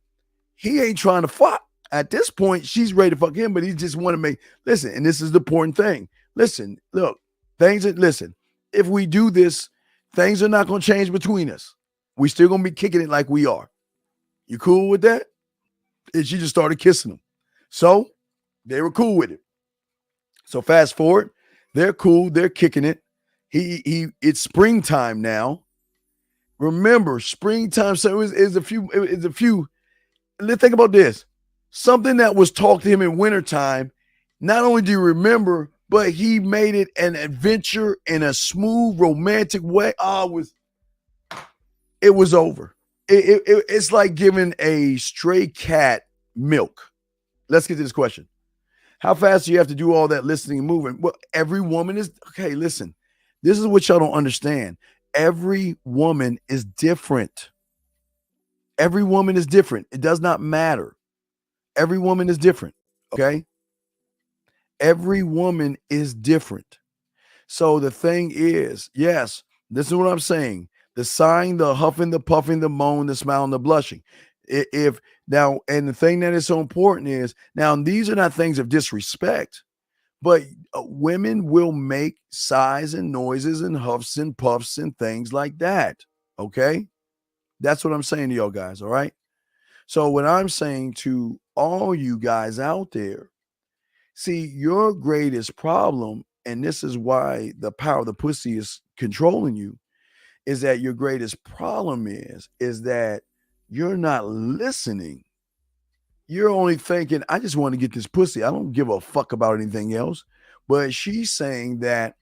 He ain't trying to fuck. At this point, she's ready to fuck him, but he just want to listen, and this is the important thing. Listen, look, listen, if we do this, Things are not going to change between us. We still going to be kicking it like we are. You cool with that? And she just started kissing him. So they were cool with it. So fast forward, they're cool. They're kicking it. It's springtime now. Remember, springtime. So it's a few. Let's think about this. Something that was talked to him in wintertime. Not only do you remember, but he made it an adventure in a smooth, romantic way. It was over. It's like giving a stray cat milk. Let's get to this question. How fast do you have to do all that listening and moving? Well, every woman is, okay, listen. This is what y'all don't understand. Every woman is different. Every woman is different. It does not matter. Every woman is different, okay? Every woman is different. So the thing is, yes, this is what I'm saying. The sighing, the huffing, the puffing, the moan, the smiling, the blushing. If now, and the thing that is so important is, now these are not things of disrespect, but women will make sighs and noises and huffs and puffs and things like that, okay? That's what I'm saying to y'all guys, all right? So what I'm saying to all you guys out there, see, your greatest problem, and this is why the power of the pussy is controlling you, is that your greatest problem is that you're not listening. You're only thinking, I just want to get this pussy. I don't give a fuck about anything else. But she's saying that,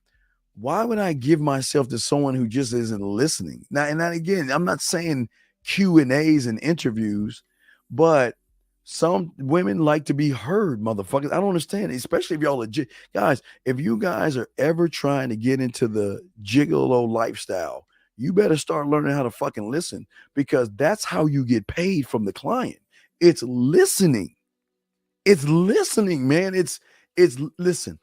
why would I give myself to someone who just isn't listening? Now, and that, again, I'm not saying Q&As and interviews, but some women like to be heard, motherfuckers. I don't understand it, especially if y'all legit. Guys, if you guys are ever trying to get into the gigolo lifestyle, you better start learning how to fucking listen, because that's how you get paid from the client. It's listening. It's listening, man. It's listen.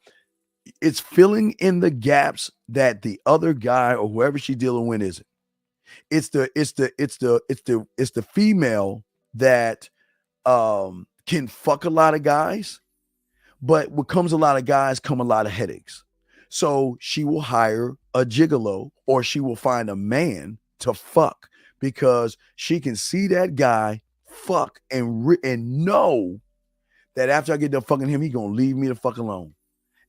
It's filling in the gaps that the other guy or whoever she's dealing with isn't. It's the female that can fuck a lot of guys, but what comes a lot of guys come a lot of headaches. So she will hire a gigolo, or she will find a man to fuck, because she can see that guy fuck and know that after I get done fucking him, he's going to leave me the fuck alone.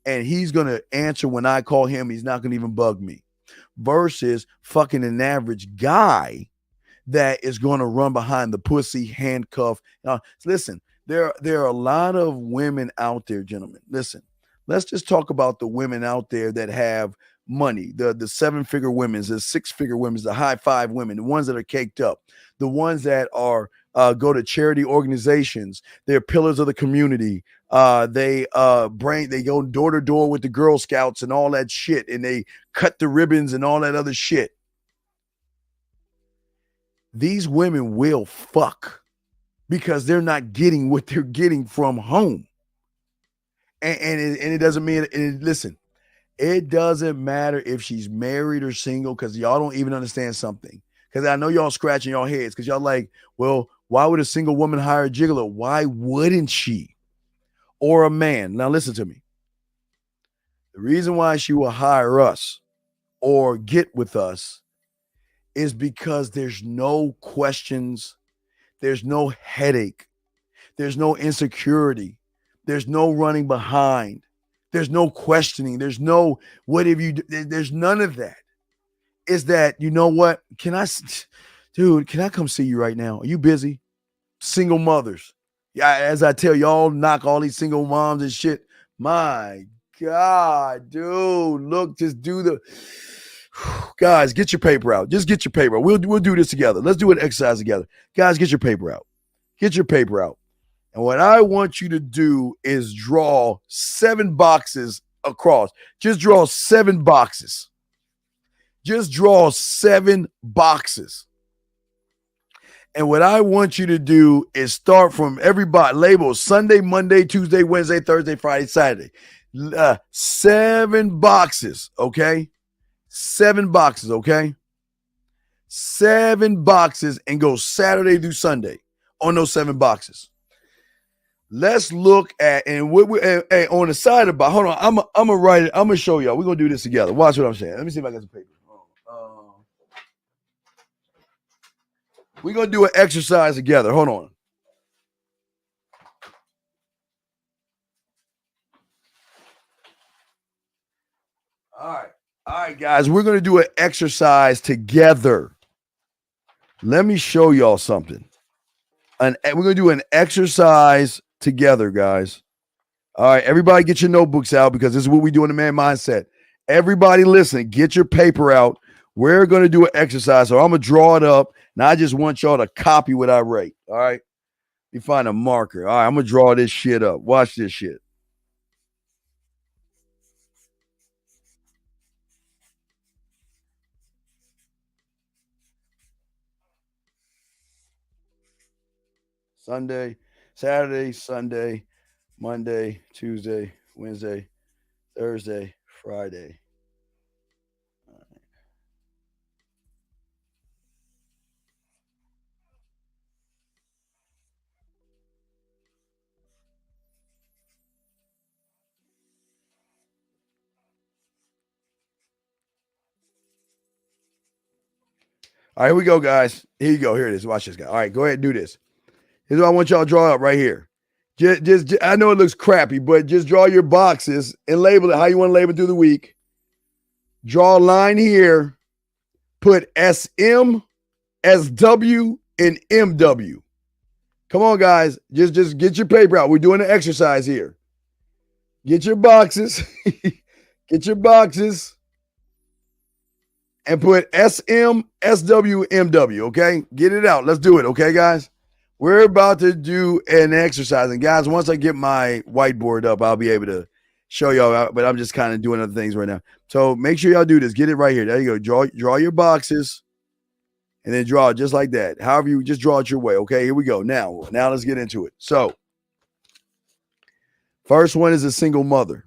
And he's going to answer when I call him. He's not going to even bug me. Versus fucking an average guy that is going to run behind the pussy, handcuff. Now, listen, there are a lot of women out there, gentlemen. Listen, let's just talk about the women out there that have money, the 7-figure women, the 6-figure women, the high five women, the ones that are caked up, the ones that are go to charity organizations. They're pillars of the community. They go door to door with the Girl Scouts and all that shit, and they cut the ribbons and all that other shit. These women will fuck because they're not getting what they're getting from home. And it doesn't mean, and listen, it doesn't matter if she's married or single, because y'all don't even understand something. Because I know y'all scratching your heads because y'all like, well, why would a single woman hire a gigolo? Why wouldn't she? Or a man. Now listen to me. The reason why she will hire us or get with us is because there's no questions, there's no headache, there's no insecurity, there's no running behind, there's no questioning, there's no what have you, there's none of that. Is that, you know what, can I come see you right now? Are you busy? Single mothers. Yeah, as I tell y'all, knock all these single moms and shit. My God, dude, look, just do the guys, get your paper out. Just get your paper out. We'll do this together. Let's do an exercise together. Guys, get your paper out. Get your paper out. And what I want you to do is draw 7 boxes across. Just draw 7 boxes. Just draw 7 boxes. And what I want you to do is start from everybody. Label Sunday, Monday, Tuesday, Wednesday, Thursday, Friday, Saturday. 7 boxes, okay? 7 boxes, okay? 7 boxes, and go Saturday through Sunday on those 7 boxes. Let's look at, and on the side of, hold on, I'm gonna write it. I'm gonna show y'all. We're gonna do this together. Watch what I'm saying. Let me see if I got some paper. We're going to do an exercise together. Hold on. All right, guys. We're going to do an exercise together. Let me show y'all something. We're going to do an exercise together, guys. All right, everybody get your notebooks out because this is what we do in the Man Mindset. Everybody listen, get your paper out. We're going to do an exercise. So I'm going to draw it up, and I just want y'all to copy what I write. All right? You find a marker. All right, I'm going to draw this shit up. Watch this shit. Sunday, Saturday, Sunday, Monday, Tuesday, Wednesday, Thursday, Friday. All right, here we go, guys. Here you go. Here it is. Watch this, guy. All right, go ahead and do this. Here's what I want y'all to draw up right here. Just I know it looks crappy, but just draw your boxes and label it how you want to label it through the week. Draw a line here. Put SM, SW, and MW. Come on, guys. Just get your paper out. We're doing an exercise here. Get your boxes. Get your boxes. And put SM, SW, MW, okay? Get it out. Let's do it, okay, guys? We're about to do an exercise. And, guys, once I get my whiteboard up, I'll be able to show y'all. But I'm just kind of doing other things right now. So make sure y'all do this. Get it right here. There you go. Draw your boxes. And then draw it just like that. However, you just draw it your way, okay? Here we go. Now let's get into it. So, first one is a single mother.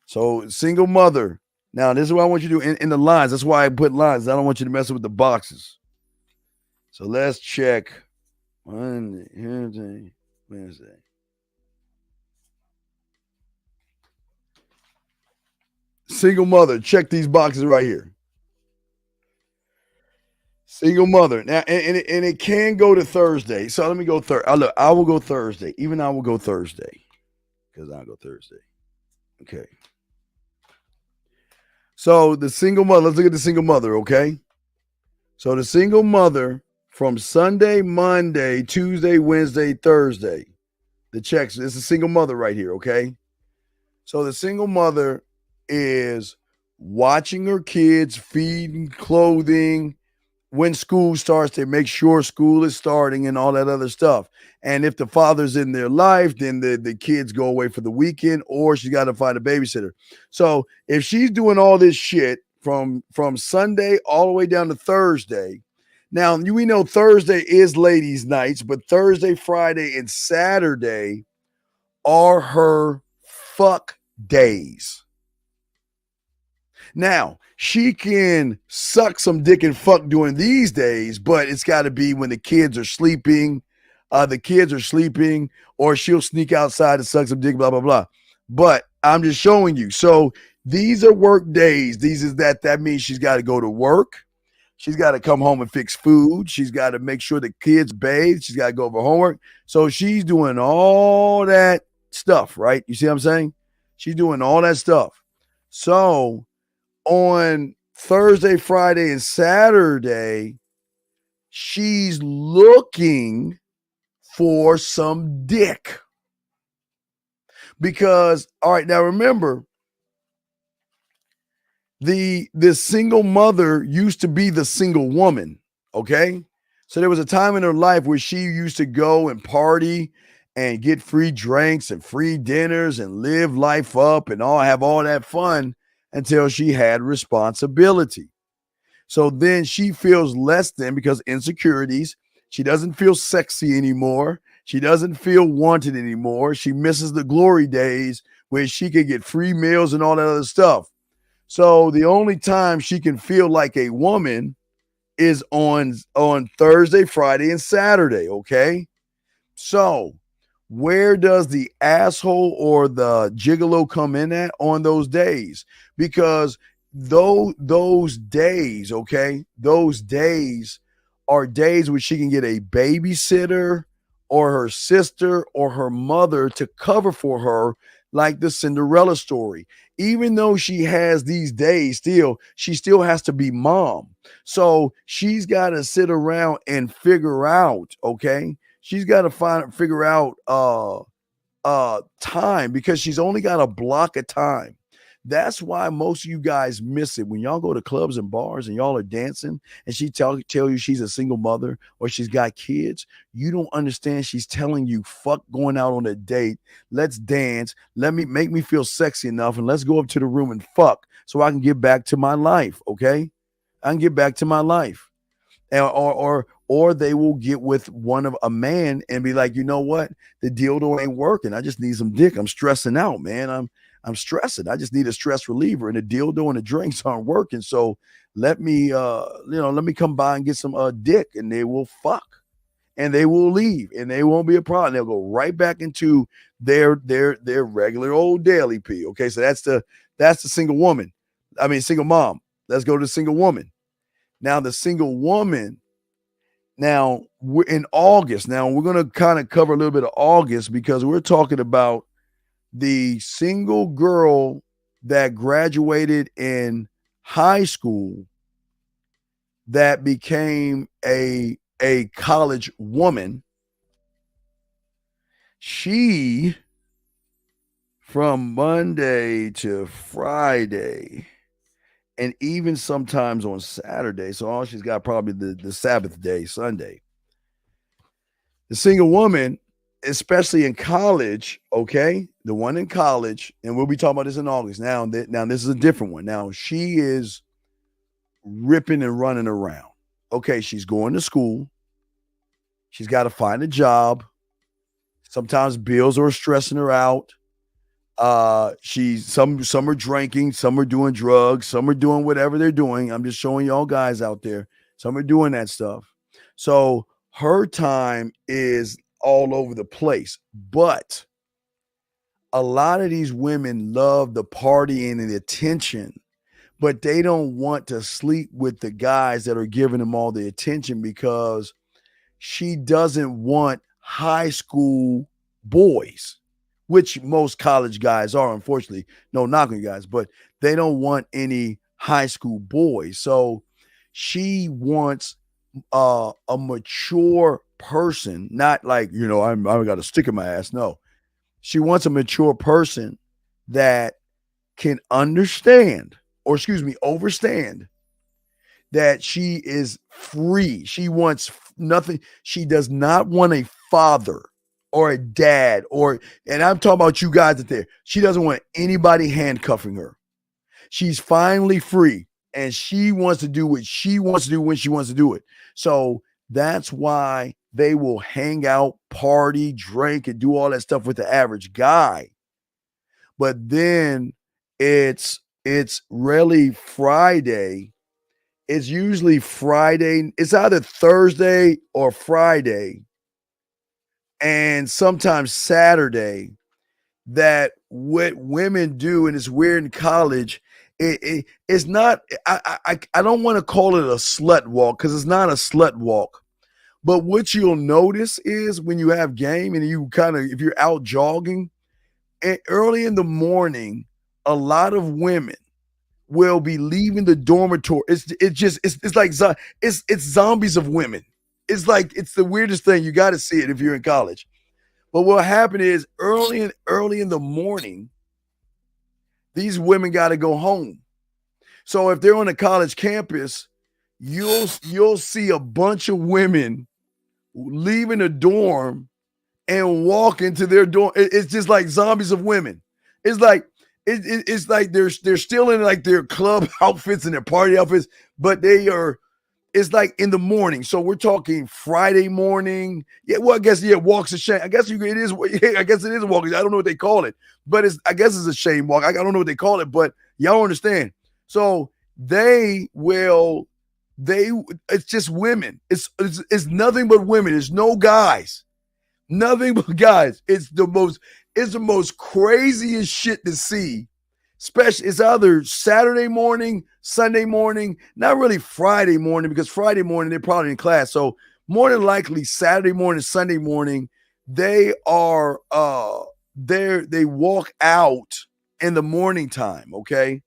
So, single mother. Now, this is what I want you to do in the lines. That's why I put lines. I don't want you to mess with the boxes. So let's check Monday, Tuesday, Wednesday. Single mother. Check these boxes right here. Single mother. Now, and it can go to Thursday. So let me go Thursday. Look, I will go Thursday. Even I will go Thursday. Because I'll go Thursday. Okay. So the single mother, let's look at the single mother, okay? So the single mother from Sunday, Monday, Tuesday, Wednesday, Thursday, the checks, it's a single mother right here, okay? So the single mother is watching her kids, feeding, clothing. When school starts, they make sure school is starting and all that other stuff. And if the father's in their life, then the kids go away for the weekend, or she's got to find a babysitter. So if she's doing all this shit from Sunday all the way down to Thursday, now we know Thursday is ladies' nights, but Thursday, Friday, and Saturday are her fuck days. Now, she can suck some dick and fuck during these days, but it's got to be when the kids are sleeping. Or she'll sneak outside and suck some dick, blah, blah, blah. But I'm just showing you. So these are work days. That means she's got to go to work. She's got to come home and fix food. She's got to make sure the kids bathe. She's got to go over homework. So she's doing all that stuff, right? You see what I'm saying? She's doing all that stuff. So on Thursday, Friday, and Saturday, she's looking for some dick. Because, all right, now remember, the single mother used to be the single woman, okay? So there was a time in her life where she used to go and party and get free drinks and free dinners and live life up and have all that fun until she had responsibility. So then she feels less than, because insecurities. She doesn't feel sexy anymore. She doesn't feel wanted anymore. She misses the glory days where she could get free meals and all that other stuff. So the only time she can feel like a woman is on Thursday, Friday, and Saturday, okay? So where does the asshole or the gigolo come in at on those days? Because those days, okay, those days are days where she can get a babysitter or her sister or her mother to cover for her, like the Cinderella story. Even though she has these days still, she still has to be mom. So she's got to sit around and figure out, okay? She's got to figure out time, because she's only got a block of time. That's why most of you guys miss it when y'all go to clubs and bars and y'all are dancing and she tell you she's a single mother or she's got kids. You don't understand. She's telling you, fuck going out on a date. Let's dance. Make me feel sexy enough, and let's go up to the room and fuck so I can get back to my life. Okay, I can get back to my life. Or they will get with a man and be like, you know what, the dildo ain't working. I just need some dick. I'm stressing out, man. I'm stressing. I just need a stress reliever, and the dildo and the drinks aren't working. So let me come by and get some dick, and they will fuck, and they will leave, and they won't be a problem. They'll go right back into their regular old daily pee. Okay, so that's the single woman. I mean, single mom. Let's go to the single woman. Now, the single woman. Now we're in August. Now we're going to kind of cover a little bit of August, because we're talking about the single girl that graduated in high school that became a college woman. She, from Monday to Friday, and even sometimes on Saturday, so all she's got probably the Sabbath day, Sunday. The single woman, especially in college, okay, the one in college, and we'll be talking about this in August. Now this is a different one. Now she is ripping and running around. Okay, she's going to school. She's got to find a job. Sometimes bills are stressing her out. Some are drinking, some are doing drugs, some are doing whatever they're doing. I'm just showing y'all guys out there. Some are doing that stuff. So her time is all over the place. But a lot of these women love the partying and the attention, but they don't want to sleep with the guys that are giving them all the attention, because she doesn't want high school boys, which most college guys are, unfortunately. No knock on you guys, but they don't want any high school boys. So she wants a mature person, not like, I got a stick in my ass. No, she wants a mature person that can understand that she is free. She wants nothing. She does not want a father or a dad, and I'm talking about you guys out there. She doesn't want anybody handcuffing her. She's finally free, and she wants to do what she wants to do when she wants to do it. So that's why they will hang out, party, drink, and do all that stuff with the average guy. But then it's rarely Friday. It's usually Friday. It's either Thursday or Friday, and sometimes Saturday, that what women do, and it's weird in college, it's not, I don't want to call it a slut walk, because it's not a slut walk. But what you'll notice is when you have game and if you're out jogging, early in the morning, a lot of women will be leaving the dormitory. It's like zombies of women. It's the weirdest thing. You got to see it if you're in college. But what happened is early in the morning, these women got to go home. So if they're on a college campus, you'll see a bunch of women leaving a dorm and walk into their dorm. It's just like zombies of women. It's like it's like they're still in like their club outfits and their party outfits, but it's like in the morning. So we're talking Friday morning. Yeah, well, I guess walks of shame. I guess it is a walk. I don't know what they call it, but I guess it's a shame walk. I don't know what they call it, but y'all understand. So it's just women. It's nothing but women. There's no guys. Nothing but guys. It's the most craziest shit to see, Especially, it's either Saturday morning, Sunday morning, not really Friday morning, because Friday morning they're probably in class. So more than likely Saturday morning, Sunday morning, they are they walk out in the morning time, okay?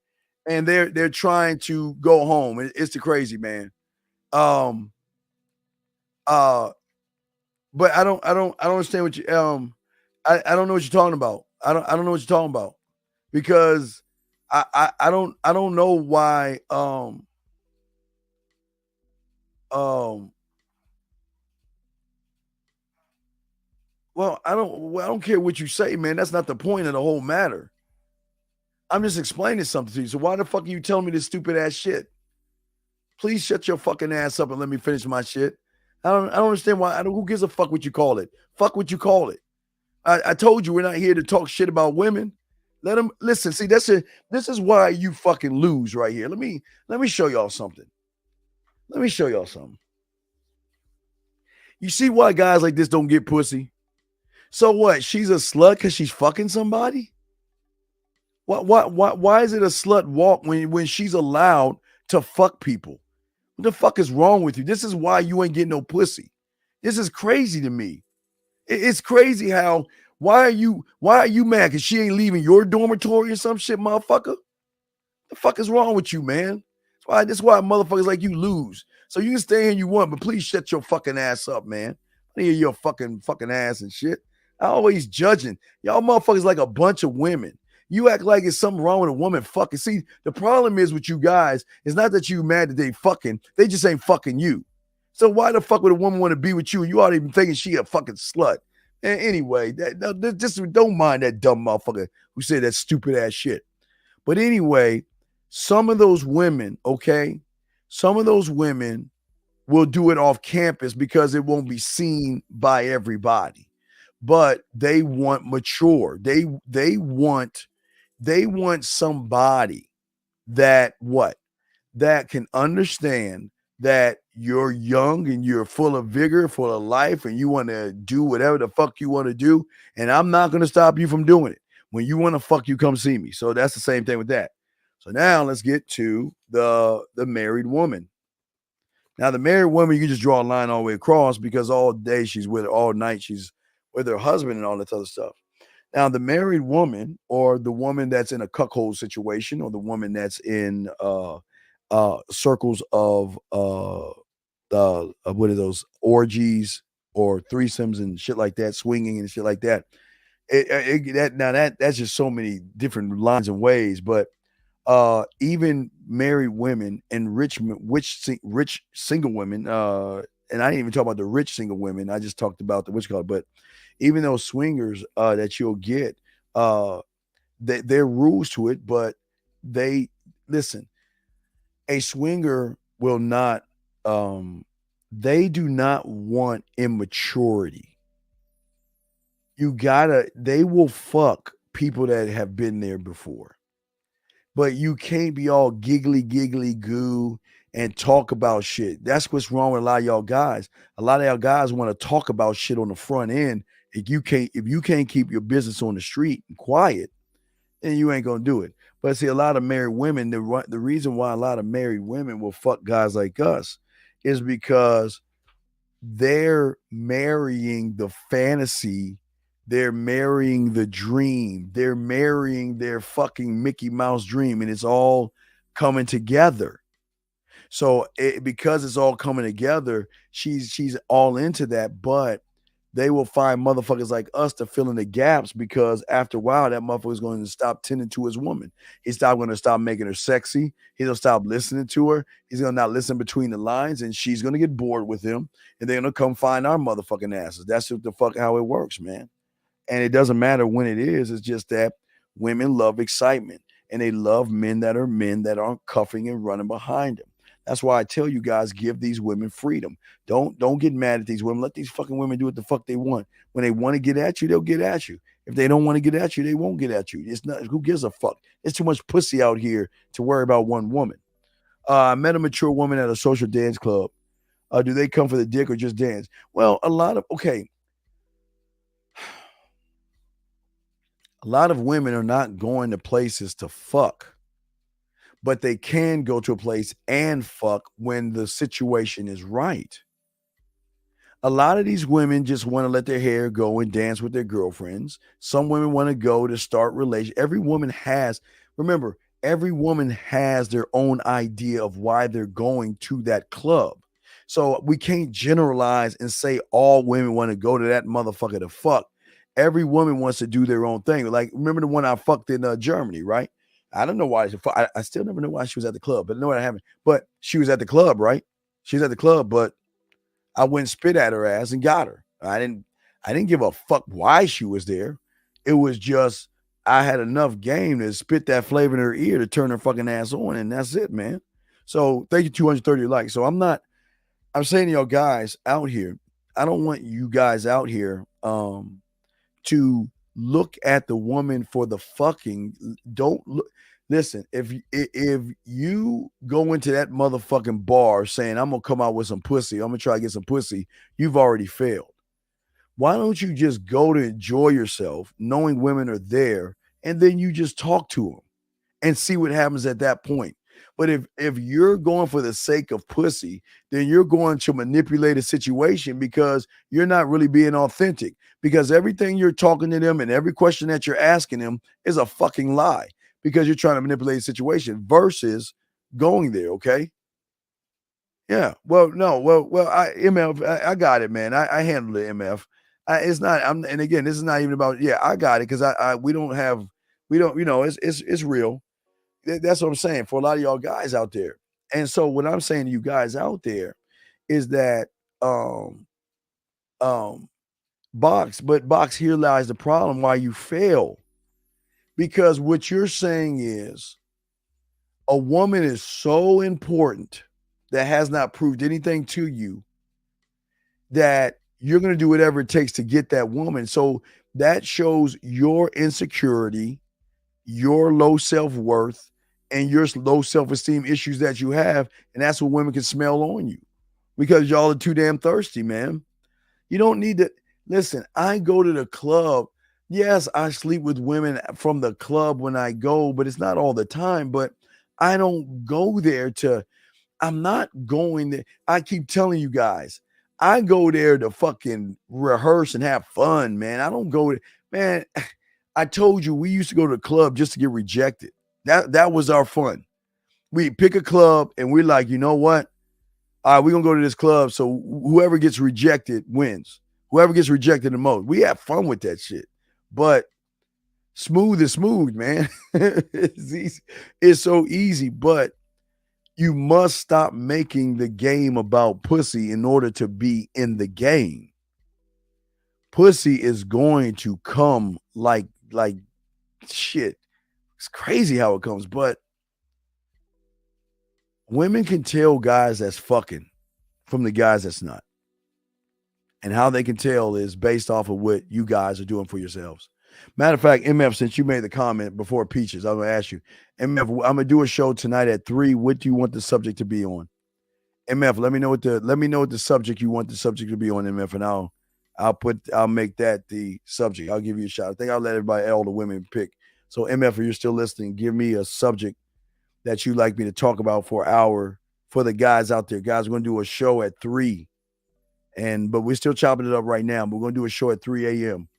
And they're trying to go home. It's the crazy, man. But I don't understand what you I don't know what you're talking about. I don't know what you're talking about, because I don't know why well, I don't care what you say, man. That's not the point of the whole matter. I'm just explaining something to you. So why the fuck are you telling me this stupid ass shit? Please shut your fucking ass up and let me finish my shit. I don't understand why. Who gives a fuck what you call it? Fuck what you call it. I told you we're not here to talk shit about women. Let them listen. See, this is why you fucking lose right here. Let me show y'all something. Let me show y'all something. You see why guys like this don't get pussy? So what? She's a slut because she's fucking somebody? Why is it a slut walk when she's allowed to fuck people? What the fuck is wrong with you? This is why you ain't getting no pussy. This is crazy to me. It's crazy how why are you mad because she ain't leaving your dormitory or some shit, motherfucker? The fuck is wrong with you, man? That's why motherfuckers like you lose. So you can stay here and you want, but please shut your fucking ass up, man. I hear your fucking ass and shit. I always judging. Y'all motherfuckers like a bunch of women. You act like it's something wrong with a woman fucking. See, the problem is with you guys is not that you mad that they fucking. They just ain't fucking you. So why the fuck would a woman want to be with you? You already even thinking she a fucking slut. And anyway, just don't mind that dumb motherfucker who said that stupid ass shit. But anyway, some of those women, okay, some of those women will do it off campus because it won't be seen by everybody. But they want mature. They want somebody that can understand that you're young and you're full of vigor, full of life, and you want to do whatever the fuck you want to do. And I'm not going to stop you from doing it. When you want to fuck, you come see me. So that's the same thing with that. So now let's get to the married woman. Now, the married woman, you can just draw a line all the way across because all day she's with her, all night she's with her husband and all that other stuff. Now, the married woman, or the woman that's in a cuckold situation, or the woman that's in circles of what are those, orgies or threesomes and shit like that, swinging and shit like that. That's just so many different lines and ways. But even married women and rich single women, and I didn't even talk about the rich single women. I just talked about the witch card. But even those swingers that you'll get, there are rules to it. But listen, a swinger will not. They do not want immaturity. They will fuck people that have been there before. But you can't be all giggly goo and talk about shit. That's what's wrong with a lot of y'all guys. A lot of y'all guys want to talk about shit on the front end. If you can't keep your business on the street and quiet, then you ain't gonna do it. But see, a lot of married women, the reason why a lot of married women will fuck guys like us is because they're marrying the fantasy. They're marrying the dream. They're marrying their fucking Mickey Mouse dream, and it's all coming together. So because it's all coming together, she's all into that. But they will find motherfuckers like us to fill in the gaps, because after a while, that motherfucker is going to stop tending to his woman. He's going to stop making her sexy. He's going to stop listening to her. He's going to not listen between the lines, and she's going to get bored with him, and they're going to come find our motherfucking asses. That's just the fuck how it works, man. And it doesn't matter when it is. It's just that women love excitement, and they love men that aren't cuffing and running behind them. That's why I tell you guys, give these women freedom. Don't get mad at these women. Let these fucking women do what the fuck they want. When they want to get at you, they'll get at you. If they don't want to get at you, they won't get at you. It's not, who gives a fuck? There's too much pussy out here to worry about one woman. I met a mature woman at a social dance club. Do they come for the dick or just dance? Well, A lot of women are not going to places to fuck, but they can go to a place and fuck when the situation is right. A lot of these women just want to let their hair go and dance with their girlfriends. Some women want to go to start relations. Every woman has their own idea of why they're going to that club. So we can't generalize and say all women want to go to that motherfucker to fuck. Every woman wants to do their own thing. Like, remember the one I fucked in Germany, right? I don't know why. I still never know why she was at the club, but I know what happened. But she was at the club, right? She was at the club, but I went and spit at her ass and got her. I didn't give a fuck why she was there. It was just I had enough game to spit that flavor in her ear to turn her fucking ass on, and that's it, man. So thank you, 230 likes. So I'm saying to y'all guys out here, I don't want you guys out here to look at the woman for the fucking. Don't look. Listen, if you go into that motherfucking bar saying I'm gonna come out with some pussy, I'm gonna try to get some pussy, you've already failed. Why don't you just go to enjoy yourself, knowing women are there, and then you just talk to them and see what happens at that point? But if you're going for the sake of pussy, then you're going to manipulate a situation because you're not really being authentic. Because everything you're talking to them and every question that you're asking them is a fucking lie. Because you're trying to manipulate the situation versus going there, okay? Yeah. Well, no. Well, MF, I got it, man. I handled it, MF. It's not. And again, this is not even about. Yeah, I got it because we don't. You know, it's real. That's what I'm saying for a lot of y'all guys out there. And so what I'm saying to you guys out there is that Box, here lies the problem why you fail. Because what you're saying is a woman is so important that has not proved anything to you that you're going to do whatever it takes to get that woman. So that shows your insecurity, your low self-worth, and your low self-esteem issues that you have. And that's what women can smell on you because y'all are too damn thirsty, man. You don't need to. Listen, I go to the club. Yes, I sleep with women from the club when I go, but it's not all the time. But I don't go there I'm not going there. I keep telling you guys, I go there to fucking rehearse and have fun, man. I don't go, man. I told you we used to go to the club just to get rejected. That was our fun. We pick a club and we're like, you know what? All right, we're going to go to this club. So whoever gets rejected wins. Whoever gets rejected the most. We have fun with that shit. But smooth is smooth, man. It's easy. It's so easy, but you must stop making the game about pussy in order to be in the game. Pussy is going to come like shit. It's crazy how it comes, but women can tell guys that's fucking from the guys that's not. And how they can tell is based off of what you guys are doing for yourselves. Matter of fact, MF, since you made the comment before Peaches, I'm going to ask you, MF, I'm going to do a show tonight at 3. What do you want the subject to be on? MF, let me know what the subject you want the subject to be on, MF, and I'll make that the subject. I'll give you a shot. I think I'll let all the women pick. So MF, if you're still listening, give me a subject that you'd like me to talk about for an hour for the guys out there. Guys, we're going to do a show at 3. But we're still chopping it up right now. We're going to do a show at 3 a.m.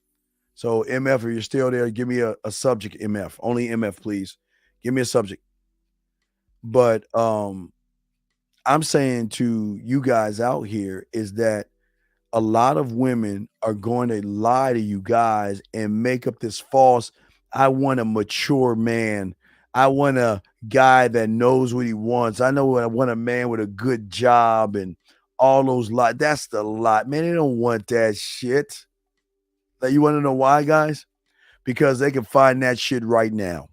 So MF, if you're still there, give me a subject, MF. Only MF, please. Give me a subject. But I'm saying to you guys out here is that a lot of women are going to lie to you guys and make up this false, I want a mature man. I want a guy that knows what he wants. I want a man with a good job and all those lies. That's the lie. Man, they don't want that shit. Like, you want to know why, guys? Because they can find that shit right now.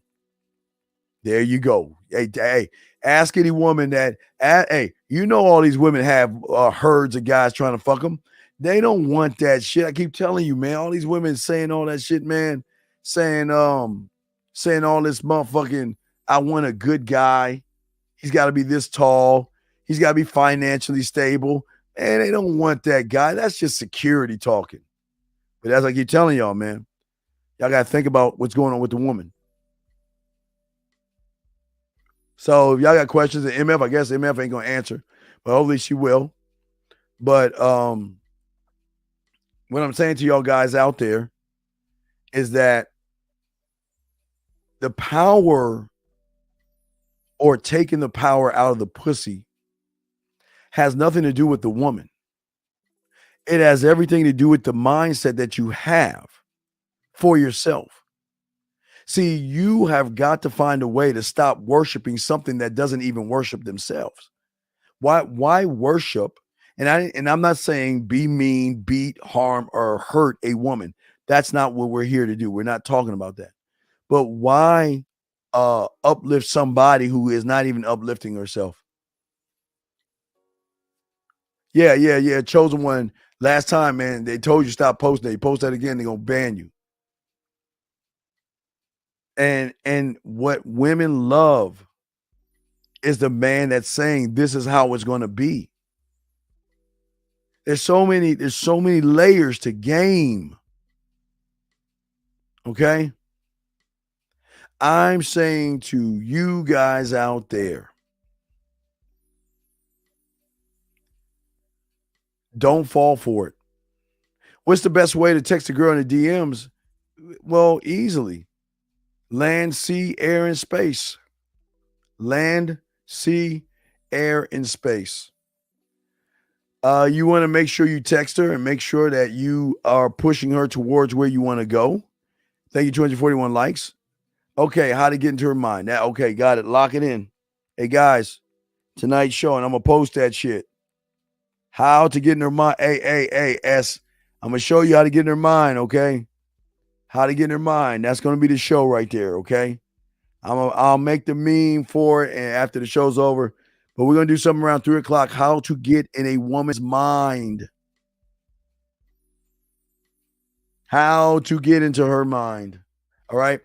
There you go. Hey, ask any woman that, hey, you know all these women have herds of guys trying to fuck them. They don't want that shit. I keep telling you, man, all these women saying all that shit, man, saying all this motherfucking, I want a good guy. He's got to be this tall. He's got to be financially stable. And they don't want that guy. That's just security talking. But as I keep telling y'all, man, Y'all got to think about what's going on with the woman. So if y'all got questions at MF, I guess MF ain't going to answer, but hopefully she will. But what I'm saying to y'all guys out there is that the power or taking the power out of the pussy has nothing to do with the woman. It has everything to do with the mindset that you have for yourself. See, you have got to find a way to stop worshiping something that doesn't even worship themselves. Why worship? And I'm not saying be mean, beat, harm, or hurt a woman. That's not what we're here to do. We're not talking about that. But why uplift somebody who is not even uplifting herself? Yeah. Chosen One. Last time, man, they told you stop posting. They post that again, they're gonna ban you. And what women love is the man that's saying this is how it's gonna be. There's so many layers to game. Okay. I'm saying to you guys out there, don't fall for it. What's the best way to text a girl in the DMs? Well, easily. Land, sea, air, and space. Land, sea, air, and space. You want to make sure you text her and make sure that you are pushing her towards where you want to go. Thank you, 241 likes. Okay, how to get into her mind. Now, okay, got it. Lock it in. Hey, guys, tonight's show, and I'm going to post that shit. How to get in her mind. S. I'm going to show you how to get in her mind, okay? How to get in her mind. That's going to be the show right there, okay? I'll make the meme for it and after the show's over. But we're going to do something around 3 o'clock. How to get in a woman's mind. How to get into her mind. All right?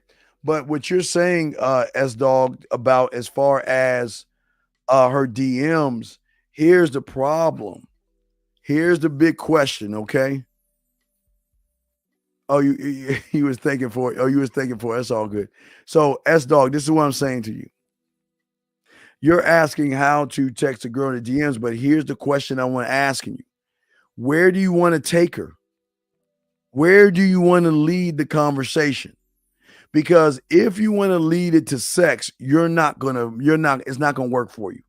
But what you're saying, S-Dog, about as far as her DMs, here's the problem. Here's the big question, okay? Oh, you was thinking for it. Oh, you was thinking for it. That's all good. So, S-Dog, this is what I'm saying to you. You're asking how to text a girl in the DMs, but here's the question I want to ask you. Where do you want to take her? Where do you want to lead the conversation? Because if you want to lead it to sex, it's not going to work for you.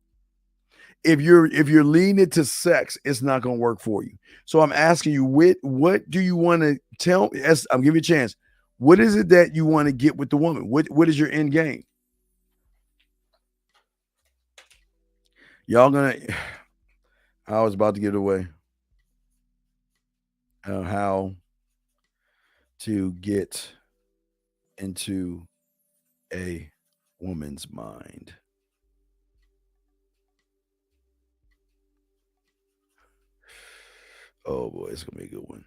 If you're leading it to sex, it's not going to work for you. So I'm asking you, what do you want to tell me? I'm giving you a chance. What is it that you want to get with the woman? What is your end game? Y'all gonna, I was about to give it away. How to get into a woman's mind. Oh boy, it's gonna be a good one.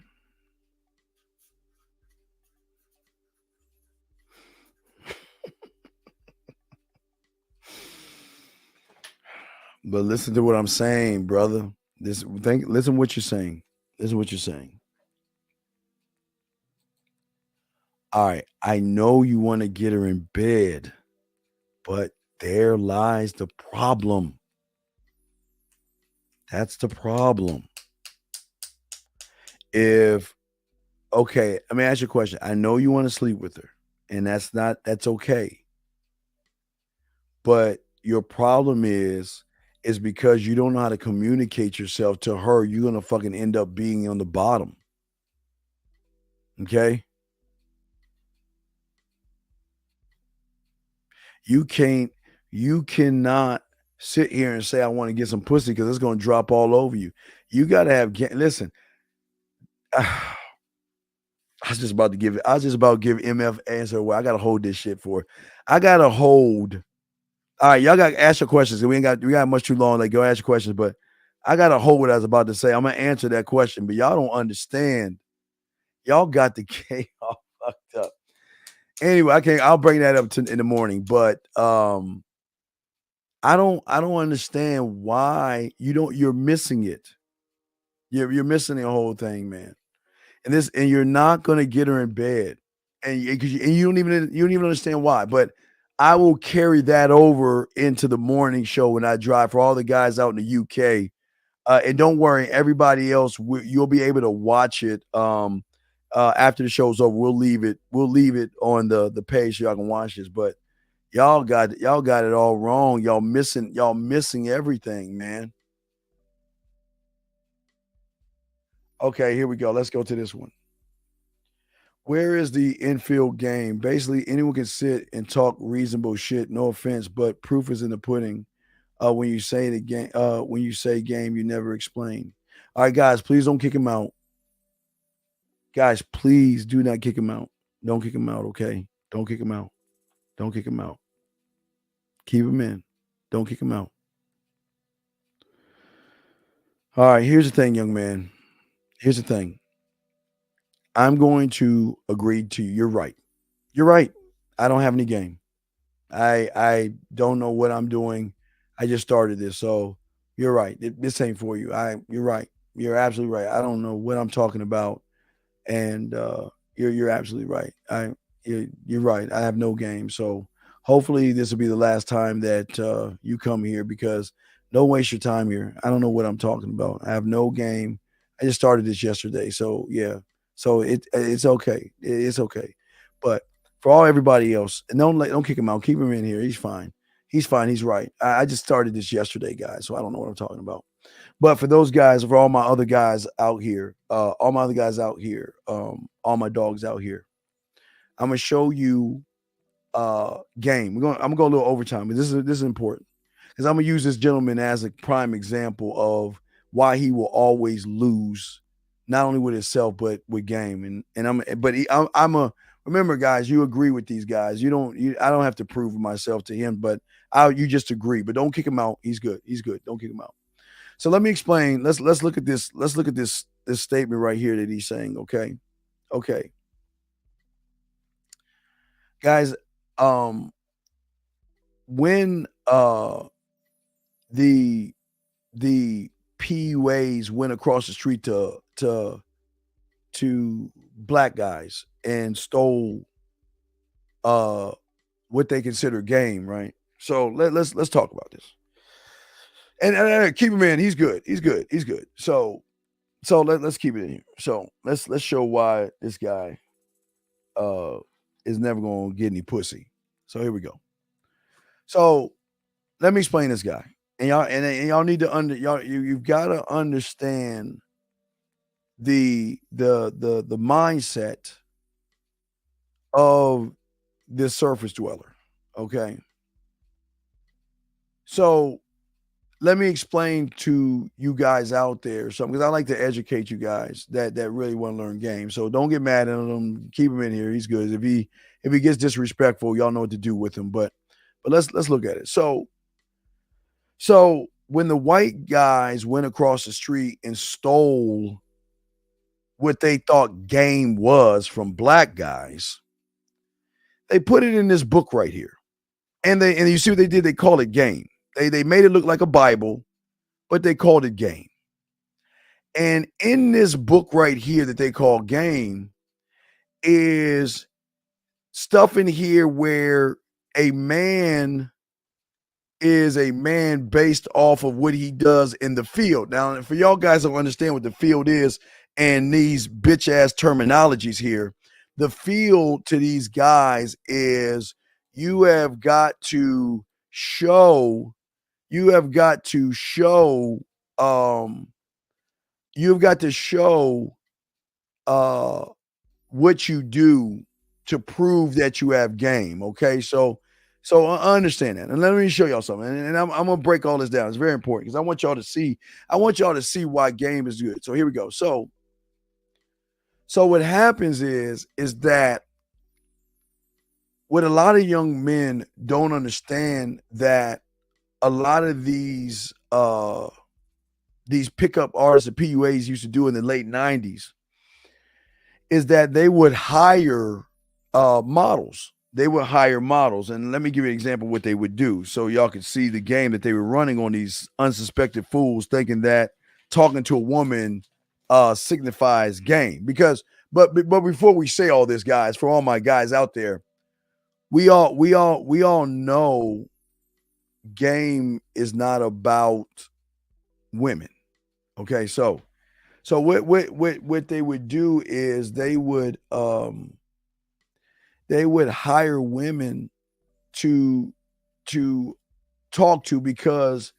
But listen to what I'm saying, brother. Listen what you're saying. Listen what you're saying. All right, I know you want to get her in bed, but there lies the problem. That's the problem. Okay, let me ask you a question. I know you want to sleep with her, and that's okay. But your problem is because you don't know how to communicate yourself to her, you're going to fucking end up being on the bottom. Okay? You cannot sit here and say, I want to get some pussy because it's going to drop all over you. You got to have, listen, I was just about to give MF answer. Well, I got to hold this shit for it. I got to hold. All right, y'all got to ask your questions. We got much too long. Like, go ask your questions, but I got to hold what I was about to say. I'm going to answer that question, but y'all don't understand. Y'all got the game all fucked up. Anyway, I'll bring that up in the morning, but I don't understand why you're missing it. You're missing the whole thing, man. And you're not going to get her in bed. and you don't even understand why. But I will carry that over into the morning show when I drive for all the guys out in the UK. And don't worry, everybody else, you'll be able to watch it after the show's over. We'll leave it on the page so y'all can watch this. But y'all got it all wrong. Y'all missing everything, man. Okay, here we go. Let's go to this one. Where is the infield game? Basically, anyone can sit and talk reasonable shit. No offense, but proof is in the pudding. When you say the game, you never explain. All right, guys, please don't kick him out. Guys, please do not kick him out. Don't kick him out, okay? Don't kick him out. Don't kick him out. Keep him in. Don't kick him out. All right, here's the thing, young man. Here's the thing. I'm going to agree to you. You're right. You're right. I don't have any game. I don't know what I'm doing. I just started this, so you're right. This ain't for you. You're right. You're absolutely right. I don't know what I'm talking about, and you're absolutely right. You're right. I have no game, so hopefully this will be the last time that you come here, because don't waste your time here. I don't know what I'm talking about. I have no game. I just started this yesterday, so yeah. So it's okay. It's okay, but for everybody else, and don't kick him out. Keep him in here. He's fine. He's fine. He's right. I just started this yesterday, guys, so I don't know what I'm talking about. But for those guys, for all my other guys out here, all my dogs out here, I'm gonna show you game. I'm gonna go a little overtime, but this is important, because I'm gonna use this gentleman as a prime example of why he will always lose, not only with himself but with game. Remember, guys, you agree with these guys. I don't have to prove myself to him, but you just agree. But don't kick him out. He's good. He's good. Don't kick him out. So let me explain. Let's look at this. Let's look at this statement right here that he's saying. Okay. Guys, when the PUAs went across the street to black guys and stole what they consider game, right? So let's talk about this. And keep him in. He's good. He's good. He's good. So let's keep it in here. So let's show why this guy is never gonna get any pussy. So here we go. So let me explain this guy. And y'all need to you've got to understand the mindset of this surface dweller. Okay. So let me explain to you guys out there something, because I like to educate you guys that really want to learn games. So don't get mad at him. Keep him in here. He's good. If he gets disrespectful, y'all know what to do with him. But let's look at it. So when the white guys went across the street and stole what they thought game was from black guys, they put it in this book right here. And you see what they did? They called it game. They made it look like a Bible, but they called it game. And in this book right here that they call game is stuff in here where a man is a man based off of what he does in the field. Now, for y'all guys don't understand what the field is and these bitch ass terminologies here, the field to these guys is you have got to show what you do to prove that you have game. Okay, so I understand that, and let me show y'all something. And I'm gonna break all this down. It's very important because I want y'all to see why game is good. So here we go. So what happens is that what a lot of young men don't understand, that a lot of these pickup artists that PUAs used to do in the late 90s is that they would hire models. They would hire models. And let me give you an example of what they would do so y'all can see the game that they were running on these unsuspected fools, thinking that talking to a woman signifies game. Because But before we say all this, guys, for all my guys out there, we all know game is not about women. Okay, so what they would do is they would hire women to talk to, because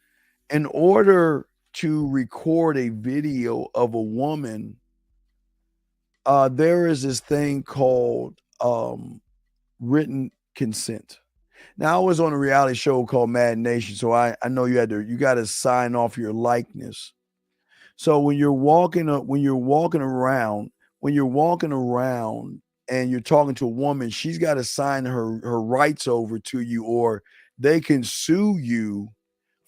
in order to record a video of a woman, there is this thing called written consent. Now, I was on a reality show called Mad Nation, so I know you got to sign off your likeness. So when you're walking around and you're talking to a woman, she's got to sign her rights over to you, or they can sue you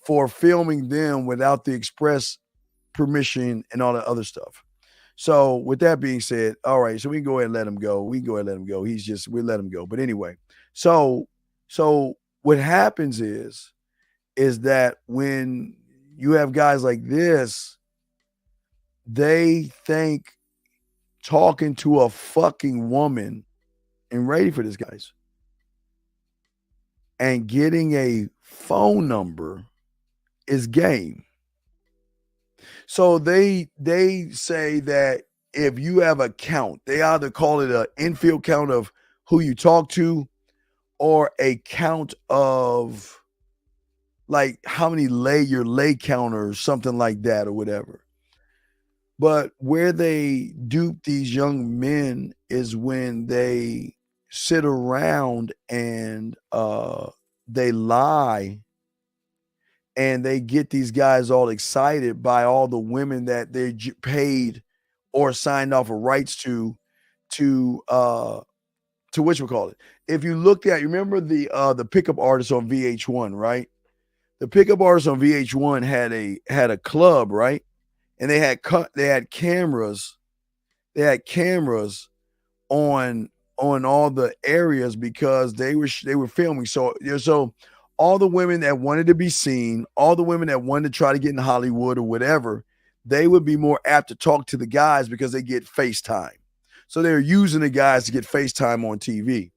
for filming them without the express permission and all that other stuff. So with that being said, all right, so we can go ahead and let him go. We'll let him go. But anyway, so what happens is that when you have guys like this, they think talking to a fucking woman, and ready for this, guys, and getting a phone number is game. So they say that if you have a count, they either call it an infield count of who you talk to, or a count of like how many your lay counter or something like that, or whatever. But where they dupe these young men is when they sit around and they lie, and they get these guys all excited by all the women that they paid or signed off of rights to whatchamacallit. If you looked at, you remember the pickup artist on VH1, right? The pickup artist on VH1 had a club, right? And they had cameras. They had cameras on all the areas because they were filming. So all the women that wanted to be seen, all the women that wanted to try to get in Hollywood or whatever, they would be more apt to talk to the guys because they get FaceTime. So they're using the guys to get FaceTime on TV.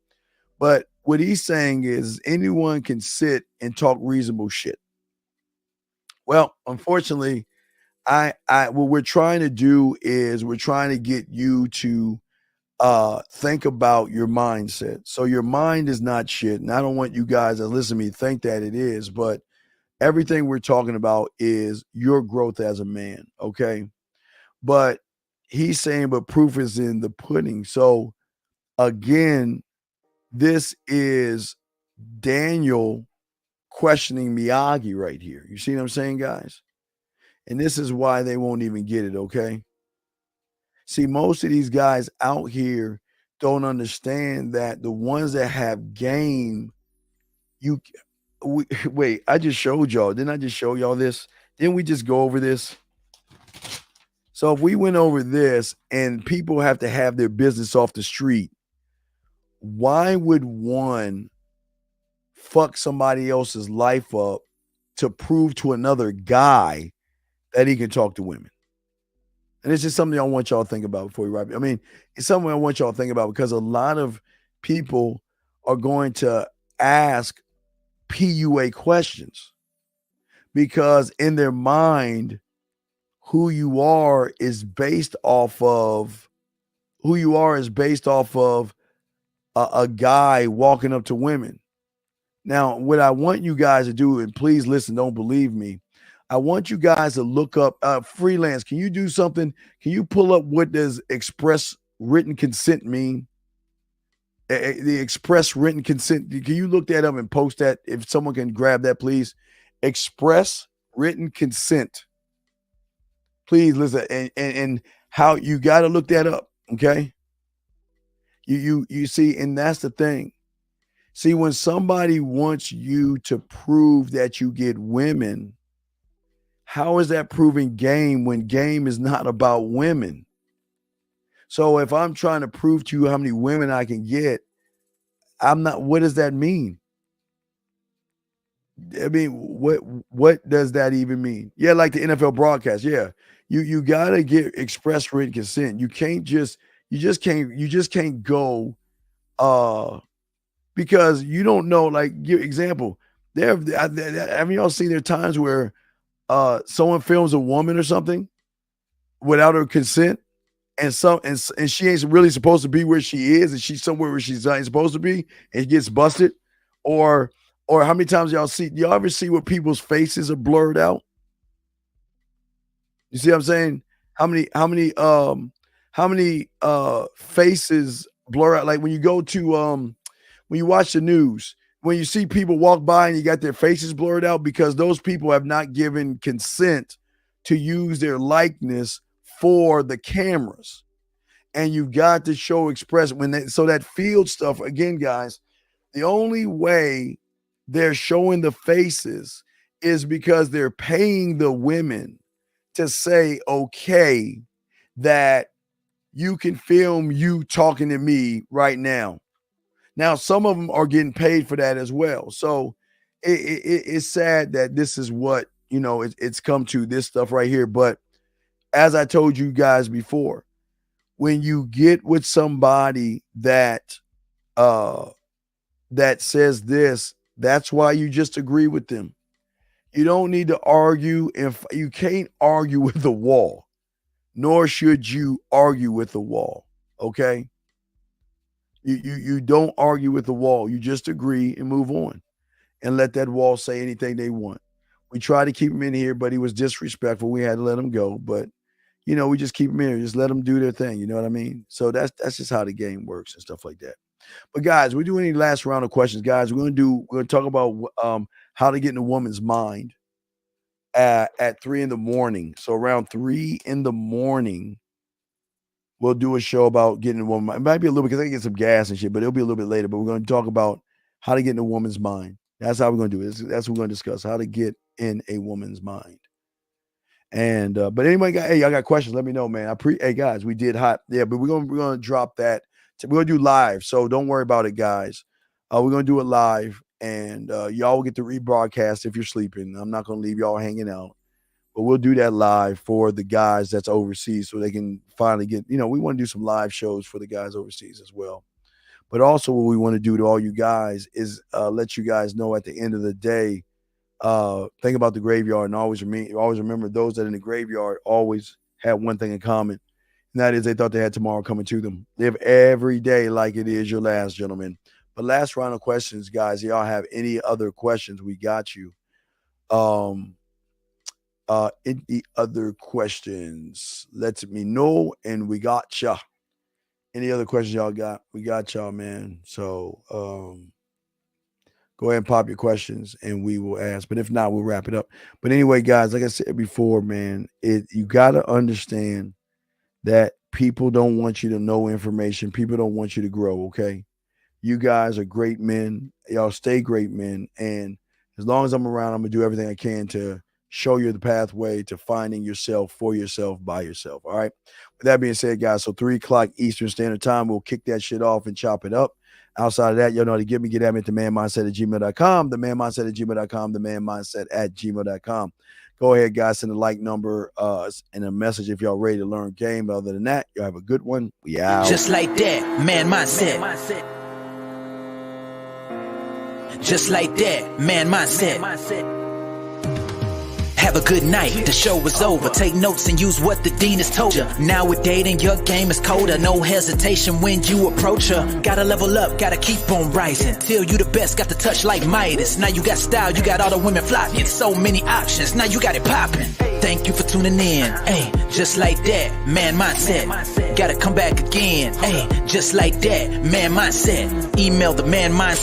But what he's saying is anyone can sit and talk reasonable shit. Well, unfortunately, what we're trying to do is we're trying to get you to think about your mindset. So your mind is not shit. And I don't want you guys that listen to me think that it is, but everything we're talking about is your growth as a man. Okay. But he's saying, but proof is in the pudding. So again, this is Daniel questioning Miyagi right here. You see what I'm saying, guys? And this is why they won't even get it, okay? See, most of these guys out here don't understand that the ones that have game, wait, I just showed y'all. Didn't I just show y'all this? Didn't we just go over this? So if we went over this and people have to have their business off the street, why would one fuck somebody else's life up to prove to another guy that he can talk to women? And it's just something I want y'all to think about before you wrap. I mean, it's something I want y'all to think about because a lot of people are going to ask PUA questions because in their mind, who you are is based off of a guy walking up to women. Now, what I want you guys to do, and please listen, don't believe me, I want you guys to look up freelance. Can you do something? Can you pull up what does express written consent mean? The express written consent. Can you look that up and post that? If someone can grab that, please. Express written consent. Please listen. And how you got to look that up. Okay. You see, and that's the thing. See, when somebody wants you to prove that you get women, how is that proving game when game is not about women? So if I'm trying to prove to you how many women I can get, what does that mean? I mean, what does that even mean? Yeah, like the NFL broadcast. Yeah. You got to get express written consent. You You just can't go because you don't know. Like, give example. Have y'all seen there times where someone films a woman or something without her consent, and she ain't really supposed to be where she is, and she's somewhere where she's not supposed to be, and gets busted? Or how many times y'all ever see where people's faces are blurred out? You see what I'm saying? How many faces blur out? Like when you go to when you watch the news, when you see people walk by and you got their faces blurred out because those people have not given consent to use their likeness for the cameras. And you've got to show express so that field stuff, again, guys, the only way they're showing the faces is because they're paying the women to say, okay, that you can film you talking to me right now. Now, some of them are getting paid for that as well. So it's sad that this is what, it's come to, this stuff right here. But as I told you guys before, when you get with somebody that says this, that's why you just agree with them. You don't need to argue. If you can't argue with the wall, nor should you argue with the wall. Okay. You don't argue with the wall. You just agree and move on and let that wall say anything they want. We tried to keep him in here, but he was disrespectful. We had to let him go. But, we just keep him in here. Just let them do their thing. You know what I mean? So that's just how the game works and stuff like that. But guys, we do any last round of questions, guys. We're going to talk about how to get in a woman's mind at 3 a.m. So around 3 a.m, we'll do a show about getting a woman. It might be a little bit, because I can get some gas and shit, but it'll be a little bit later. But we're going to talk about how to get in a woman's mind. That's how we're going to do it. That's what we're going to discuss, how to get in a woman's mind. And but anyway, y'all got questions? Let me know, man. Hey guys, we did hot, yeah. But we're gonna drop that. We're gonna do live, so don't worry about it, guys. We're gonna do it live, and y'all will get to rebroadcast if you're sleeping. I'm not gonna leave y'all hanging out. But we'll do that live for the guys that's overseas so they can finally get, we want to do some live shows for the guys overseas as well. But also what we want to do to all you guys is let you guys know at the end of the day, think about the graveyard and always remember those that in the graveyard always have one thing in common. And that is they thought they had tomorrow coming to them. Live every day like it is your last, gentlemen. But last round of questions, guys. Y'all have any other questions? We got you. Any other questions, let me know, and we got ya. Any other questions y'all got? We got y'all, man. So go ahead and pop your questions and we will ask, but if not, we'll wrap it up. But anyway, guys, like I said before, man, you got to understand that people don't want you to know information. People don't want you to grow. Okay, you guys are great men. Y'all stay great men, and as long as I'm around, I'm gonna do everything I can to show you the pathway to finding yourself, for yourself, by yourself. All right. With that being said, guys, so 3:00 Eastern Standard Time, we'll kick that shit off and chop it up. Outside of that, y'all know how to get at me at themanmindset@gmail.com, themanmindset@gmail.com, themanmindset@gmail.com. Go ahead, guys, send a like number and a message if y'all ready to learn game. Other than that, y'all have a good one. We out. Just like that, man mindset. Just like that, man mindset. Have a good night, the show is over. Take notes and use what the dean has told you. Now with dating, your game is colder. No hesitation when you approach her. Gotta level up, gotta keep on rising. Feel you the best, got the touch like Midas. Now you got style, you got all the women flocking. So many options, now you got it popping. Thank you for tuning in. Hey, just like that, man mindset. Gotta come back again. Hey, just like that, man mindset. Email the man mindset